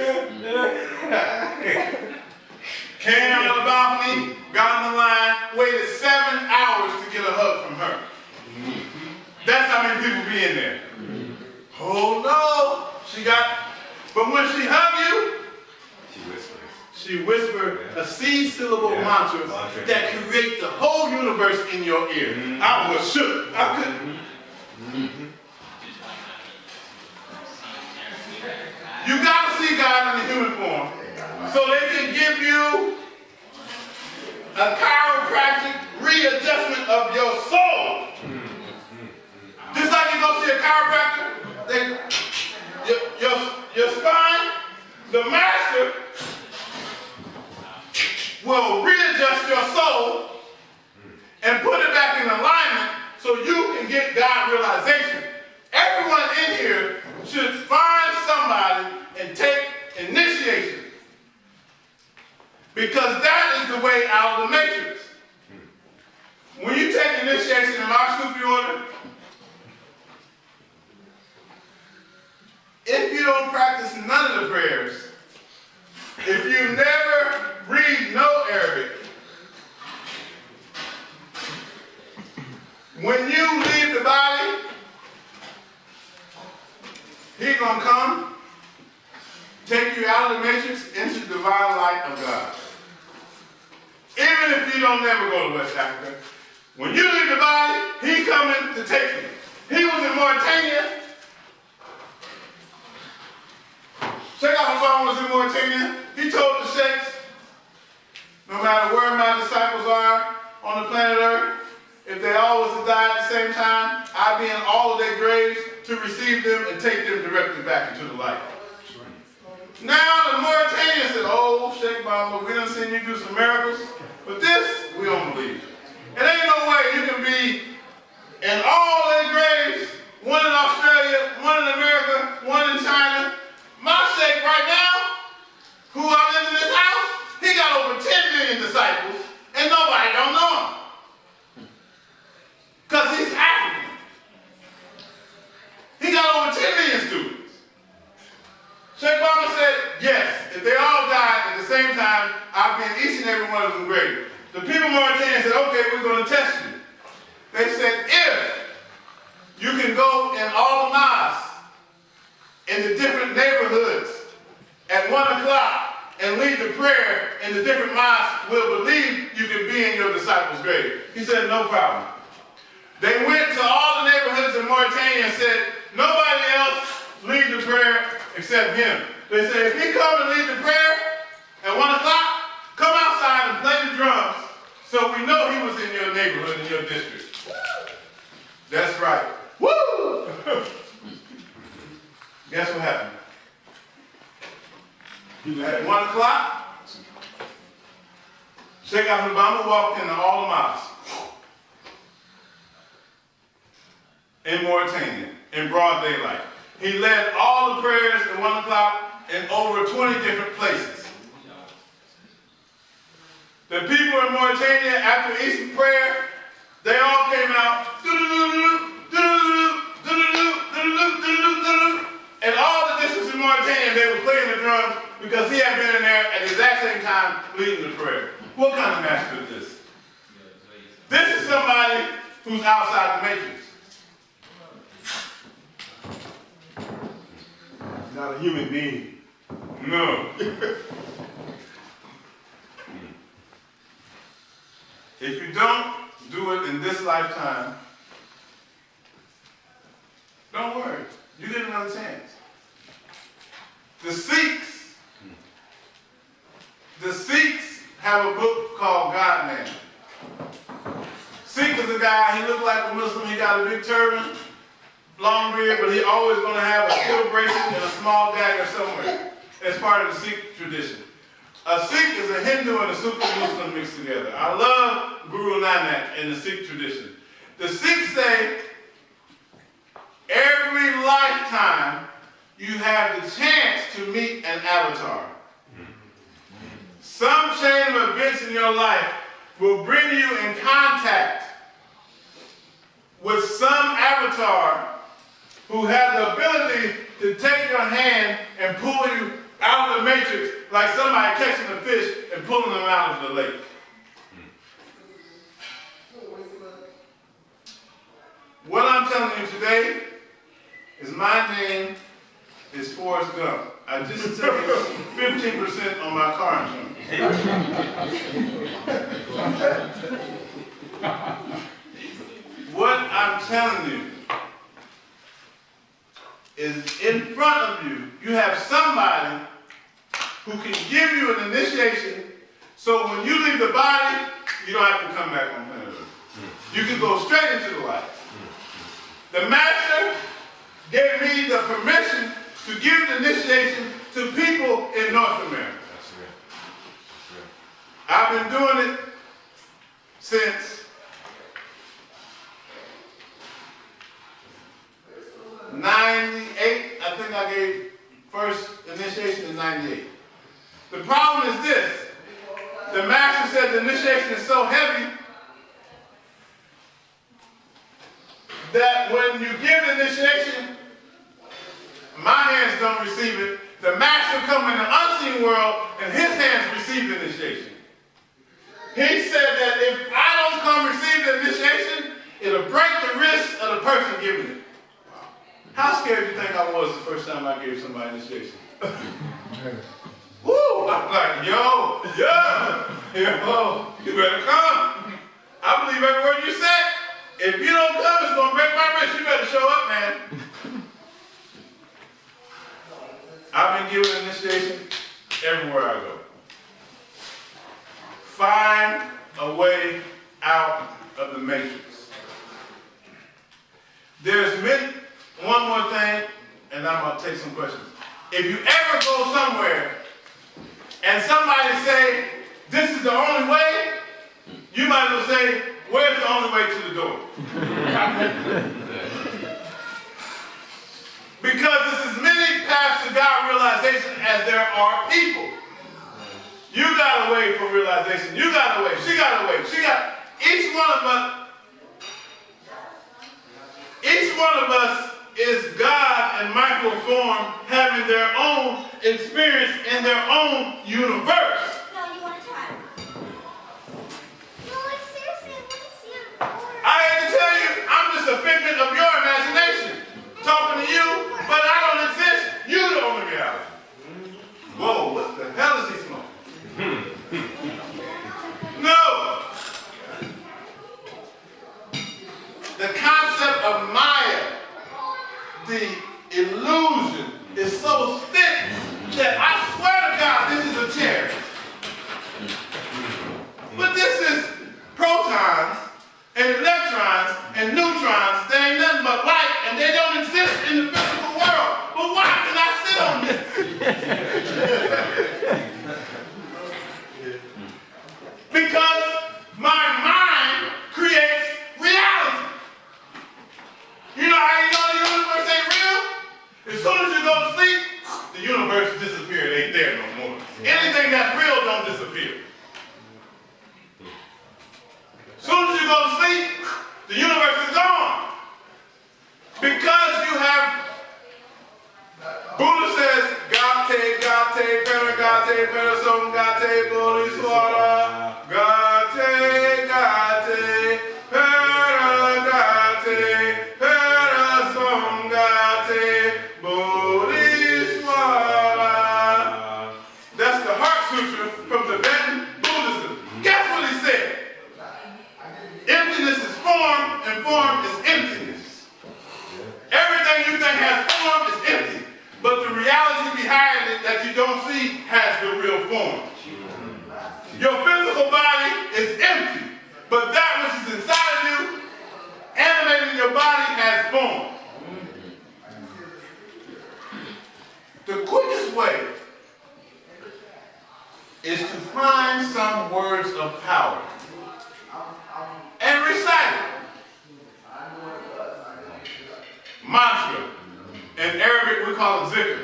Came out of the balcony, got on the line, waited 7 hours to get a hug from her. That's how many people be in there. Oh no, but when she hugged you, she whispered a C-syllable mantra that create the whole universe in your ear. I was shook. I couldn't. You got to see God in the human form so they can give you a chiropractic readjustment of your soul. Just like you go see a chiropractor, your spine, the master will readjust your soul and put it back in alignment so you can get God realization. Everyone in here should find somebody and take initiation, because that is the way out of the matrix. When you take initiation in our Sufi order, if you don't practice none of the prayers, if you never read no Arabic, when you leave the body, he's going to come, take you out of the matrix into the divine light of God. Even if you don't never go to West Africa, when you leave the body, he's coming to take you. He was in Mauritania. Sheikh Al-Hassan was in Mauritania. He told the sheikhs, no matter where my disciples are on the planet Earth, if they all was to die at the same time, I'd be in all of their graves to receive them and take them directly back into the light. Now the Mauritanians said, oh, Sheikh Baba, we done seen you do some miracles, but this, we don't believe. It ain't no way you can be in all their graves, one in Australia, one in America, one in China. My Sheikh right now, who I live in this house, he got over 10 million disciples, and nobody don't know him. Because he's African. He got over 10 million students. Sheikh Baba said, yes, if they all died at the same time, I'd be in each and every one of them grave. The people of Mauritania said, okay, we're going to test you. They said, if you can go in all the mosques, in the different neighborhoods at 1 o'clock and lead the prayer in the different mosques, will believe you can be in your disciples' grave. He said, no problem. They went to all the neighborhoods in Mauritania and said, nobody else lead the prayer except him. They said, if he come and lead the prayer at 1 o'clock, come outside and play the drums So we know he was in your neighborhood, in your district. That's right. Woo! Guess what happened? At 1 o'clock, Sheikh Obama walked into all the mosques in Mauritania, in broad daylight. He led all the prayers at 1 o'clock in over 20 different places. The people in Mauritania, after Easter prayer, they all came out, and all the districts in Mauritania, they were playing the drums because he had been in there at the exact same time leading the prayer. What kind of master is this? This is somebody who's outside the matrix. Not a human being. No. If you don't do it in this lifetime, don't worry. You get another chance. The Sikhs have a book called God Man. Sikh is a guy, he looked like a Muslim, he got a big turban, long beard, but he always going to have a steel bracelet and a small dagger somewhere. As part of the Sikh tradition. A Sikh is a Hindu and a Sufi Muslim mixed together. I love Guru Nanak in the Sikh tradition. The Sikhs say every lifetime you have the chance to meet an avatar. Some chain of events in your life will bring you in contact with some avatar who has the ability to take your hand and pull you out of the matrix like somebody catching a fish and pulling them out of the lake. What I'm telling you today is my name is Forrest Gump. I just took 15% on my car insurance. What I'm telling you is in front of you, you have somebody who can give you an initiation so when you leave the body, you don't have to come back on planet Earth. You can go straight into the light. The master gave me the permission to give the initiation to people in North America. I've been doing it since 98. I think I gave first initiation in 98. The problem is this. The master said the initiation is so heavy that when you give the initiation, my hands don't receive it. The master comes in the unseen world and his hands receive the initiation. He said that if I don't come receive the initiation, it'll break the wrist of the person giving it. How scared do you think I was the first time I gave somebody initiation? Woo! I'm like, yo, you better come. I believe every word you said. If you don't come, it's going to break my wrist. You better show up, man. I've been given initiation everywhere I go. Find a way out of the matrix. There's one more thing, and I'm going to take some questions. If you ever go somewhere and somebody say, this is the only way, you might as well say, where's the only way to the door? Because there's as many paths to God realization as there are people. You got a way for realization. You got a way. She got a way. Each one of us is God in micro form having their own experience in their own universe. No, you want to try. No, like seriously, I want to see it. I had to tell you, I'm just a figment of your imagination. Talking to you, but I don't exist. You're the only reality. Whoa, what the hell is he smoking? No. The concept of Maya, the illusion, is so thick that I swear to God, this is a chair. But this is there no more. Anything that's real don't disappear. Soon as you go to sleep, the universe is gone. Because you have, Buddha says, Gate, Pera, Som, Gate, Bodhiswara, Gate, Pera, Som, Gate, Bodhiswara. That's the Heart Sutra from Tibetan Buddhism. Guess what he said? Emptiness is form, and form is emptiness. Everything you think has form is empty, but the reality behind it that you don't see has the real form. Your physical body is empty, but that which is inside of you, animating your body, has form. The quickest way is to find some words of power and recite it. Mantra. In Arabic, we call it zikr.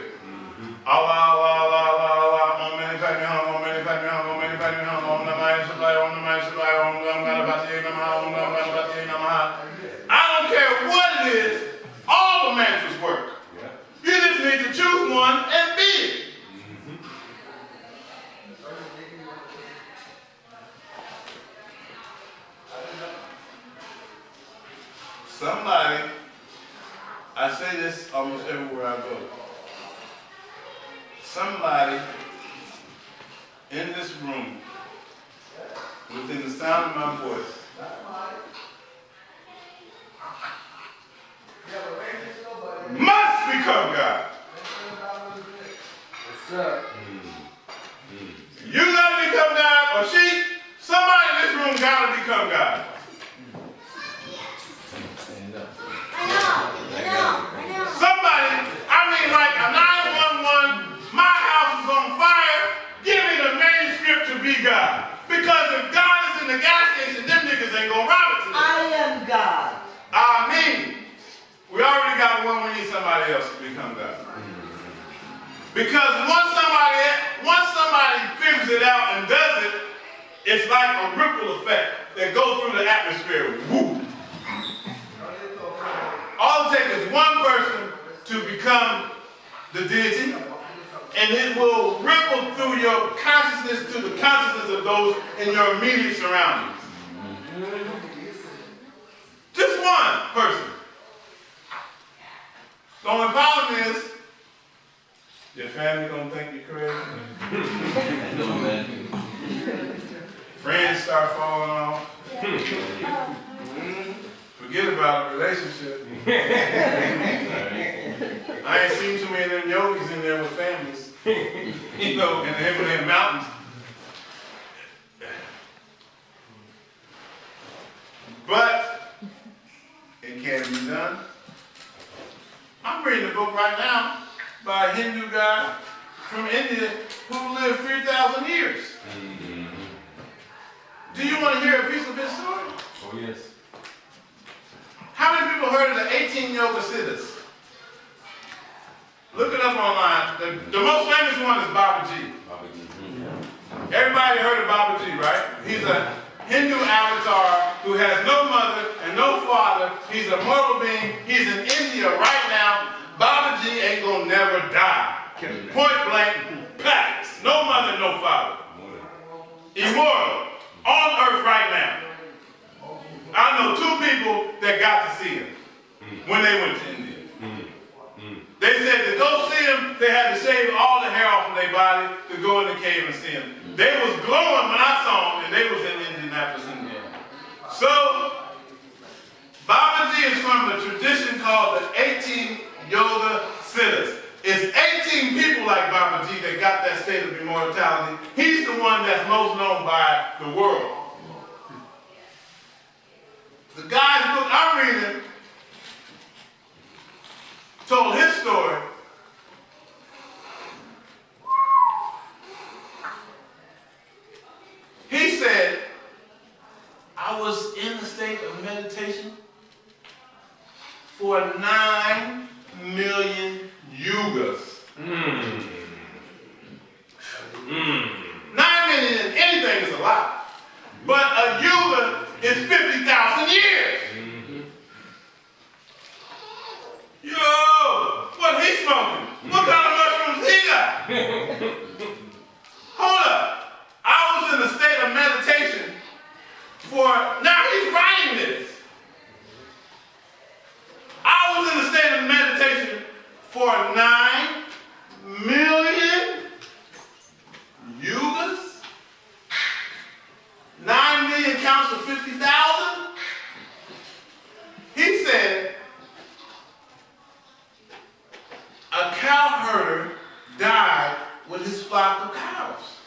Allah, Allah, Allah, Allah, Allah, Om Mani Padme Hum, Om Mani Padme Hum, Om Mani Padme Hum, Om Namah Shivaya, Om Namah Shivaya, Om Ganapati Namaha, Om Ganapati Namaha. I don't care what it is, all the mantras work. You just need to choose one and be it. Somebody, I say this almost everywhere I go. Somebody in this room, within the sound of my voice, must become God. You gotta become God, or somebody in this room gotta become God. Somebody, I mean like a 911, my house is on fire, give me the manuscript to be God. Because if God is in the gas station, them niggas ain't gonna rob it today. I am God. I mean, we already got one, we need somebody else to become God. Because once somebody figures it out and does it, it's like a ripple effect that goes through the atmosphere. Woo. All it takes is one person to become the deity, and it will ripple through your consciousness to the consciousness of those in your immediate surroundings. Just one person. The only problem is, your family gonna think you're crazy. Friends start falling off. Forget about a relationship. I ain't seen too many of them yogis in there with families. You know, in the Himalayan mountains. But it can be done. I'm reading a book right now by a Hindu guy from India who lived 3,000 years. Do you want to hear a piece of his story? Oh, yes. How many people heard of the 18 Yoga Siddhas? Look it up online. The most famous one is Babaji. Everybody heard of Babaji, right? He's a Hindu avatar who has no mother and no father. He's a mortal being. He's in India right now. Babaji ain't gonna never die. Point blank, facts. No mother, no father. Immortal. On earth right now. I know two people that got to see him when they went to India. They said to go see him, they had to shave all the hair off of their body to go in the cave and see him. They was glowing when I saw them, and they was in Indianapolis, Indiana. So, Babaji is from a tradition called the 18 Yoga Siddhas. It's 18 people like Babaji that got that state of immortality. He's the one that's most known by the world. The guy's book I'm reading told his story. He said, I was in a state of meditation for 9 million yugas. is 50,000 years. Yo, what he smoking? What kind of mushrooms he got? Hold up. I was in a state of meditation for, now he's writing this. I was in a state of meditation for 9 million yugas. 9 million counts of 50,000. He said, a cow herder died with his flock of cows.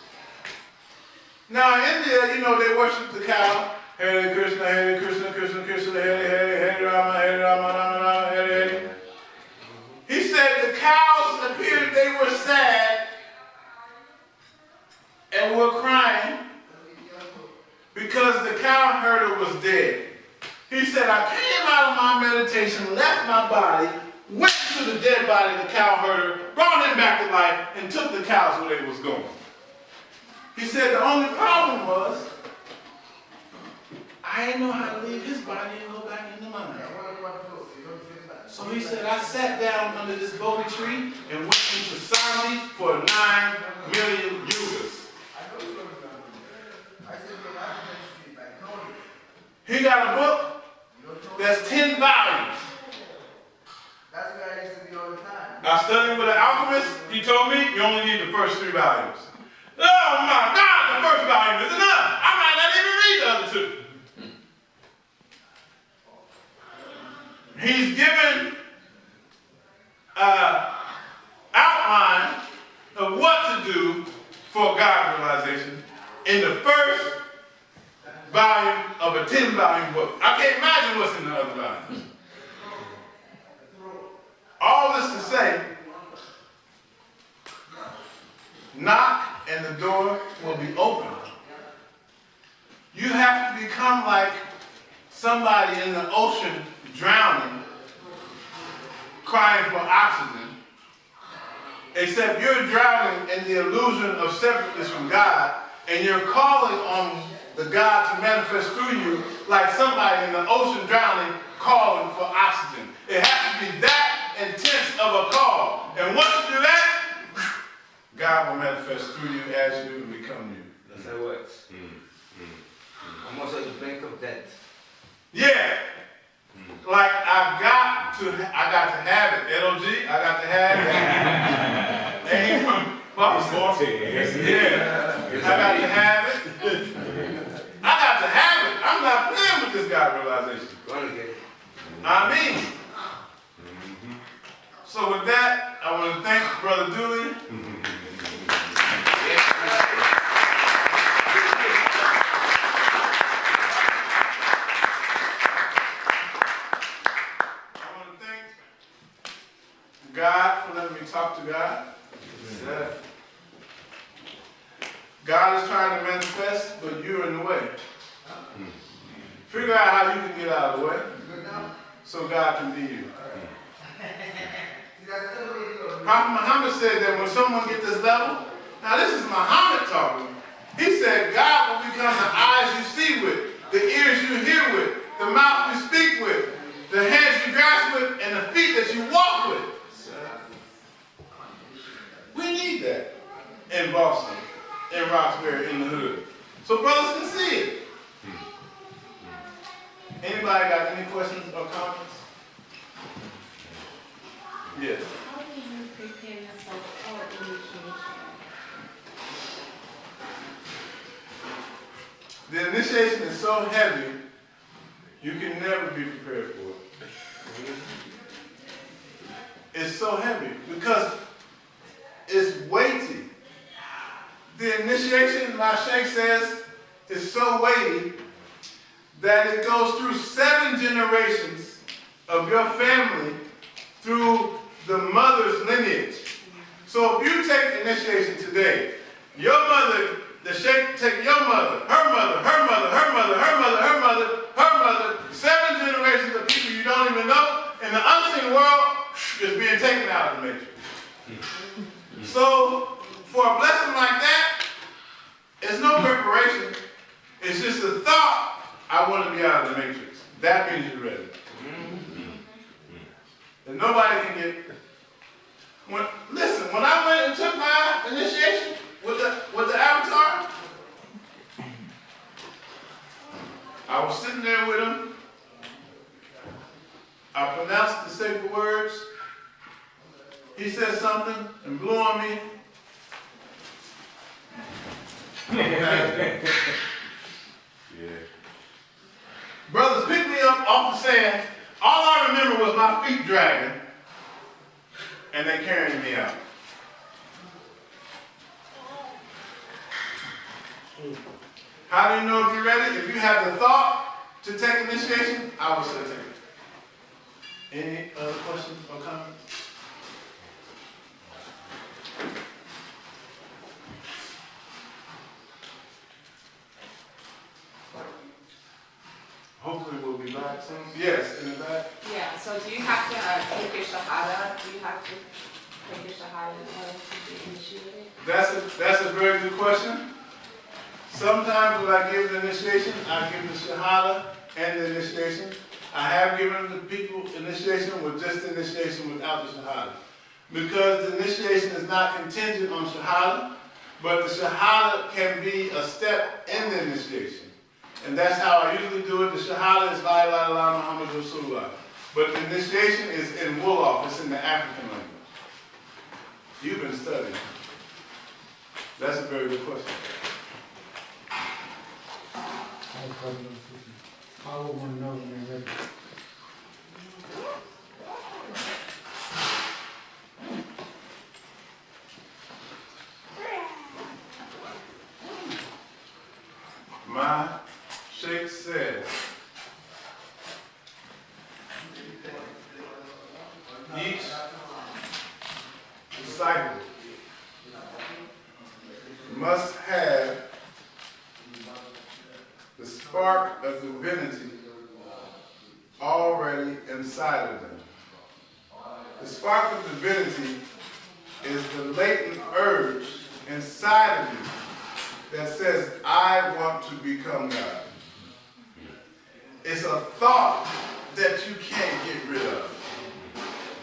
Now in India, you know, they worship the cow. Hare Krishna, Hare Krishna, Krishna Krishna, Hare Hare, Hare Rama, Hare Rama, Rama Rama, Hare Hare. He said the cows appeared they were sad and were crying because the cow herder was dead. He said, I came out of my meditation, left my body, went to the dead body of the cow herder, brought him back to life, and took the cows where they was going. He said the only problem was, I didn't know how to leave his body and go back into mine. So he said, I sat down under this Bodhi tree and went into Sami for 9 million yugas. He got a book that's 10 volumes. That's where I used to be all the time. I studied with an alchemist. He told me you only need the first 3 volumes. Oh my God, the first volume is enough. I might not even read the other 2. He's given an outline of what to do for God realization in the first volume of a 10-volume book. I can't imagine what's in the other volumes. All this to say, knock and the door will be open. You have to become like somebody in the ocean drowning, crying for oxygen, except you're drowning in the illusion of separateness from God, and you're calling on the God to manifest through you like somebody in the ocean drowning calling for oxygen. It has to be that intense of a call. And once you do that, God will manifest through you as you become you. That's how it works. Almost at the brink of death. Yeah. Like I got to have it. LOG, I got to have it. Ain't from Buffalo. Yeah. I got to have it. I got to have it. I'm not playing with this God realization. Gonna get it. I mean. So with that, I want to thank Brother Dooley. I want to thank God for letting me talk to God. Yeah. God is trying to manifest, but you're in the way. Figure out how you can get out of the way so God can be you. Prophet Muhammad said that when someone gets this level, now this is Muhammad talking. He said God will become the eyes you see with, the ears you hear with, the mouth you speak with, the hands you grasp with, and the feet that you walk with. We need that in Boston, in Roxbury, in the hood. So brothers can see it. Anybody got any questions or comments? Yes. How do you prepare yourself for initiation? The initiation is so heavy, you can never be prepared for it. It's so heavy because it's weighty. The initiation, my sheikh says, is so weighty that it goes through 7 generations of your family through the mother's lineage. So if you take initiation today, your mother, the sheikh take your mother, her mother, her mother, her mother, her mother, her mother, her mother, 7 generations of people you don't even know, and the unseen world is being taken out of the matrix. So for a blessing like that, it's no preparation. It's just a thought I want to be out of the matrix. That means you're ready. And nobody can get. Listen, when I went and took my initiation with the avatar, I was sitting there with him. I pronounced the sacred words. He said something and blew on me. Yeah. Brothers picked me up off the sand. All I remember was my feet dragging and they carrying me out. How do you know if you're ready? If you have the thought to take initiation, I would say take it. Any other questions or comments? Hopefully we'll be back soon. Yes, in the back. Yeah, so do you have to take your shahada? Do you have to take your shahada in order to be initiated? That's a very good question. Sometimes when I give the initiation, I give the shahada and the initiation. I have given the people initiation with just the initiation without the shahada. Because the initiation is not contingent on shahada, but the shahada can be a step in the initiation. And that's how I usually do it. The shahada is La ilaha illallah Muhammad Rasulullah. But the initiation is in Wolof, it's in the African language. You've been studying. That's a very good question. I would want to know when they're ready. My Sheikh says, each disciple must have the spark of divinity already inside of them. The spark of divinity is the latent urge inside of you that says, I want to become God. It's a thought that you can't get rid of.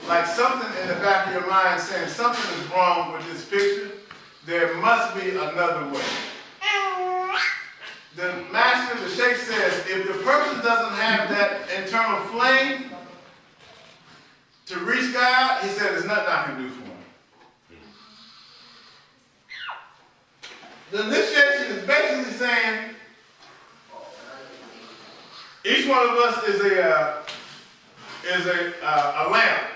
Like something in the back of your mind saying something is wrong with this picture. There must be another way. The master, the sheikh says, if the person doesn't have that internal flame to reach God, he said, there's nothing I can do for him. The initiation is basically saying, each one of us is a lamp,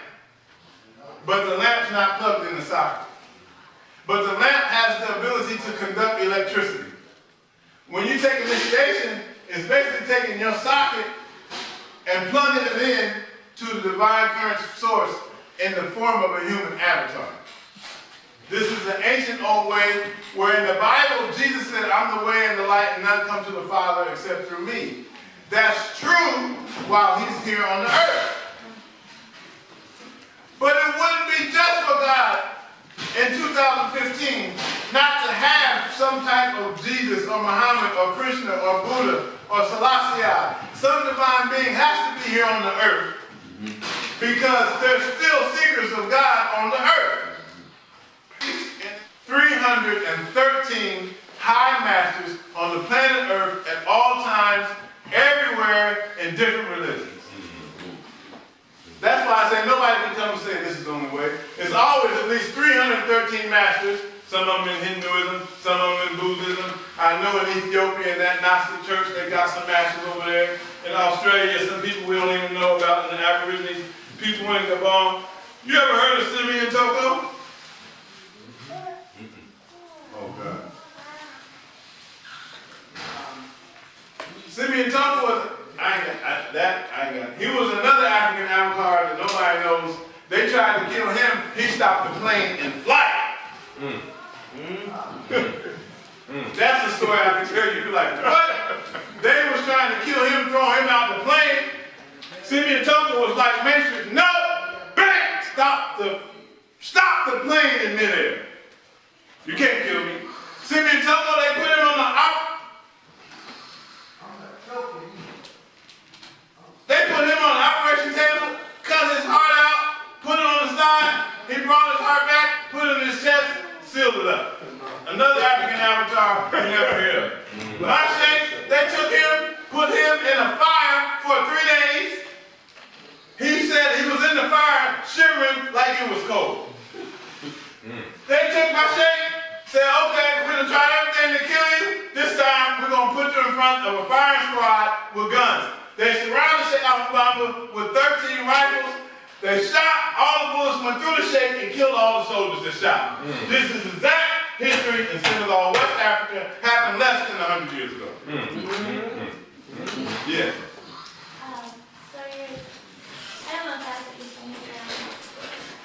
but the lamp's not plugged in the socket. But the lamp has the ability to conduct electricity. When you take initiation, it's basically taking your socket and plugging it in to the divine current source in the form of a human avatar. This is an ancient old way where in the Bible, Jesus said, I'm the way and the light, and none come to the Father except through me. That's true while he's here on the earth. But it wouldn't be just for God in 2015 not to have some type of Jesus or Muhammad or Krishna or Buddha or Selassie. Some divine being has to be here on the earth because there's still seekers of God on the earth. 313 high masters on the planet Earth at all times, everywhere, in different religions. That's why I say nobody can come and say this is the only way. There's always at least 313 masters, some of them in Hinduism, some of them in Buddhism. I know in Ethiopia, in that Gnostic church, they got some masters over there. In Australia, some people we don't even know about, in the Aborigines, people in Gabon. You ever heard of Simeon Toko? Oh, God. Simeon Toko was, he was another African avatar that nobody knows. They tried to kill him. He stopped the plane in flight. That's a story I can tell you. You're like, what? They was trying to kill him, throw him out the plane. Simeon Toko was like, Matrix, no, bang, stop the plane in midair. You can't kill me. Simeon Toko, they put him on the like in Avatar, you never hear. My sheikh, they took him, put him in a fire for 3 days. He said he was in the fire shivering like it was cold. They took my sheikh, said, okay, we're gonna try everything to kill you. This time, we're gonna put you in front of a firing squad with guns. They surrounded Sheikh Al-Bamba with 13 rifles. They shot, all the bullets went through the sheikh and killed all the soldiers that shot. This is exact history in Senegal, West Africa, happened less than 100 years ago. Yeah. So you're, I don't know if that's what you're saying,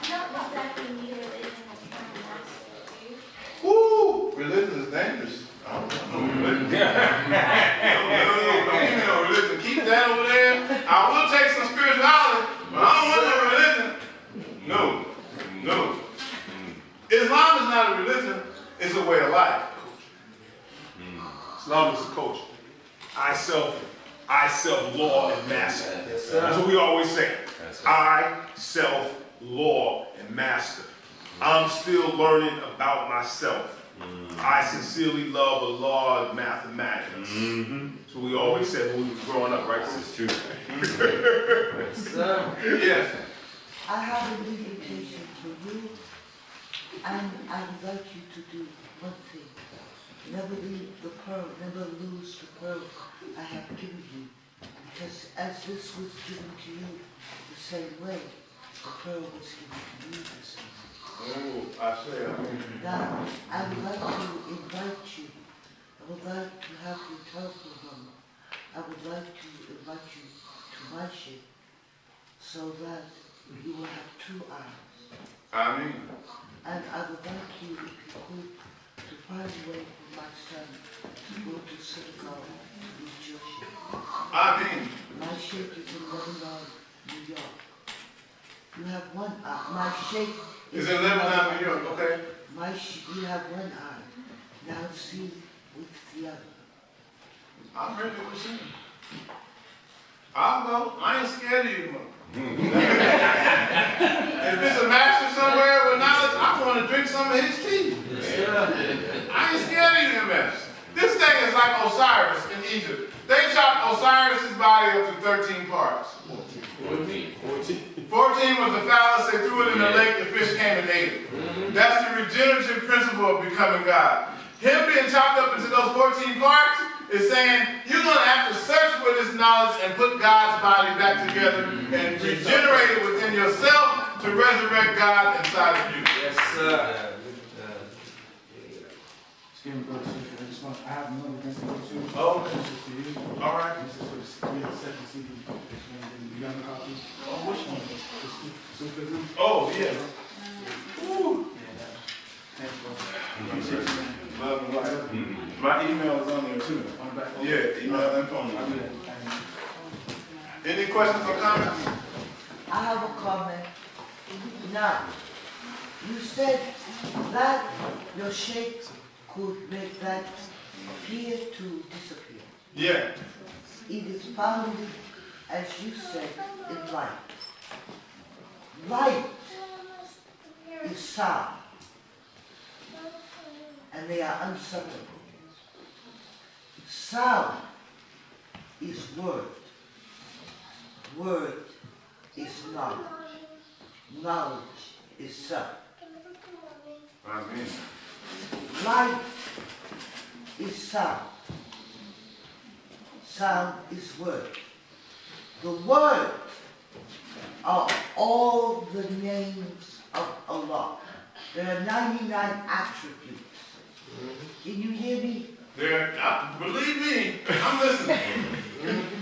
but I don't exactly need a religion as kind of master, do you? Woo! Religion is dangerous. I don't know religion. Don't give me no religion. Keep that over there. I will take some spirituality, but I don't want no religion. No. No. Islam is not a religion, it's a way of life. Islam is a culture. I self law and master. That's what we always say. I self law and master. I'm still learning about myself. I sincerely love Allah and mathematics. That's what we always said when we were growing up, right? This is true. Yes. I have an invitation for you, and I would like you to do one thing. Never leave the pearl, never lose the pearl I have given you. Because as this was given to you the same way, the pearl was given to you the same way. Oh, I say, Now, I would like to invite you. I would like to have your telephone number. I would like to invite you to my ship so that you will have 2 hours. I mean, And I would like you, if you could, to find a way for my son to go to Senegal to reach your ship. I mean, My ship is in Lebanon, New York. You have 1 hour. My ship it's in Lebanon, New York, okay? You have 1 hour. Now see with the other. I'm ready to see. I'll go. I ain't scared of you, man. If it's a master somewhere with knowledge, I want to drink some of his tea. I ain't scared of you, master. This thing is like Osiris in Egypt. They chopped Osiris's body up to 13 parts. 14 was the phallus, they threw it in the lake, the fish came and ate it. That's the regenerative principle of becoming God. Him being chopped up into those 14 parts is saying, you're going to have to search for this knowledge and put God's body back together and regenerate it within yourself to resurrect God inside of you. Yes, sir. Excuse me, Brother Sufi, I have another thing to go to. Oh, This is for you. all right. This is for the second CD. You got a copy? Oh, which one? Sufi? Oh, yeah. Woo. Thanks, bro. Appreciate you, man. Love and life. My email is on there too. On the back. Yeah, email and phone I'll number. do that. Any questions or comments? I have a comment. Now, you said that your sheikh could make that appear to disappear. Yeah. It is founded, as you said, in light. Light is sound, and they are inseparable. Sound is word. Word is knowledge. Knowledge is self. I mean, Light is sound. Sound is word. The word are all the names of Allah. There are 99 attributes. Can you hear me? there, believe me, I'm listening.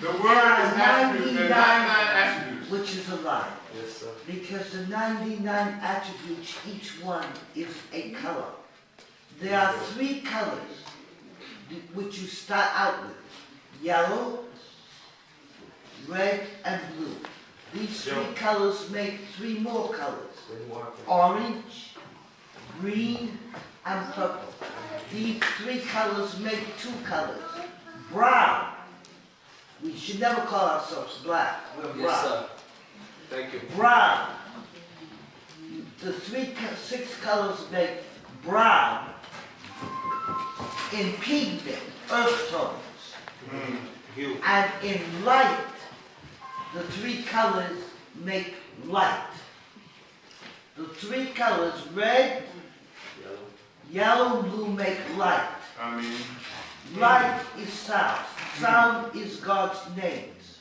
The word is attribute, there are 99 attributes. Which is a lie. Yes, sir. Because the 99 attributes, each one is a color. There are 3 colors which you start out with. Yellow, red, and blue. These 3 colors make 3 more colors. Orange, green, and purple. These 3 colors make 2 colors. Brown. We should never call ourselves black. We're brown. Yes, sir. Thank you. Brown. The 6 colors make brown. in pigment, earth tones, and in light, the three colors make light. The three colors, red, yellow, blue, make light. I mean, Light is sound. Sound is God's names.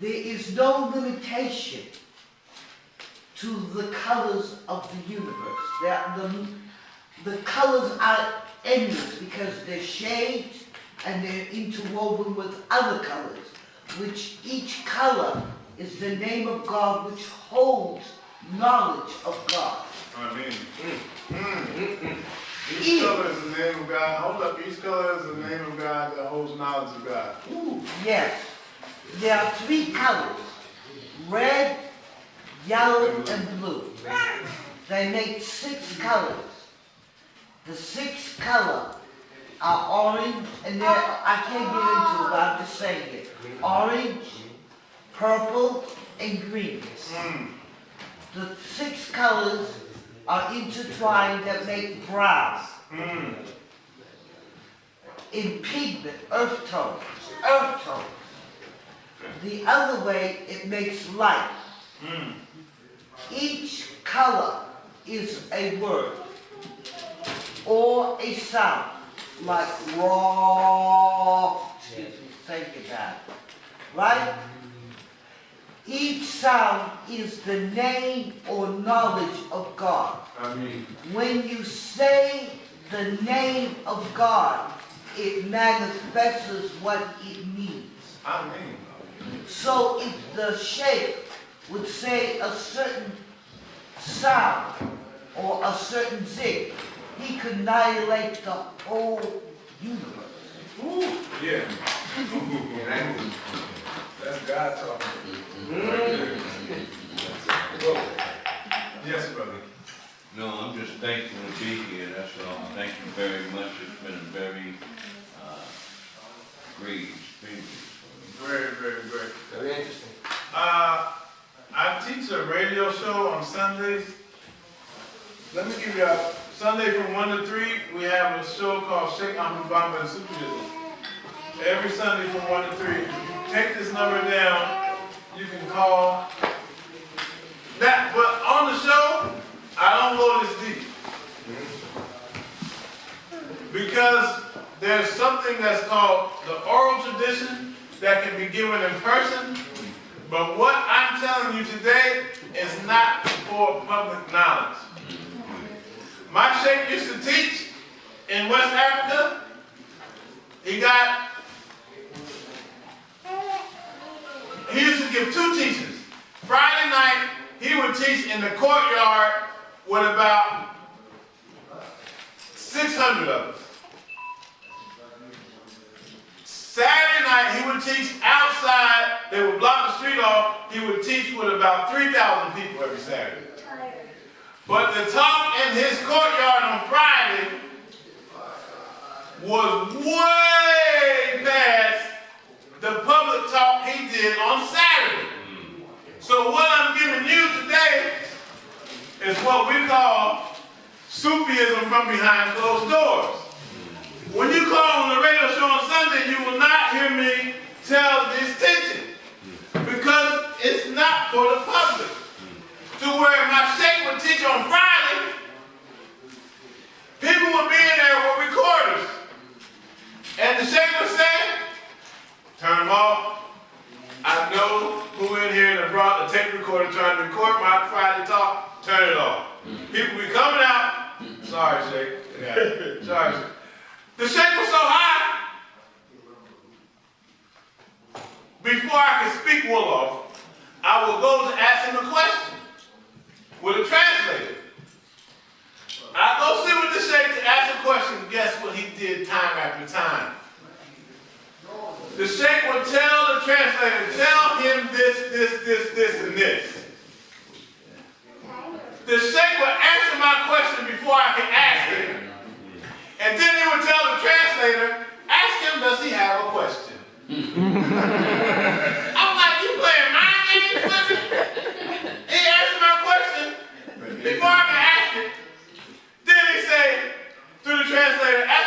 There is no limitation to the colors of the universe. The colors are endless because they're shades and they're interwoven with other colors, which each color is the name of God, which holds knowledge of God. I mean, each color is the name of God. Hold up, each color is the name of God that holds knowledge of God. Ooh, yes. There are three colors, red, yellow, and blue. They make 6 colors. The 6th color are orange, and I can't get into it, but I'm just saying it. Orange, purple, and green. The 6 colors are intertwined that make brown. In pigment, earth tones. The other way, it makes light. Each color is a word or a sound, like raw. Thank you, God. Right? Each sound is the name or knowledge of God. I mean, When you say the name of God, it manifests what it means. I mean. So if the sheikh would say a certain sound or a certain zig, he could annihilate the whole universe. Ooh, yeah. That's God talking. Yes, brother. No, I'm just thankful to be here, that's all. Thank you very much. It's been a very great experience for me. Very, very great. Very interesting. I teach a radio show on Sundays. Let me give you a Sunday from 1 to 3. We have a show called Sheikh Ahmed Bamba and Sufism. Every Sunday from 1 to 3. Take this number down. You can call. That, but on the show, I don't go this deep. Because there's something that's called the oral tradition that can be given in person. But what I'm telling you today is not for public knowledge. My sheikh used to teach in West Africa. He used to give 2 teachings. Friday night, he would teach in the courtyard with about 600 of us. Saturday night, he would teach outside. They would block the street off. He would teach with about 3,000 people every Saturday. But the talk in his courtyard on Friday was way past the public talk he did on Saturday. So what I'm giving you today is what we call Sufism from behind closed doors. When you call on the radio show on Sunday, you will not hear me tell this teaching because it's not for the public. To where my sheikh would teach on Friday, people would be in there with recorders. And the sheikh would say, turn them off. I know who in here that brought the tape recorder trying to record my Friday talk. Turn it off. People be coming out. Sorry, sheikh. Yeah. Sorry, sheikh. The sheikh was so high, before I could speak Wolof, I would go to ask him a question with a translator. I go sit with the sheikh to ask a question. Guess what he did time after time? The sheikh would tell the translator, tell him this, and this. The sheikh would answer my question before I could ask it. And then he would tell the translator, ask him, does he have a question? I'm like, you playing mind games with me? He answered my question before I could ask it. Then he say, through the translator, ask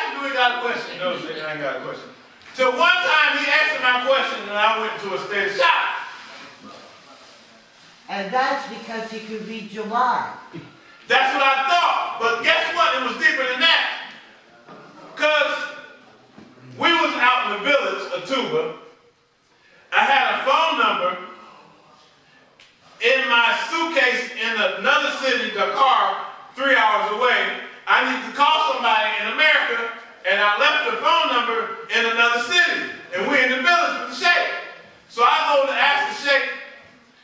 got a question. No, Shake, I ain't got a question. Till one time he answered my question and I went into a state of shock. And that's because he could read your mind. That's what I thought. But guess what? It was deeper than that. Because we was out in the village of Tuba. I had a phone number in my suitcase in another city, Dakar, 3 hours away. I need to call somebody in America, and I left the phone number in another city. And we're in the village with the sheikh. So I go to ask the sheikh,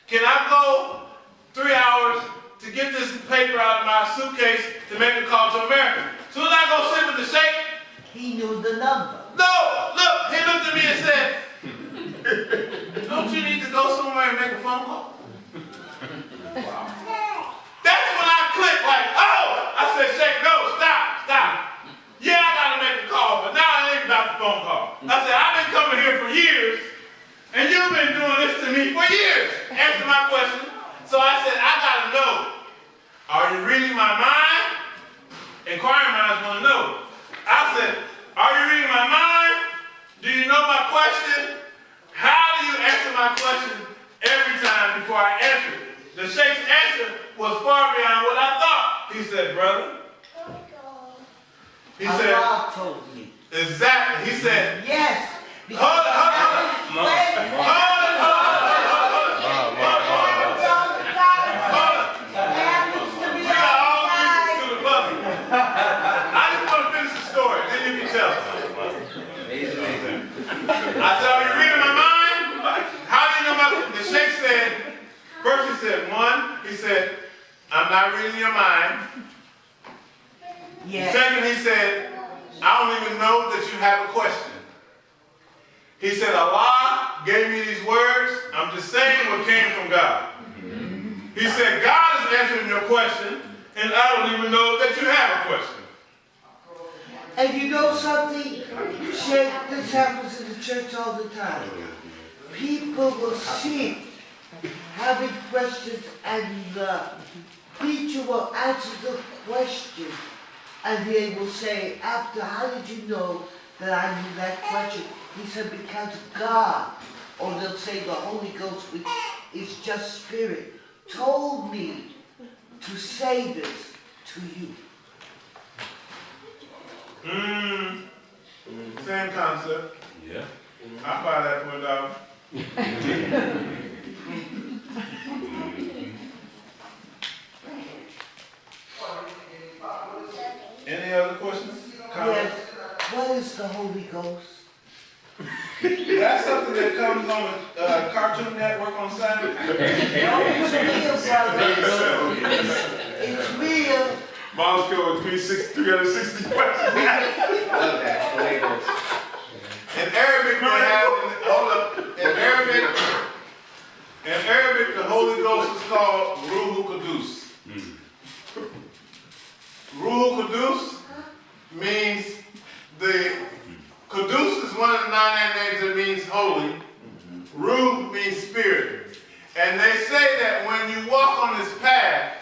can I go 3 hours to get this paper out of my suitcase to make a call to America? As soon as I go sit with the sheikh, He knew the number. no, look, he looked at me and said, don't you need to go somewhere and make a phone call? Wow. That's when I clicked like, oh! I said, Sheikh, no, stop. Yeah, I gotta make a call, but now it ain't about the phone call. I said, I've been coming here for years, and you've been doing this to me for years. Answer my question. So I said, I gotta know, are you reading my mind? Inquiring minds want to know. I said, are you reading my mind? Do you know my question? How do you answer my question every time before I answer it? The sheikh's answer was far beyond what I thought. He said, brother. He said, Allah told me. exactly. He said, Yes. hold on. I said, are you reading my mind? How do you know my... The sheikh said, first he said, one, he said, I'm not reading your mind. Yes. Second, he said, I don't even know that you have a question. He said, Allah gave me these words. I'm just saying what came from God. He said, God is answering your question, and I don't even know that you have a question. And you know something? Sheikh, this happens in the church all the time. People will sit having questions and the preacher will answer the question and they will say, after, how did you know that I knew that question? He said, because God, or they'll say the Holy Ghost, which is just spirit, told me to say this to you. Same concept. Yeah. I buy that for $1. Any other questions? Yes. What is the Holy Ghost? That's something that comes on the Cartoon Network on Saturday. No, it's real, brother. It's real. Mom's killed with 360 questions. In Arabic, they have, hold up, in Arabic, the Holy Ghost is called Ruhul Qudus. Ruhul Qudus means Qudus is one of the 9 names that means holy. Ruh means spirit. And they say that when you walk on this path,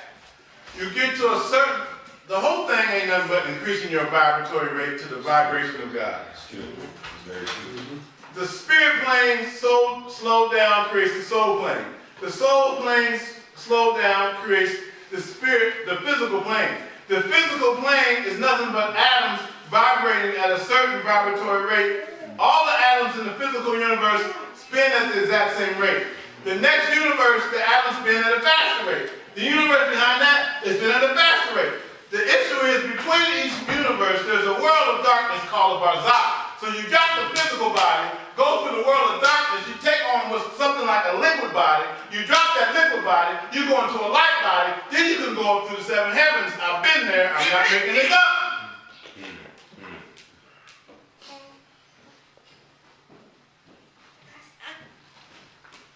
you get to a certain, the whole thing ain't nothing but increasing your vibratory rate to the vibration of God. It's true. It's very true. The spirit plane slowed down creates the soul plane. The soul plane slowed down creates the spirit, the physical plane. The physical plane is nothing but atoms vibrating at a certain vibratory rate. All the atoms in the physical universe spin at the exact same rate. The next universe, the atoms spin at a faster rate. The universe behind that is spinning at a faster rate. The issue is between each universe, there's a world of darkness called a barzakh. So you got the physical body, go through the world of darkness, you take on what's something like a liquid body, you drop that liquid body, you go into a light body, then you can go up to the 7 heavens. I've been there, I'm not making this up.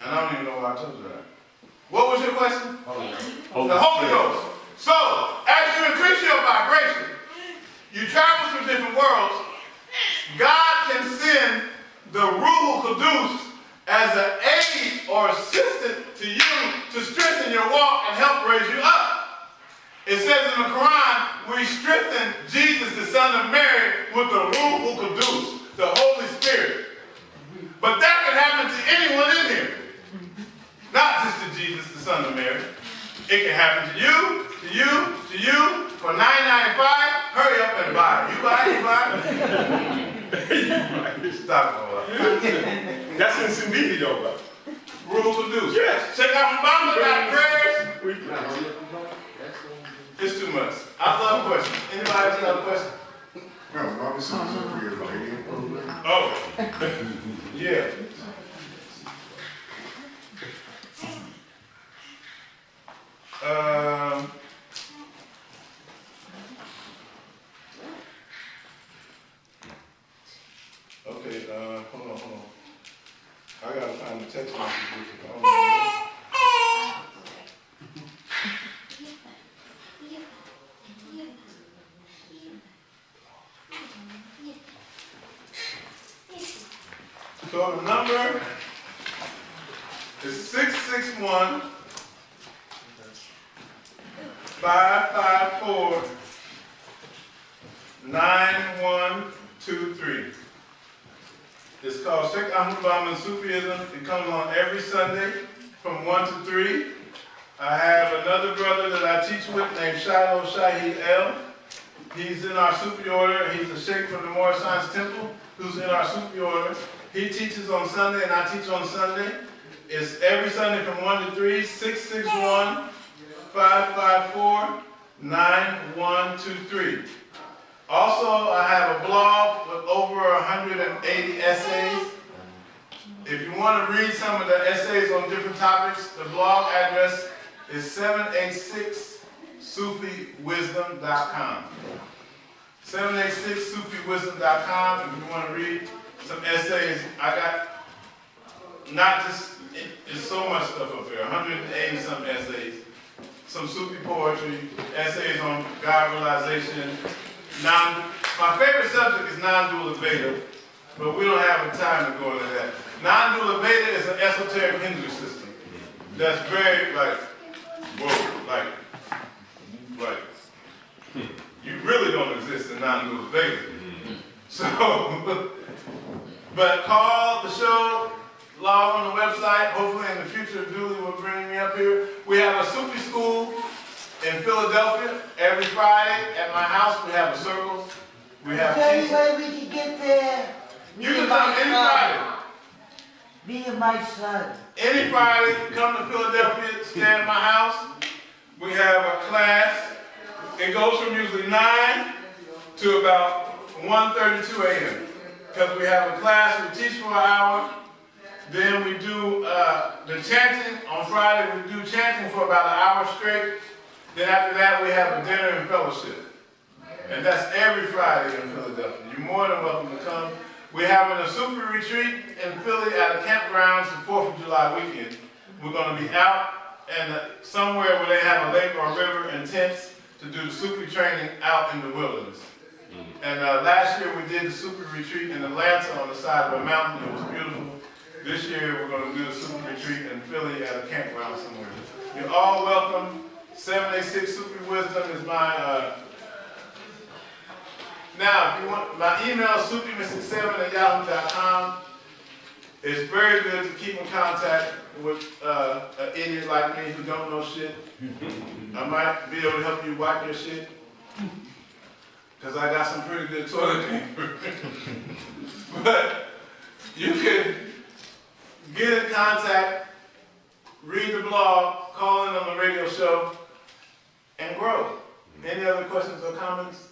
And I don't even know why I told you that. What was your question? The Holy Ghost. So, as you increase your vibration, you travel through different worlds, God can send the Ruhul Qudus as an aid or assistant to you to strengthen your walk and help raise you up. It says in the Quran, we strengthen Jesus, the son of Mary, with the Ruhul stop all that. That's in Sindiki though, bro. Rules of deuce. Yes. Check out Mama got prayers. It's too much. I love questions. Anybody else got a question? Oh. Yeah. Okay, hold on. I gotta find the text message. So the number is 661 554 9123. It's called Sheikh Ahmed Bauman Sufism. It comes on every Sunday from 1 to 3. I have another brother that I teach with named Shiloh Shahid El. He's in our Sufi order. He's a sheikh from the Moorish Science Temple who's in our Sufi order. He teaches on Sunday and I teach on Sunday. It's every Sunday from 1 to 3, 661 554 9123. Also, I have a blog with over 180 essays. If you want to read some of the essays on different topics, the blog address is 786sufiwisdom.com. 786sufiwisdom.com. If you want to read some essays, I got not just, there's so much stuff up there, 180 some essays, some Sufi poetry, essays on God realization. My favorite subject is non-dual Veda, but we don't have the time to go into that. Non-dual Veda is an esoteric Hindu system that's very whoa, you really don't exist in non-dual Veda. So, but call the show, log on the website. Hopefully in the future, Julie will bring me up here. We have a Sufi school in Philadelphia every Friday at my house. We have a circle. We have Is there any teachers. way we can get there? You can come any Friday. Me and my son. Any Friday, come to Philadelphia, stay at my house. We have a class. It goes from usually 9 to about 1:32 a.m. Because we have a class, we teach for an hour. Then we do the chanting. On Friday, we do chanting for about an hour straight. Then after that, we have a dinner and fellowship. And that's every Friday in Philadelphia. You're more than welcome to come. We're having a Sufi retreat in Philly at a campground for 4th of July weekend. We're going to be out and somewhere where they have a lake or a river and tents to do the Sufi training out in the wilderness. And last year we did the Sufi retreat in Atlanta on the side of a mountain. It was beautiful. This year we're going to do the Sufi retreat in Philly at a campground somewhere. You're all welcome. 786 Sufi Wisdom is my now, if you want, my email is sufimystic7@yahoo.com. It's very good to keep in contact with an idiot like me who don't know shit. I might be able to help you wipe your shit. Because I got some pretty good toilet paper. But you can get in contact, read the blog, call in on the radio show, and grow. Any other questions or comments?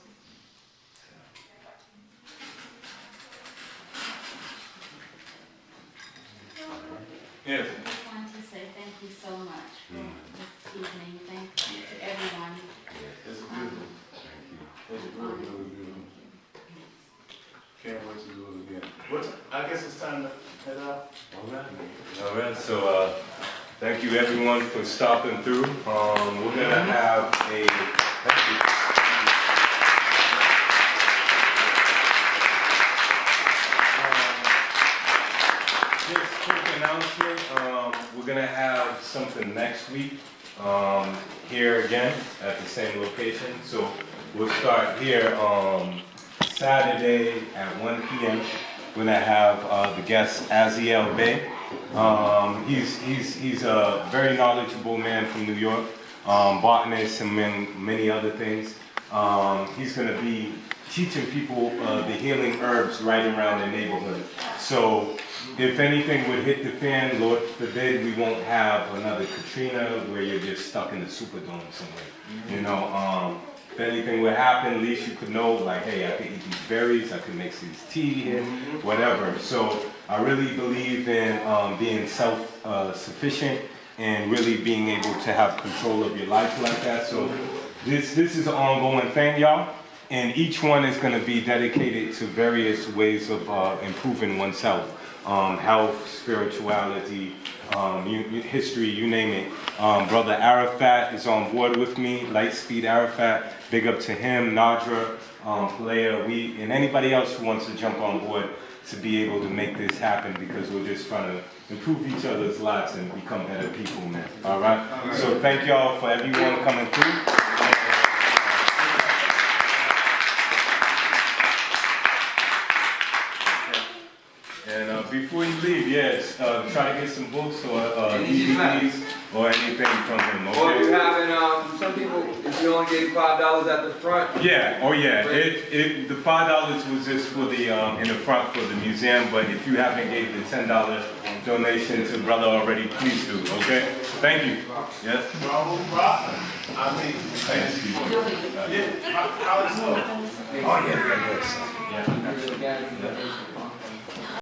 Yes. I just wanted to say thank you so much for this evening. Thank you to everyone. It's beautiful. It's really, really beautiful. Can't wait to do it again. I guess it's time to head out. All right, so thank you everyone for stopping through. We're gonna have a, thank you. Just quick announcement, we're gonna have something next week, here again at the same location. So we'll start here Saturday at 1 p.m. We're gonna have the guest Aziel Bey. He's a very knowledgeable man from New York, botanist and many other things. He's gonna be teaching people the healing herbs right around their neighborhood. So if anything would hit the fan, Lord forbid, we won't have another Katrina where you're just stuck in the Superdome somewhere. You know, if anything would happen, at least you could know, like, hey, I could eat these berries, I could mix these tea here, whatever. So I really believe in being self-sufficient and really being able to have control of your life like that. So this is an ongoing thing, y'all. And each one is going to be dedicated to various ways of improving oneself. Health, spirituality, history, you name it. Brother Arafat is on board with me, Lightspeed Arafat. Big up to him, Nadra, Palea, and anybody else who wants to jump on board to be able to make this happen, because we're just trying to improve each other's lives and become better people, man. All right? So thank y'all for everyone coming through. And before you leave, yes, try to get some books or DVDs or anything from him, okay? Or you having, some people, if you only gave $5 at the front. Yeah, oh yeah, the $5 was just for the, in the front for the museum, but if you haven't gave the $10 donation to brother already, please do, okay? Thank you. Yes? I mean, Thank you. yeah, how is it? Oh yeah, yeah, yes. Yeah. Again,